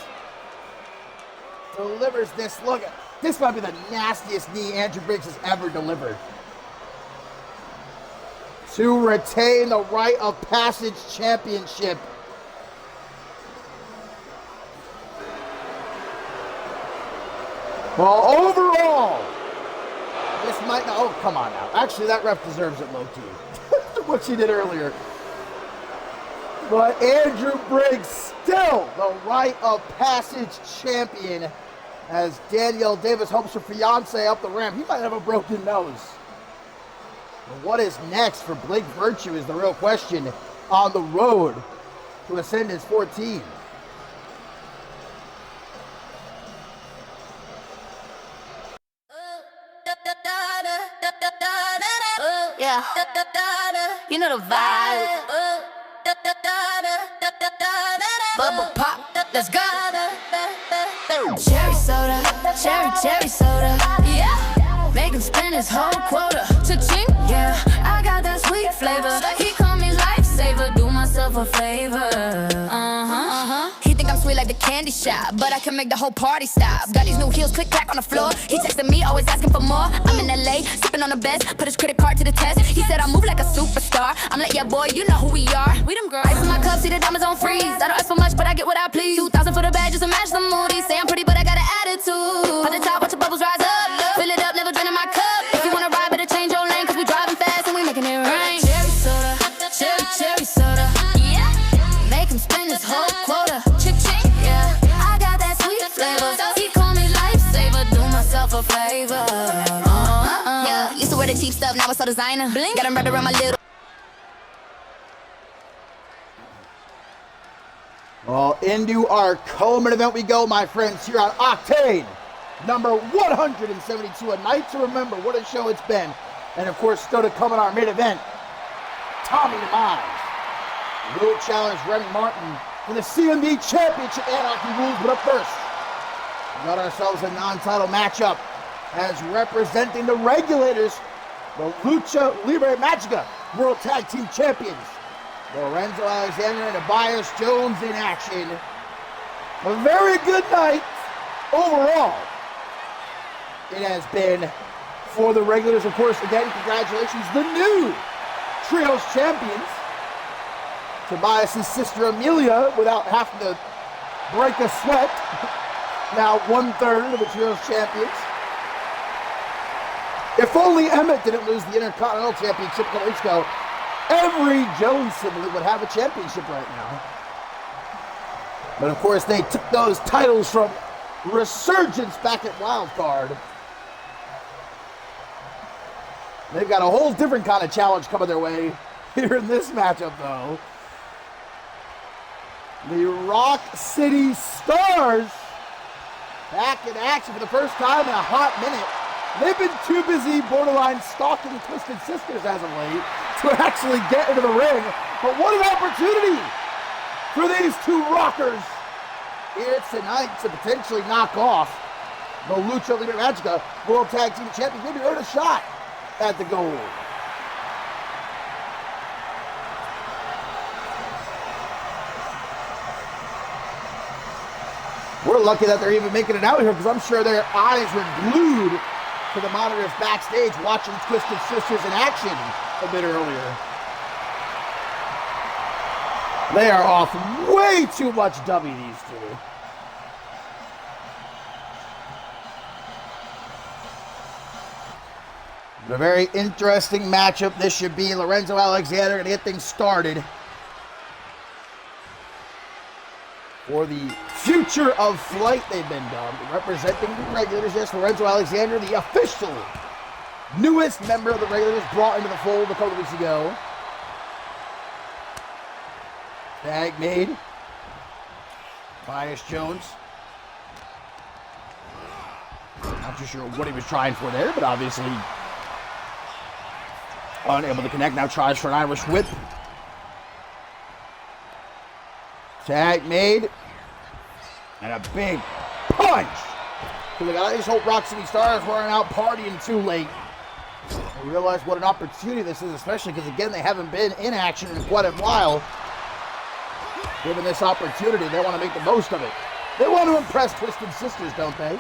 Speaker 5: delivers this. Look, this might be the nastiest knee Andrew Briggs has ever delivered. To retain the Rite of Passage championship. Well, overall, this might not, oh, come on now. Actually, that ref deserves it low-key. What she did earlier. But Andrew Briggs still the Rite of Passage champion as Danielle Davis helps her fiance up the ramp. He might have a broken nose. But what is next for Blake Virtue is the real question on the road to Ascendance 14.
Speaker 6: Da, da, da, da. Yeah. You know the vibe. Bubble pop, let's go. Cherry soda, cherry soda. Yeah. Make him spend his whole quota. Cha-ching, yeah. I got that sweet flavor. He call me lifesaver. Do myself a favor. He think I'm sweet like the candy shop, but I can make the whole party stop. Got these new heels, click clack on the floor. He texting me, always asking for more. I'm in LA, sipping on the best. Put his credit card to the test. He said I move like a superstar. I'm like, yeah, boy, you know who we are. We them girls. Ice in my cup, see the diamonds on freeze. I don't ask for much, but I get what I please. 2,000 for the bag, just to match the mood. He say I'm pretty, but I got an attitude. At the top, watch the bubbles rise up. Fill it up, never draining my cup. If you wanna ride, better change your lane, cause we driving fast and we making it rain. Cherry soda, cherry soda. Yeah. Make him spend his whole quota. Cha-ching, yeah. I got that sweet flavor. He call me lifesaver. Do myself a favor. Yeah. Used to wear the cheap stuff, now it's all designer. Bling. Got him wrapped around my little.
Speaker 5: Well, into our co-main event we go, my friends, here on Octane, number 172. A night to remember. What a show it's been. And, of course, still to come in our main event, Tommy Demise will challenge Remy Martin for the CMV Championship Anarchy Rules. But up first, we got ourselves a non-title matchup as representing the Regulators, the Lucha Libre Magica World Tag Team Champions, Lorenzo Alexander and Tobias Jones in action. A very good night overall. It has been for the Regulators, of course. Again, congratulations, the new Trios Champions. Tobias' sister Amelia, without having to break a sweat, now 1/3 of the Trios Champions. If only Emmett didn't lose the Intercontinental Championship a couple weeks ago, every Jones sibling would have a championship right now. But of course, they took those titles from Resurgence back at Wildcard. They've got a whole different kind of challenge coming their way here in this matchup, though. The Rock City Stars back in action for the first time in a hot minute. They've been too busy borderline stalking Twisted Sisters as of late to actually get into the ring. But what an opportunity for these two rockers here tonight to potentially knock off the Lucha Libre Magica World Tag Team Champions. Maybe earn a shot at the gold. We're lucky that they're even making it out here because I'm sure their eyes were glued to the monitors backstage watching Twisted Sisters in action a bit earlier. They are off way too much dummy, these two. A very interesting matchup this should be. Lorenzo Alexander going to get things started for the future of Flight they've been dubbed. Representing the Regulators, yes, Lorenzo Alexander, the official newest member of the Regulators, brought into the fold a couple weeks ago. Tag made. Tobias Jones. Not too sure what he was trying for there, but obviously unable to connect. Now tries for an Irish whip. Tag made. And a big punch. So the guys hope Rock City Stars weren't out partying too late. They realize what an opportunity this is, especially because, again, they haven't been in action in quite a while. Given this opportunity, they want to make the most of it. They want to impress Twisted Sisters, don't they?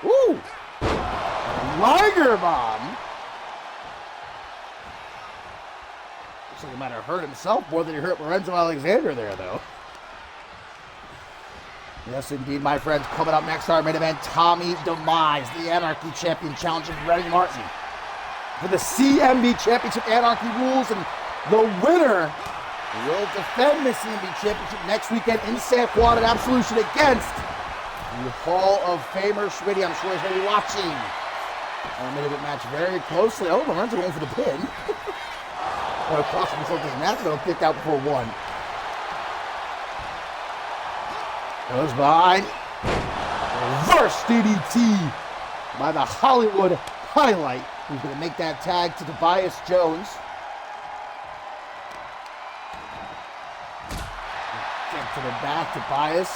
Speaker 5: Woo! Liger Bomb. Looks like he might have hurt himself more than he hurt Lorenzo Alexander there, though. Yes, indeed, my friends. Coming up next, our main event, Tommy Demise, the Anarchy Champion, challenging Remy Martin for the CMV Championship Anarchy Rules, and the winner will defend the CMV Championship next weekend in San Juan at Absolution against the Hall of Famer Schmitty. I'm sure he's going to be watching our main event match very closely. Oh, Lorenzo going for the pin. Cost himself this match, though, kicked out before one. Goes behind. Reverse DDT by the Hollywood Highlight. Who's going to make that tag to Tobias Jones. Get to the back, Tobias.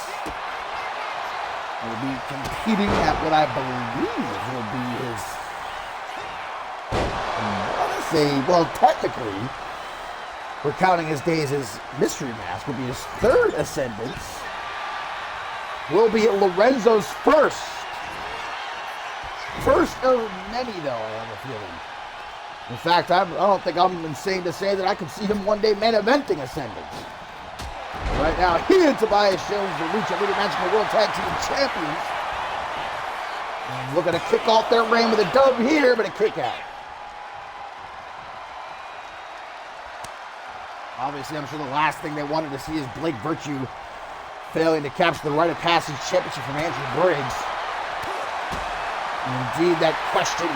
Speaker 5: Will be competing at what I believe will be his, well, technically, we're counting his days as mystery mask, will be his third ascendance. Will be Lorenzo's first. First of many, though, I have a feeling. In fact, I don't think I'm insane to say that I could see him one day main eventing Ascendance. Right now, he and Tobias Jones, the Lucha Leader Magic World Tag Team Champions. And looking to kick off their reign with a dub here, but a kick out. Obviously, I'm sure the last thing they wanted to see is Blake Virtue failing to capture the Rite of Passage Championship from Andrew Briggs. And indeed, that question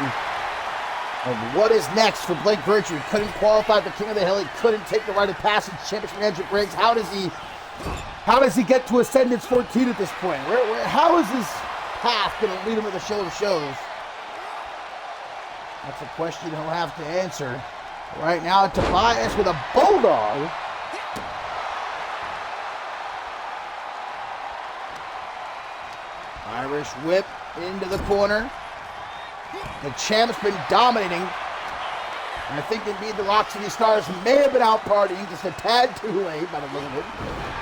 Speaker 5: of what is next for Blake Virtue. He couldn't qualify for King of the Hill. He couldn't take the Rite of Passage Championship from Andrew Briggs. How does he get to Ascendance 14 at this point? How is his path going to lead him to the show of shows? That's a question he'll have to answer. Right now, Tobias with a bulldog. Irish whip into the corner. The champ's been dominating. And I think indeed the Rock City Stars may have been out partying just a tad too late by the look of it.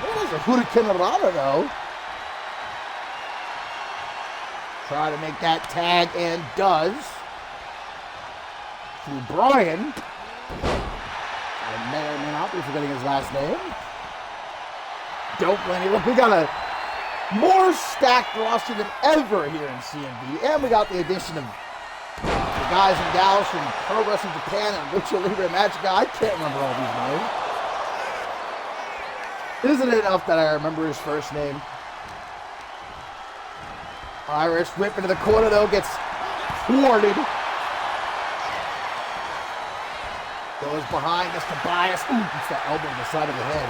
Speaker 5: It is a Hurricane Rana though. Try to make that tag and does. To Brian. I may or may not be forgetting his last name. Don't blame me. Look, we got a more stacked roster than ever here in CMV. And we got the addition of the guys and gals from Pro Wrestling Japan and Lucha Libre Magic. I can't remember all these names. Isn't it enough that I remember his first name? Irish whip into the corner though, gets thwarted. Goes behind this Tobias. Ooh, gets that elbow to the side of the head.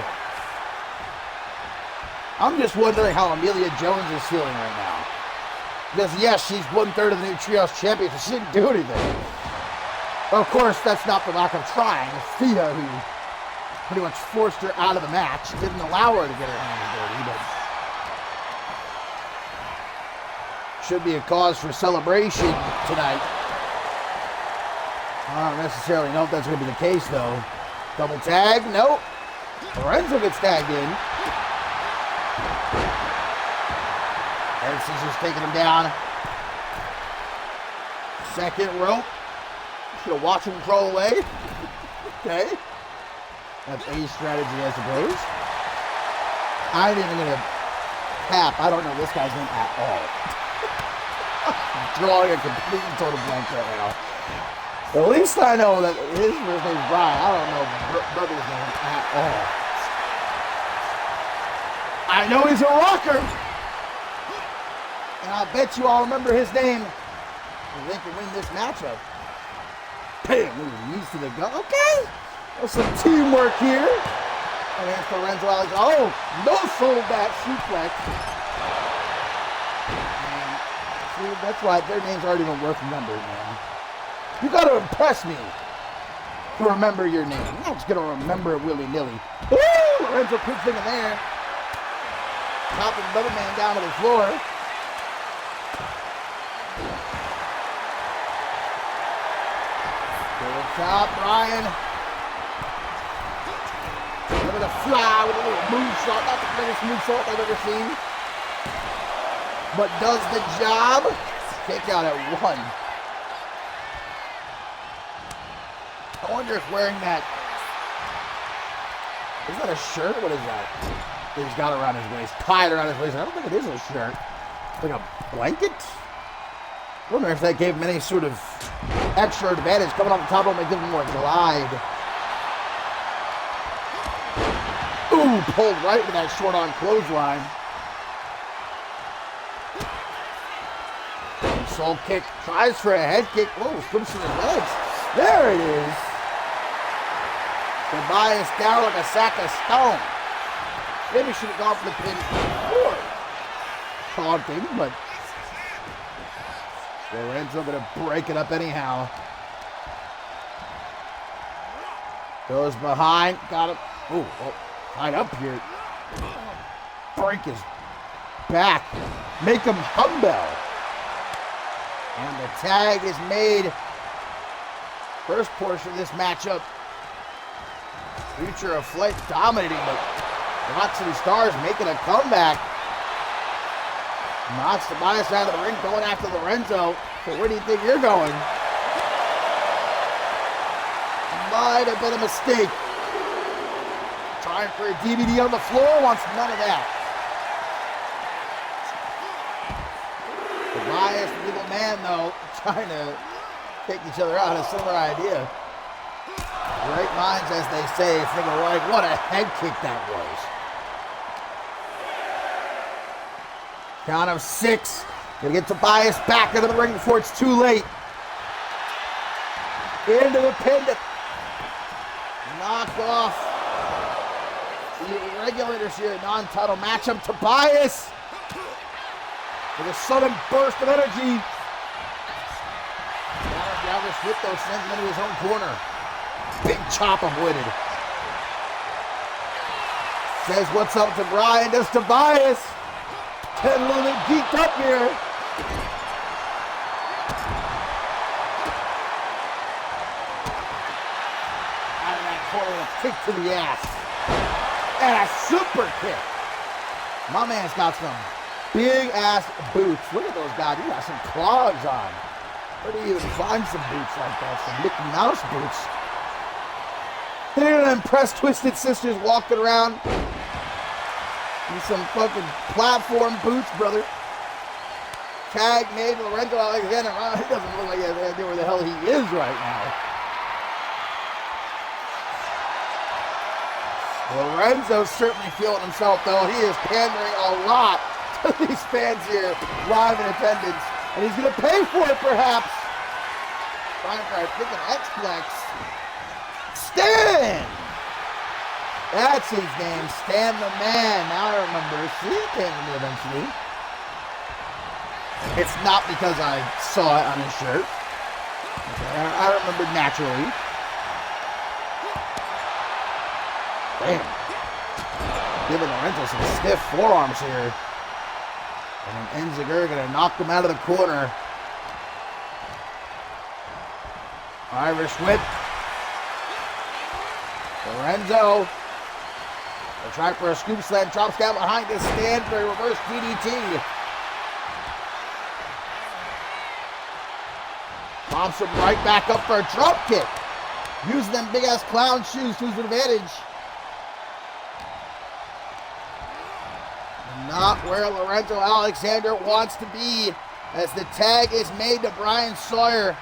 Speaker 5: I'm just wondering how Amelia Jones is feeling right now. Because yes, she's 1/3 of the new Trios champion, so she didn't do anything. Well, of course, that's not the lack of trying. It's Thea who pretty much forced her out of the match. Didn't allow her to get her hands dirty, but should be a cause for celebration tonight. I don't necessarily know if that's going to be the case, though. Double tag, nope. Lorenzo gets tagged in. Ed Scissors taking him down. Second rope. Just gonna watch him crawl away. Okay. That's a strategy, I suppose. I ain't even gonna tap. I don't know this guy's name at all. Drawing a complete and total blank right now. At least I know that his first name's Brian. I don't know brother's name at all. I know he's a rocker. And I'll bet you all remember his name. And they can win this matchup. Bam! Knees to the gut. Okay. There's some teamwork here. Against Lorenzo Alex. Oh, no soul back suplex. And see, that's why their names aren't even worth remembering, man. You got to impress me to remember your name. I'm not just going to remember it willy-nilly. Woo! Lorenzo quick thing in there. Chopping another man down to the floor. To the top, Brian. Over the fly with a little moonsault. Not the greatest moonsault I've ever seen. But does the job. Kick out at one. I wonder if wearing that, is that a shirt? What is that? He's got it around his waist, tied around his waist. I don't think it is a shirt. Like a blanket? I wonder if that gave him any sort of extra advantage. Coming off the top rope may give him more glide. Ooh, pulled right into that short on clothesline. Soul kick, tries for a head kick. Whoa, flips to the legs. There it is. Tobias down like a sack of stone. Maybe should have gone for the pin before taunting, but Lorenzo gonna break it up anyhow. Goes behind. Got him. Oh, tied up here. Break his back. Make him humble. And the tag is made. First portion of this matchup. Future of Flight dominating, but Rock City Stars making a comeback. Knocks Demise out of the ring, going after Lorenzo. But where do you think you're going? Might have been a mistake. Trying for a DVD on the floor, wants none of that. Demise, little man, though, trying to take each other out. A similar idea. Great minds, as they say, think alike. What a head kick that was. Count of 6. Gonna get Tobias back into the ring before it's too late. Into the pin to knock off the regulators here, non-title matchup. Tobias with a sudden burst of energy. Dallas with those, sends him into his own corner. Big chop avoided. Says what's up to Brian. Does Tobias. Getting a little bit geeked up here. Out of that corner, a kick to the ass. And a super kick. My man's got some big ass boots. Look at those guys. He got some clogs on. Where do you even find some boots like that? Some Mickey Mouse boots. They're gonna impress Twisted Sisters walking around in some fucking platform boots, brother. Tag made Lorenzo Alexander. He doesn't look like he has any idea where the hell he is right now. Lorenzo's certainly feeling himself, though. He is pandering a lot to these fans here live in attendance. And he's going to pay for it, perhaps. Trying for a freaking X-Plex. Stan! That's his name, Stan the Man. Now I remember. See, he came to me eventually. It's not because I saw it on his shirt. Okay, I remember naturally. Damn. Giving Lorenzo some stiff forearms here. And then Enziger gonna knock him out of the corner. Irish whip. Lorenzo. They'll try for a scoop slam. Drops down behind this stand for a reverse DDT. Pops him right back up for a drop kick. Using them big ass clown shoes to his advantage. Not where Lorenzo Alexander wants to be, as the tag is made to Brian Sawyer.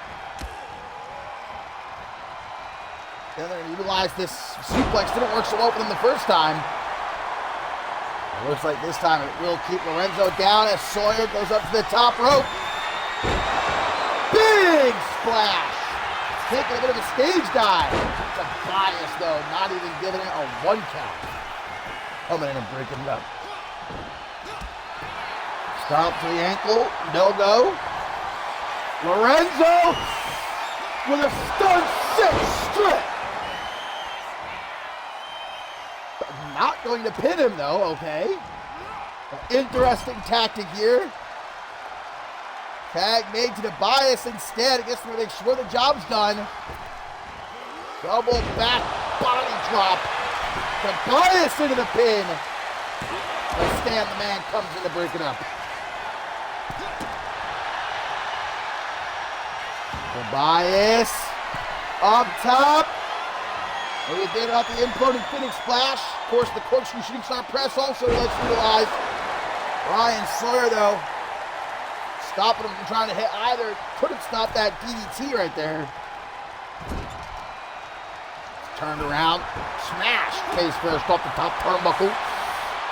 Speaker 5: Then they're going to utilize this suplex. Didn't work so well for them the first time. It looks like this time it will keep Lorenzo down as Sawyer goes up to the top rope. Big splash. Taking a bit of a stage dive. It's a bias, though, not even giving it a 1 count. Coming in and breaking it up. Stomp to the ankle, no go. Lorenzo with a stun 6 strip. Not going to pin him though, okay. An interesting tactic here. Tag made to the bias instead. I guess we're going to make sure the job's done. Double back body drop. The bias into the pin. But Stan the Man comes in to break it up. Tobias up top. And we did off the imploding Phoenix Splash. Of course, the corkscrew shooting star press also let's utilize. Brian Sawyer, though, stopping him from trying to hit either. Couldn't stop that DDT right there. Turned around, smash. Face first off the top turnbuckle.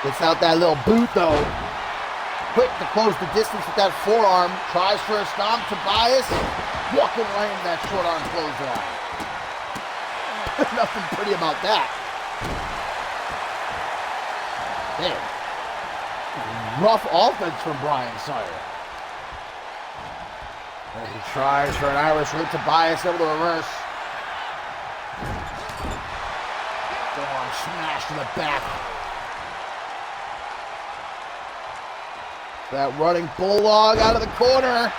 Speaker 5: Gets out that little boot, though. Quick to close the distance with that forearm. Tries for a stomp. Tobias walking right into that short arm clothesline. Nothing pretty about that. Damn. Rough offense from Brian Sawyer. And he tries for an Irish whip. Tobias able to reverse. Storm smash to the back. That running bulldog out of the corner.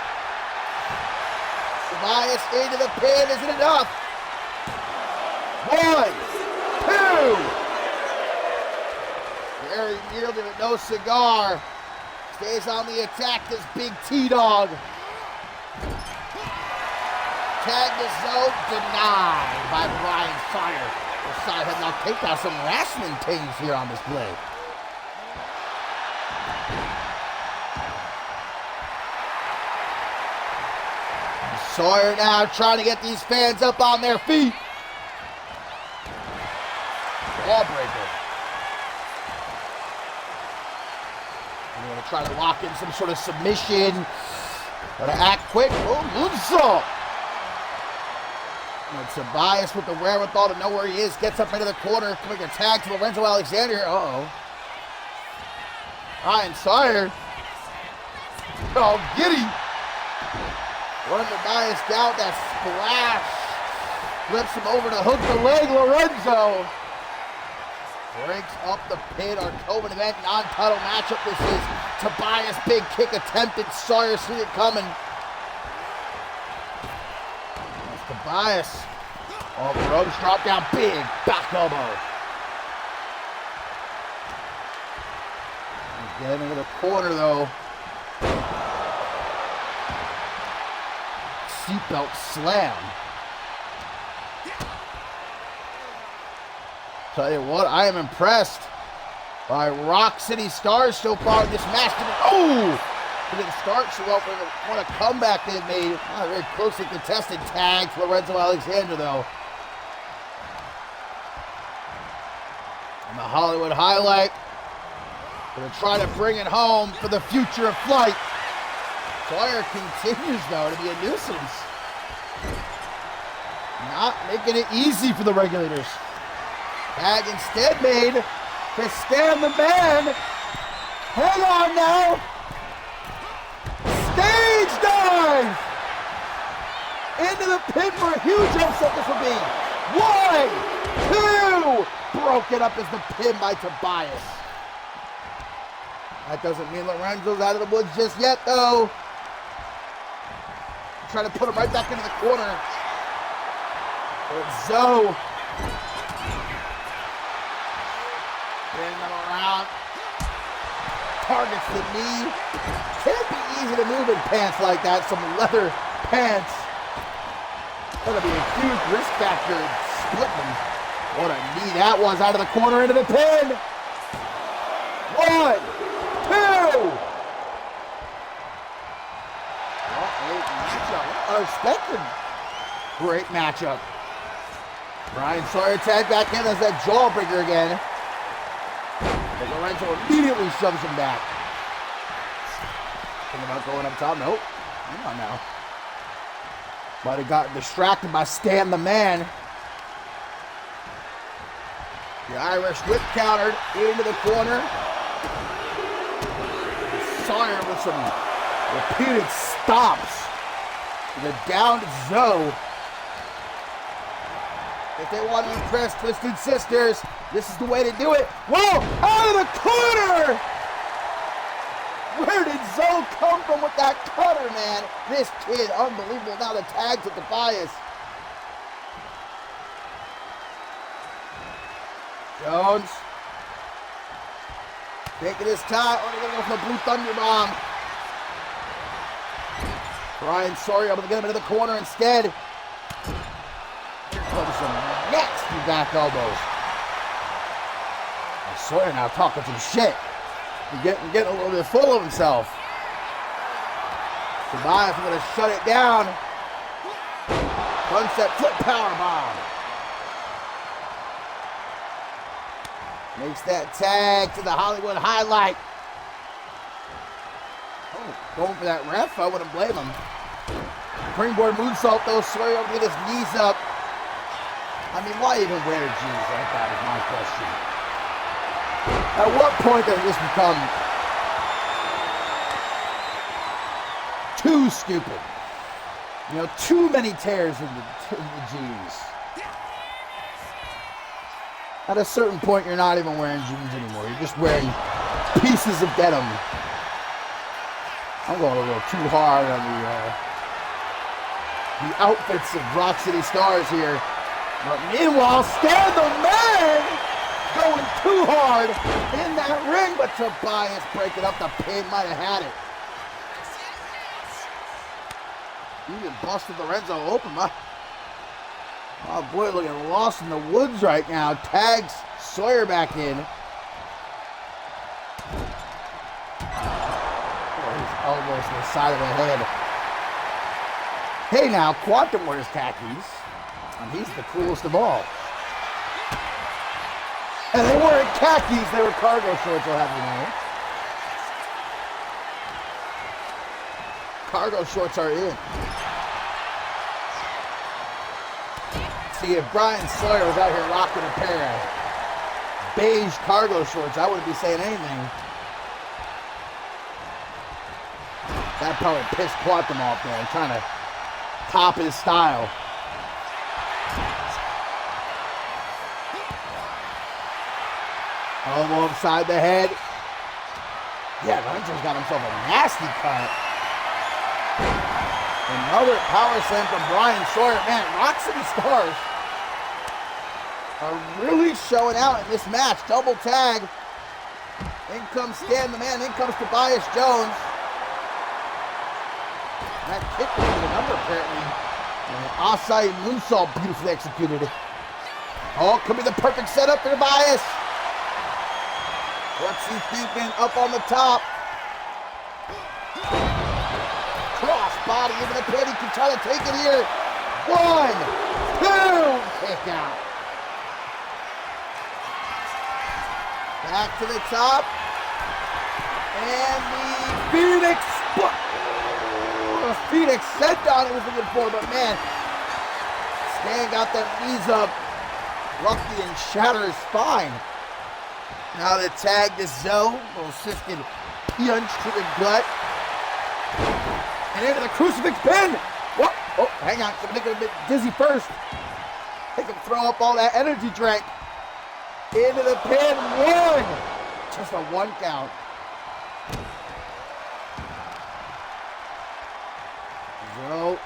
Speaker 5: Tobias into the pin. Isn't enough? 1, 2. Very yielded with no cigar. Stays on the attack, this big T-Dog. Tag to Zoe, denied by Brian Sawyer. The side head now take out some wrestling things here on display. Sawyer now trying to get these fans up on their feet. Jawbreaker. We're going to try to lock in some sort of submission. Gotta act quick. Oh, moonsault. And Tobias with the wherewithal to know where he is. Gets up into the corner. Coming a tag to Lorenzo Alexander. Uh-oh. Ryan Sawyer. Oh, giddy. Running Tobias down. That splash. Flips him over to hook the leg. Lorenzo breaks up the pin. Our COVID event non-title matchup. This is Tobias, big kick attempted. Sawyer see it coming. That's Tobias. Oh, the ropes drop down. Big back elbow. Getting into the corner though. Seatbelt slam. Tell you what, I am impressed by Rock City Stars so far in this match. Oh! It didn't start so well, but what a comeback they made. Not a very closely contested tag for Lorenzo Alexander, though. And the Hollywood highlight. Gonna try to bring it home for the future of Flight. Sawyer continues, though, to be a nuisance. Not making it easy for the Regulators. Tag instead made to Stan the Man. Hang on now. Stage dive. Into the pin for a huge upset this will be. 1, 2. Broken up as the pin by Tobias. That doesn't mean Lorenzo's out of the woods just yet, though. Trying to put him right back into the corner. But Zoe. Bringing them around. Targets the knee. Can't be easy to move in pants like that. Some leather pants. Gonna be a huge risk factor splitting them. What a knee that was out of the corner into the pin. 1, 2. Great matchup. Unexpected. Great matchup. Brian Sawyer tagged back in as that jawbreaker again. But Lorenzo immediately shoves him back. Thinking about going up top. Nope. Come on now. Might have gotten distracted by Stan the Man. The Irish whip countered into the corner. Sawyer with some repeated stops. The down to Zoe. If they want to impress Twisted Sisters, this is the way to do it. Whoa! Out of the corner! Where did Zoe come from with that cutter, man? This kid, unbelievable. Now the tag to Tobias. Jones. Taking his time. Oh, they're going to go for the Blue Thunder Bomb. Brian Sawyer able to get him into the corner instead. Here comes some nasty back elbows. And Sawyer now talking some shit. He's getting a little bit full of himself. Tobias going to shut it down. Sunset flip power bomb. Makes that tag to the Hollywood highlight. Oh, going for that ref, I wouldn't blame him. Springboard moonsault though, Sawyer able to get his knees up. I mean, why even wear jeans like that is my question. At what point does this become too stupid? You know, too many tears in the jeans. At a certain point, you're not even wearing jeans anymore. You're just wearing pieces of denim. I'm going a little too hard on the outfits of Rock City Stars here. But meanwhile, Stan the Man going too hard in that ring, but Tobias breaking up the pin, might have had it. Even busted Lorenzo open. Oh boy, looking lost in the woods right now. Tags Sawyer back in. Oh, his elbows to the side of the head. Hey now, Quantum wears khakis, and he's the coolest of all. And they weren't khakis, they were cargo shorts, I'll have you know. Cargo shorts are in. See, if Brian Sawyer was out here rocking a pair of beige cargo shorts, I wouldn't be saying anything. That probably pissed Quantum off there, trying to top his style. Elbow upside the head. Yeah, Lorenzo's got himself a nasty cut. Another power slam from Brian Sawyer. Man, Rock City Stars are really showing out in this match. Double tag. In comes Stan the Man. In comes Tobias Jones. That kick was the number apparently. And Asai moonsault beautifully executed. Oh, could be the perfect setup for Tobias. What's he thinking? Up on the top. Cross body into the pin. He can try to take it here. 1, 2. Kick out. Back to the top. And the Phoenix. Phoenix senton it was looking for, but man, Stan got them knees up. Lucky and shatter his spine. Now the tag to Zoe. Little assisted punch to the gut. And into the crucifix pin. What? Oh, hang on. Gonna make it a bit dizzy first. They can throw up all that energy drink. Into the pin. 1. Just a 1 count. Zoe.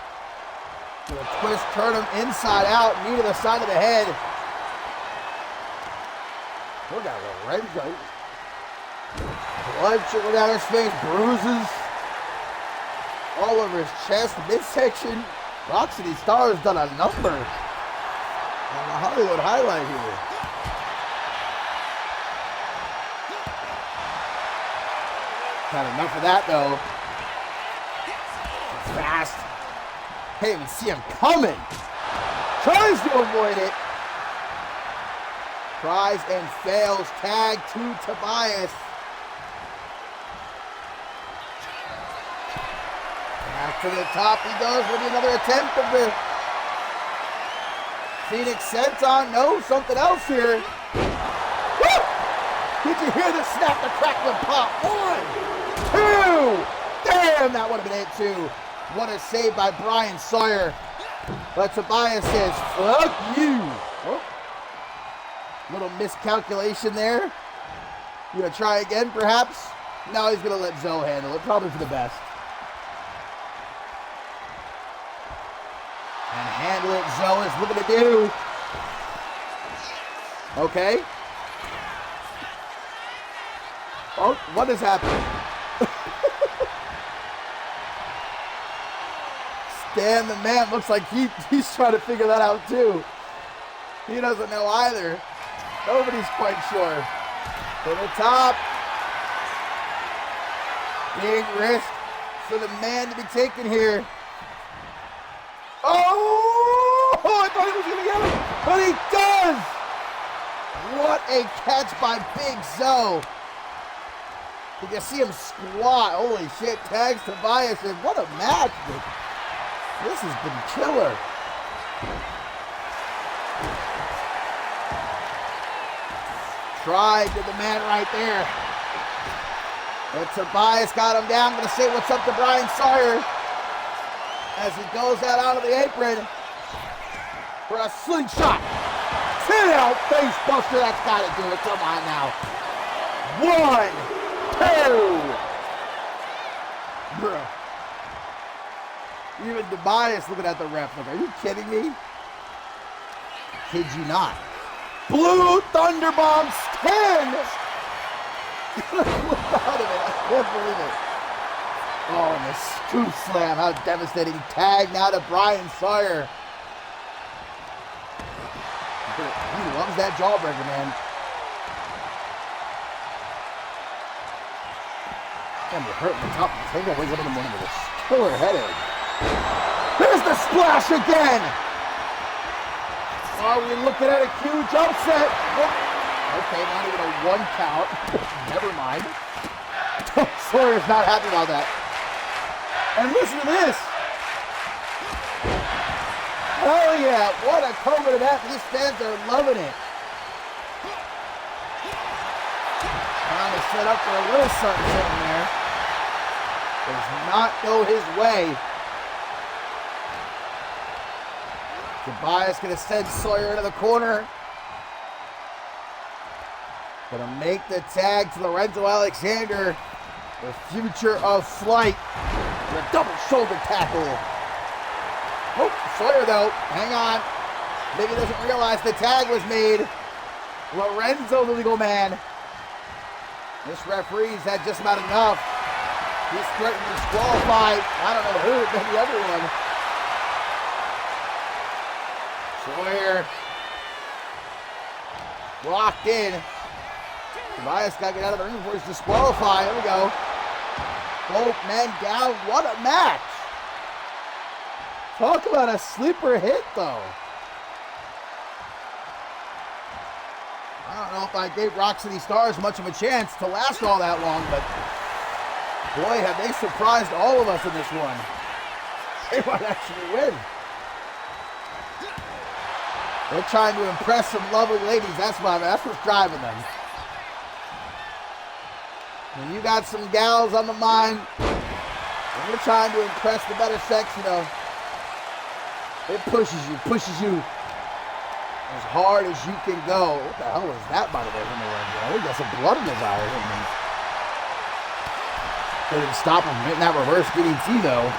Speaker 5: Gonna twist, turn him inside out. Knee to the side of the head. Look at Lorenzo. Blood trickling down his face, bruises all over his chest, midsection. Rock City Stars done a number on the Hollywood highlight here. Had enough of that though. Fast. Can't even see him coming. Tries to avoid it. Tries and fails. Tag to Tobias. Back to the top he goes. Maybe another attempt of the Phoenix senton. No, something else here. Woo! Did you hear the snap, the crackle, and pop? 1, 2. Damn, that would have been it too. What a save by Brian Sawyer. But Tobias says, fuck you. Oh. Little miscalculation there. You gonna try again, perhaps? No, he's gonna let Zoe handle it. Probably for the best. And handle it, Zoe is looking to do. Okay. Oh, what is happening? Stan the Man looks like he's trying to figure that out too. He doesn't know either. Nobody's quite sure. To the top. Big risk for the Man to be taken here. Oh! I thought he was going to get him, but he does! What a catch by Big Zoe. You can see him squat. Holy shit, tags Tobias, and what a match. This has been killer. Tried to the Man right there. But Tobias got him down. Gonna say what's up to Brian Sawyer as he goes out onto the apron for a slingshot. Sit out, face buster. That's got to do it. Come on now. 1, 2. Bruh. Even Demise looking at the ref. Like, are you kidding me? Kid you not. Blue Thunderbombs 10. Look out of it. I can't believe it. Oh, and the scoop slam. How devastating. Tag now to Brian Sawyer. He loves that jawbreaker, man. Damn, you're hurting the top of the table. Wakes up in the morning with a killer headache. Here's the splash again. Are we looking at a huge upset? Oh, okay, not even a 1 count. Never mind. Sawyer's not happy about that. And listen to this. Oh yeah, what a COVID event. These fans are loving it. Trying to set up for a little something there. Does not go his way. Tobias going to send Sawyer into the corner. Going to make the tag to Lorenzo Alexander. The future of flight. The double shoulder tackle. Oh, Sawyer though, hang on. Maybe doesn't realize the tag was made. Lorenzo, the legal man. This referee's had just about enough. He's threatening to disqualify. I don't know who, maybe everyone. Sawyer locked in. Tobias got to get out of the ring before he's disqualified. Here we go. Both men down. What a match. Talk about a sleeper hit, though. I don't know if I gave Rock City Stars much of a chance to last all that long, but boy, have they surprised all of us in this one. They might actually win. They're trying to impress some lovely ladies. That's what's driving them. When you got some gals on the mind, and you're trying to impress the better sex, you know, it pushes you as hard as you can go. What the hell was that, by the way, from the ring? I think that's some blood in his eye. Couldn't stop him from hitting that reverse DDT, though.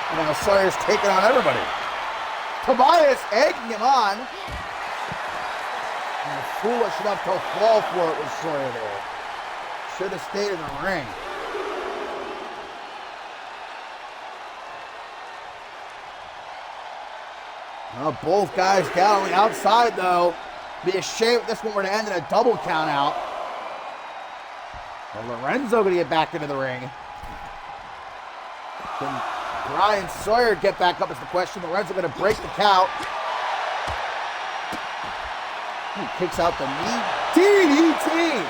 Speaker 5: And now Sawyer's taking on everybody. Tobias egging him on. And foolish enough to fall for it was Sawyer there. Should have stayed in the ring. Well, both guys down on the outside, though. Be a shame if this one were to end in a double count out. Well, Lorenzo going to get back into the ring. Can Brian Sawyer get back up is the question. Lorenzo going to break the count. He kicks out the knee. DDT!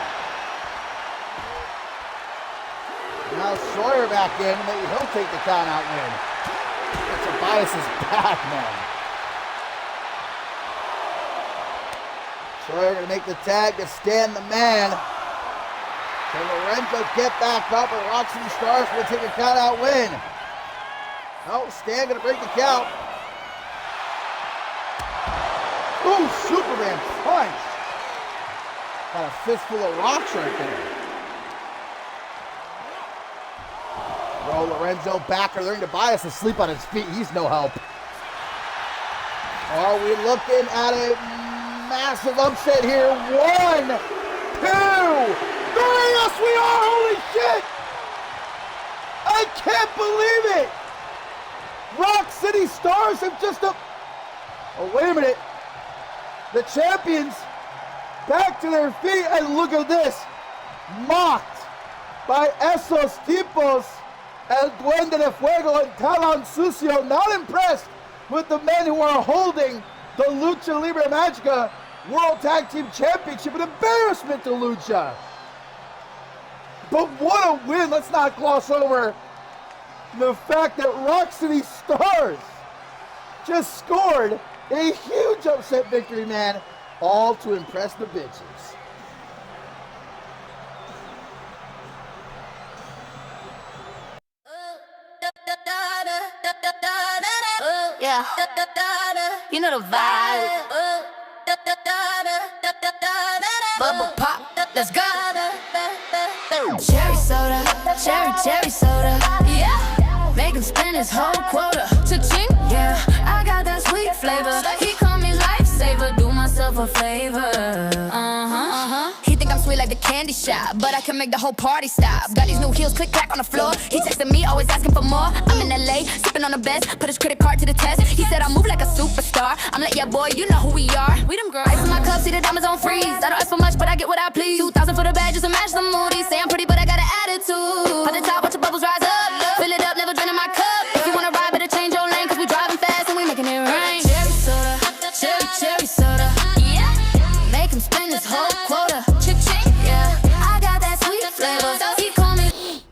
Speaker 5: Now Sawyer back in. Maybe he'll take the count out win. Tobias is back, man. Sawyer going to make the tag to Stan the Man. Can Lorenzo get back up, or Rock City Stars will take a count out win? No, Stan going to break the count. Ooh, Superman punch. Got a fistful of rocks right there. Bro, Lorenzo back in the ring. Tobias asleep on his feet. He's no help. Are we looking at a massive upset here? 1, 2, 3. Yes, we are. Holy shit. I can't believe it. Rock City Stars have just oh, wait a minute. The champions back to their feet, and look at this. Mocked by Esos Tipos, El Duende de Fuego, and Talon Sucio. Not impressed with the men who are holding the Lucha Libre Magica World Tag Team Championship. An embarrassment to Lucha. But what a win. Let's not gloss over the fact that Rock City Stars just scored a huge upset victory, man. All to impress the bitches.
Speaker 6: Yeah. You know the vibe. Bubble pop, let's go. Cherry soda, cherry soda. Yeah. Make him spend his whole quota. Cha-ching. Yeah, I got that sweet flavor. He call me lifesaver. Do myself a favor. He think I'm sweet like the candy shop, but I can make the whole party stop. Got these new heels, click clack on the floor. He texting me, always asking for more. I'm in LA, sipping on the best. Put his credit card to the test. He said I move like a superstar. I'm like, yeah, boy, you know who we are. We them girls. Ice in my cup, see the diamonds on freeze. I don't ask for much, but I get what I please. 2,000 for the bag, just to match the moody. Say I'm pretty, but I got an attitude. Pop the top, watch the bubbles rise up. Fill it up, never drain in my cup. If you wanna ride, better change your lane, cause we driving fast and we making it rain. Cherry soda, cherry soda. Yeah. Make him spend his whole quota. Cha-ching. Yeah. I got that sweet flavor. He call me.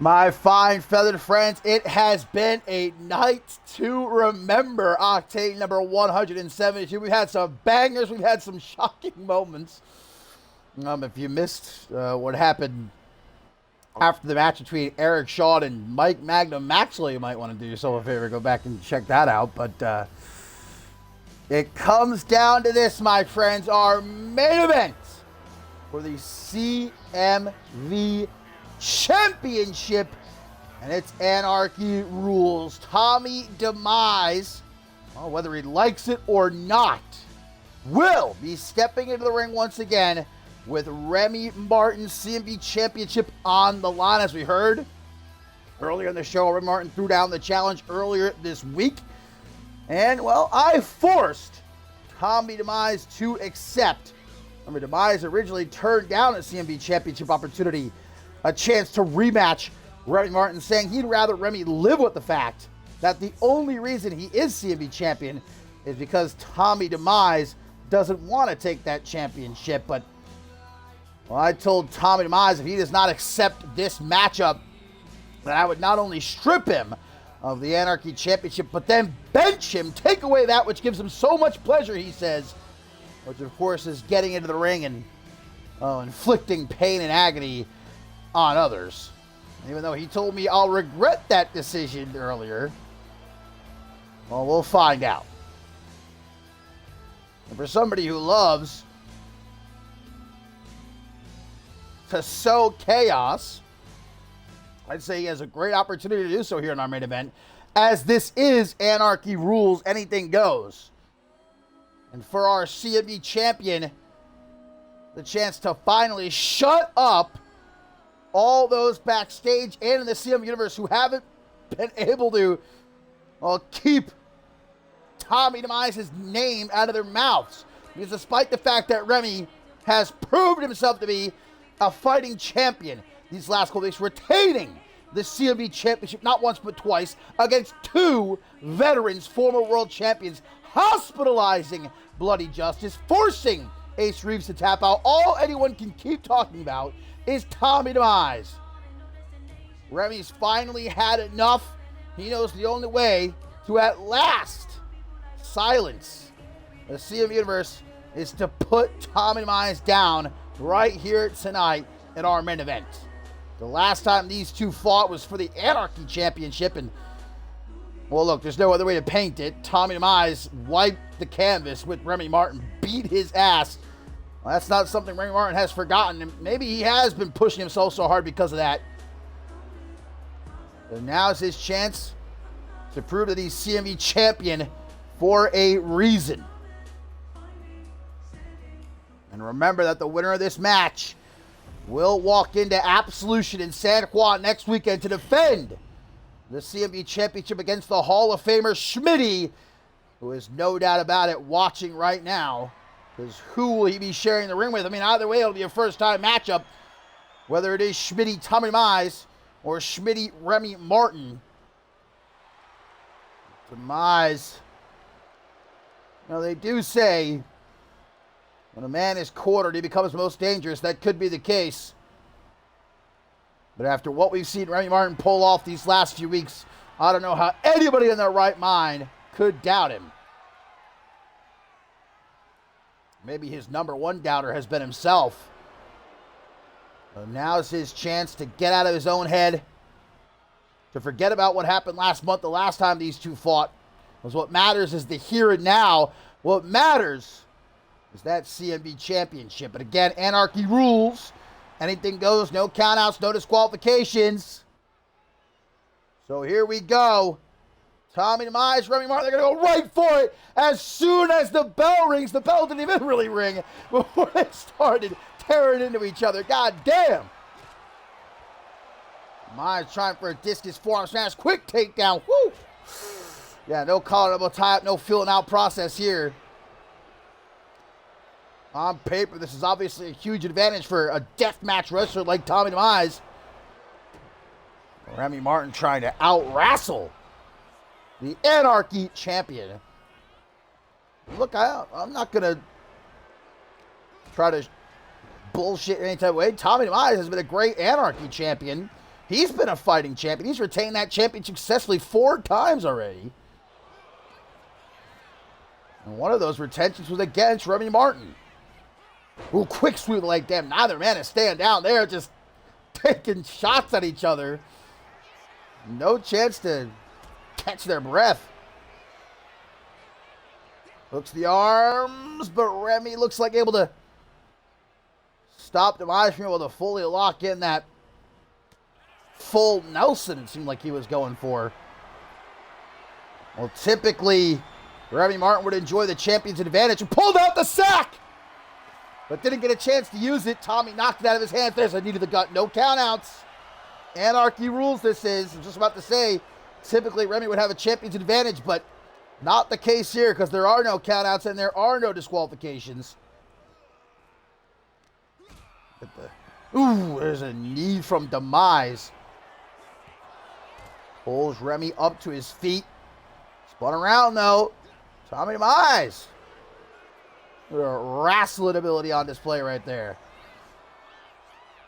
Speaker 5: My fine feathered friends, it has been a night to remember. Octane number 172. We've had some bangers. We've had some shocking moments. If you missed what happened after the match between Eric Shaw and Mike Magnum Maxwell, you might want to do yourself a favor. Go back and check that out. But it comes down to this, my friends. Our main event for the CMV Championship, and it's Anarchy Rules. Tommy Demise, well, whether he likes it or not, will be stepping into the ring once again with Remy Martin's CMV Championship on the line. As we heard earlier in the show, Remy Martin threw down the challenge earlier this week, and, well, I forced Tommy Demise to accept. Tommy Demise originally turned down a CMV Championship opportunity, a chance to rematch Remy Martin, saying he'd rather Remy live with the fact that the only reason he is CMV champion is because Tommy Demise doesn't want to take that championship. But, well, I told Tommy Demise if he does not accept this matchup, that I would not only strip him of the Anarchy Championship, but then bench him, take away that which gives him so much pleasure, he says, which of course is getting into the ring and inflicting pain and agony on others. Even though he told me I'll regret that decision earlier, well, we'll find out. And for somebody who loves to sow chaos, I'd say he has a great opportunity to do so here in our main event, as this is Anarchy Rules, anything goes. And for our CMV champion, the chance to finally shut up all those backstage and in the CM universe who haven't been able to keep Tommy Demise's name out of their mouths. Because despite the fact that Remy has proved himself to be a fighting champion these last couple weeks, retaining the CMV Championship not once but twice against two veterans, former world champions, hospitalizing Bloody Justice, forcing Ace Reeves to tap out. All anyone can keep talking about is Tommy Demise. Remy's finally had enough. He knows the only way to at last silence the CM Universe is to put Tommy Demise down right here tonight in our main event. The last time these two fought was for the Anarchy Championship, and, well, look, there's no other way to paint it. Tommy Demise wiped the canvas with Remy Martin, beat his ass. Well, that's not something Remy Martin has forgotten, and maybe he has been pushing himself so hard because of that. So now's his chance to prove that he's CMV champion for a reason. And remember that the winner of this match will walk into Absolution in San Juan next weekend to defend the CMV Championship against the Hall of Famer Schmitty, who is no doubt about it watching right now. Because who will he be sharing the ring with? I mean, either way, it'll be a first-time matchup. Whether it is Schmitty Tommy Demise or Schmitty Remy Martin. Demise. Now, they do say when a man is quartered, he becomes most dangerous. That could be the case. But after what we've seen Remy Martin pull off these last few weeks, I don't know how anybody in their right mind could doubt him. Maybe his number one doubter has been himself. So now's his chance to get out of his own head, to forget about what happened last month, the last time these two fought. Because what matters is the here and now. What matters is that CMV championship. But again, anarchy rules. Anything goes, no countouts, no disqualifications. So here we go. Tommy Demise, Remy Martin, they're going to go right for it. As soon as the bell rings, the bell didn't even really ring before they started tearing into each other. God damn. Demise trying for a discus forearm smash. Quick takedown. Woo. Yeah, no collar, double tie-up, no filling out process here. On paper, this is obviously a huge advantage for a deathmatch wrestler like Tommy Demise. Remy Martin trying to out-wrestle the Anarchy champion. Look, I'm not going to try to bullshit in any type of way. Tommy Demise has been a great Anarchy champion. He's been a fighting champion. He's retained that championship successfully 4 times already. And one of those retentions was against Remy Martin. Ooh, quick sweep like them. Neither man is staying down there, just taking shots at each other. No chance to catch their breath. Hooks the arms, but Remy looks like able to stop Demise from able to fully lock in that full Nelson, it seemed like he was going for. Well, typically, Remy Martin would enjoy the champion's advantage and pulled out the sack, but didn't get a chance to use it. Tommy knocked it out of his hands. There's a knee to the gut. No countouts. Anarchy rules this is. I'm just about to say, typically Remy would have a champion's advantage, but not the case here because there are no countouts and there are no disqualifications. Ooh, there's a knee from Demise. Pulls Remy up to his feet. Spun around though. Tommy Demise. Wrestling ability on display right there.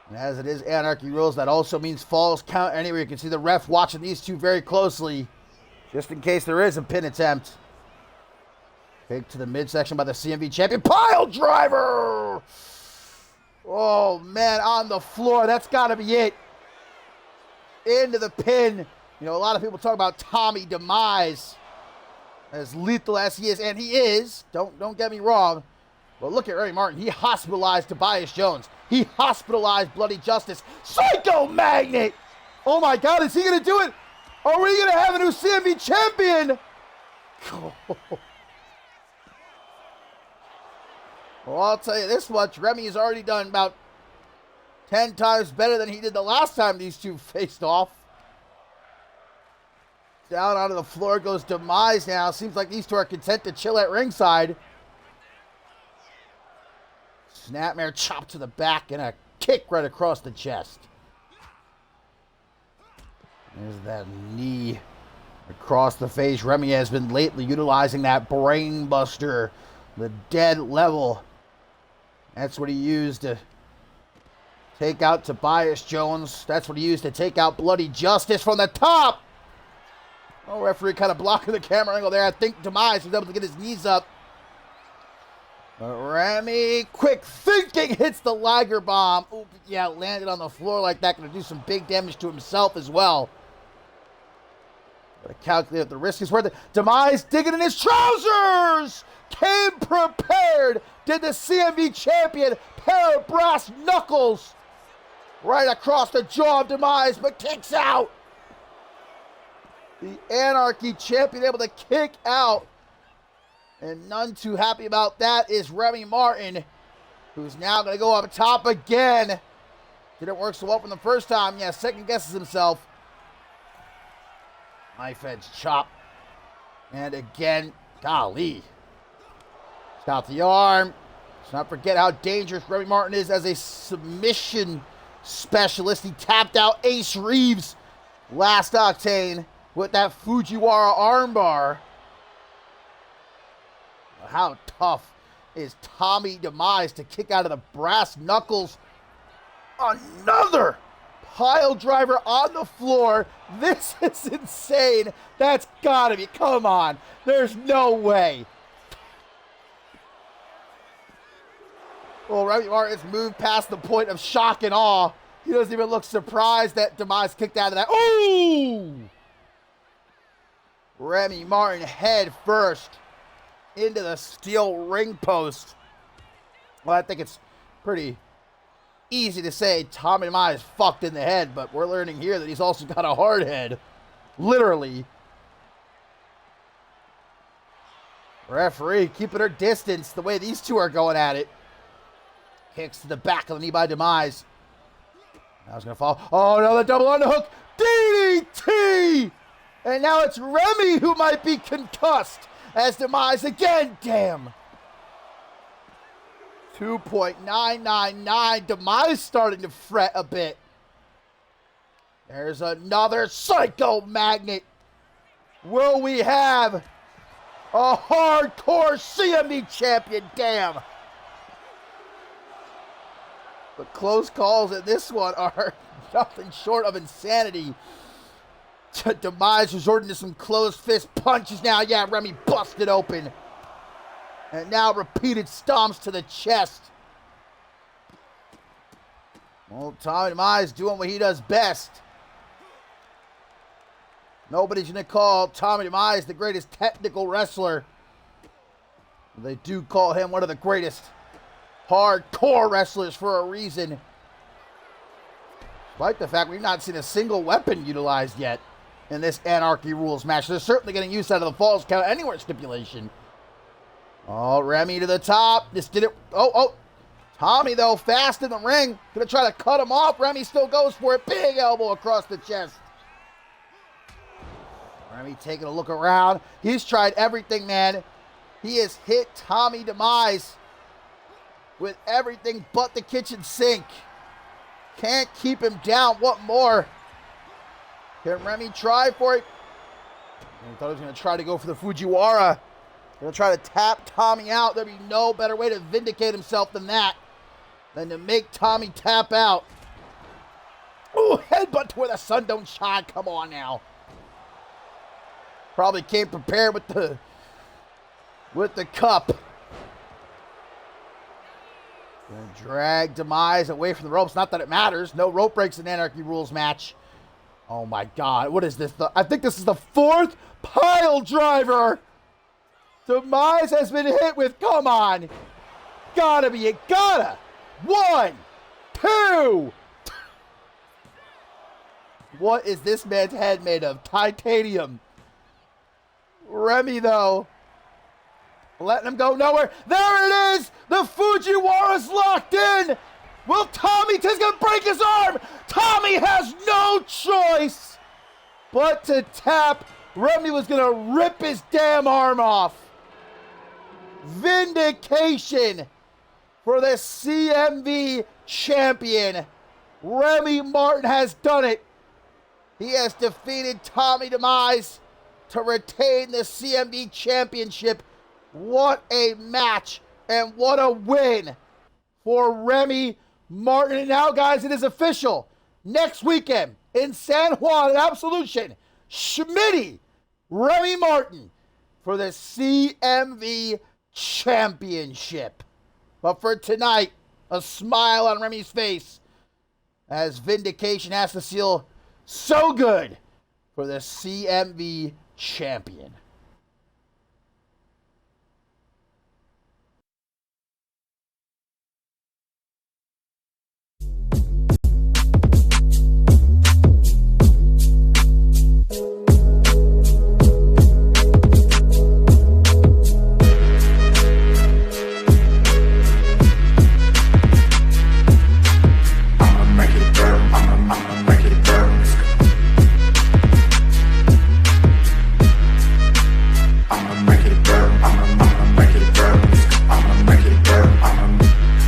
Speaker 5: And as it is Anarchy rules, that also means falls count anywhere. You can see the ref watching these two very closely, just in case there is a pin attempt. Kick to the midsection by the CMV champion. Pile driver! Oh, man, on the floor. That's got to be it. Into the pin. You know, a lot of people talk about Tommy Demise as lethal as he is, and he is. Don't get me wrong. But look at Remy Martin. He hospitalized Tobias Jones. He hospitalized Bloody Justice. Psycho Magnet! Oh my God, is he going to do it? Are we going to have a new CMV champion? Well, I'll tell you this much. Remy has already done about 10 times better than he did the last time these two faced off. Down onto the floor goes Demise now. Seems like these two are content to chill at ringside. Snapmare chop to the back and a kick right across the chest. There's that knee across the face. Remy has been lately utilizing that brain buster, the dead level. That's what he used to take out Tobias Jones. That's what he used to take out Bloody Justice from the top. Oh, referee kind of blocking the camera angle there. I think Demise was able to get his knees up. But Remy, quick thinking, hits the Liger bomb. Ooh, yeah, landed on the floor like that. Going to do some big damage to himself as well. Gotta calculate if the risk is worth it. Demise digging in his trousers! Came prepared. Did the CMV champion. Pair of brass knuckles. Right across the jaw of Demise, but kicks out. The Anarchy champion able to kick out. And none too happy about that is Remy Martin, who's now going to go up top again. Didn't work so well from the first time. Yeah, second guesses himself. Knife edge chop. And again, golly. Stop the arm. Let's not forget how dangerous Remy Martin is as a submission specialist. He tapped out Ace Reeves last Octane with that Fujiwara armbar. How tough is Tommy Demise to kick out of the brass knuckles? Another pile driver on the floor. This is insane. That's gotta be, come on. There's no way. Well, Remy Martin's moved past the point of shock and awe. He doesn't even look surprised that Demise kicked out of that. Ooh! Remy Martin head first into the steel ring post. Well, I think it's pretty easy to say Tommy Demise fucked in the head, but we're learning here that he's also got a hard head. Literally. Referee keeping her distance the way these two are going at it. Kicks to the back of the knee by Demise. Now he's going to fall. Oh, another double underhook. DDT! And now it's Remy who might be concussed as Demise again. Damn. 2.999. Demise starting to fret a bit. There's another psycho magnet. Will we have a hardcore CMV champion? Damn. The close calls in this one are nothing short of insanity. Demise resorting to some closed fist punches now. Yeah, Remy busted open. And now repeated stomps to the chest. Well, Tommy Demise doing what he does best. Nobody's going to call Tommy Demise the greatest technical wrestler. They do call him one of the greatest hardcore wrestlers for a reason. Despite the fact we've not seen a single weapon utilized yet in this Anarchy Rules match. They're certainly getting used out of the Falls Count Anywhere stipulation. Oh, Remy to the top. This did it. Oh. Tommy, though, fast in the ring. Gonna try to cut him off. Remy still goes for it. Big elbow across the chest. Remy taking a look around. He's tried everything, man. He has hit Tommy Demise with everything but the kitchen sink. Can't keep him down. What more? Can Remy try for it? He thought he was going to try to go for the Fujiwara. Going to try to tap Tommy out. There'd be no better way to vindicate himself than that. Than to make Tommy tap out. Ooh, headbutt to where the sun don't shine. Come on now. Probably came prepared with the cup. Gonna drag Demise away from the ropes. Not that it matters. No rope breaks in Anarchy Rules match. Oh my God. What is this? I think this is the fourth pile driver. Demise has been hit with. Come on. Gotta be it. Gotta. 1, 2. What is this man's head made of? Titanium. Remy, though, letting him go nowhere. There it is! The Fujiwara's locked in! Will Tommy, he's gonna break his arm! Tommy has no choice but to tap. Remy was gonna rip his damn arm off. Vindication for the CMV champion. Remy Martin has done it. He has defeated Tommy Demise to retain the CMV championship. What a match and what a win for Remy Martin. And now, guys, it is official. Next weekend in San Juan at Absolution, Schmitty, Remy Martin for the CMV championship. But for tonight, a smile on Remy's face as Vindication has to seal so good for the CMV champion.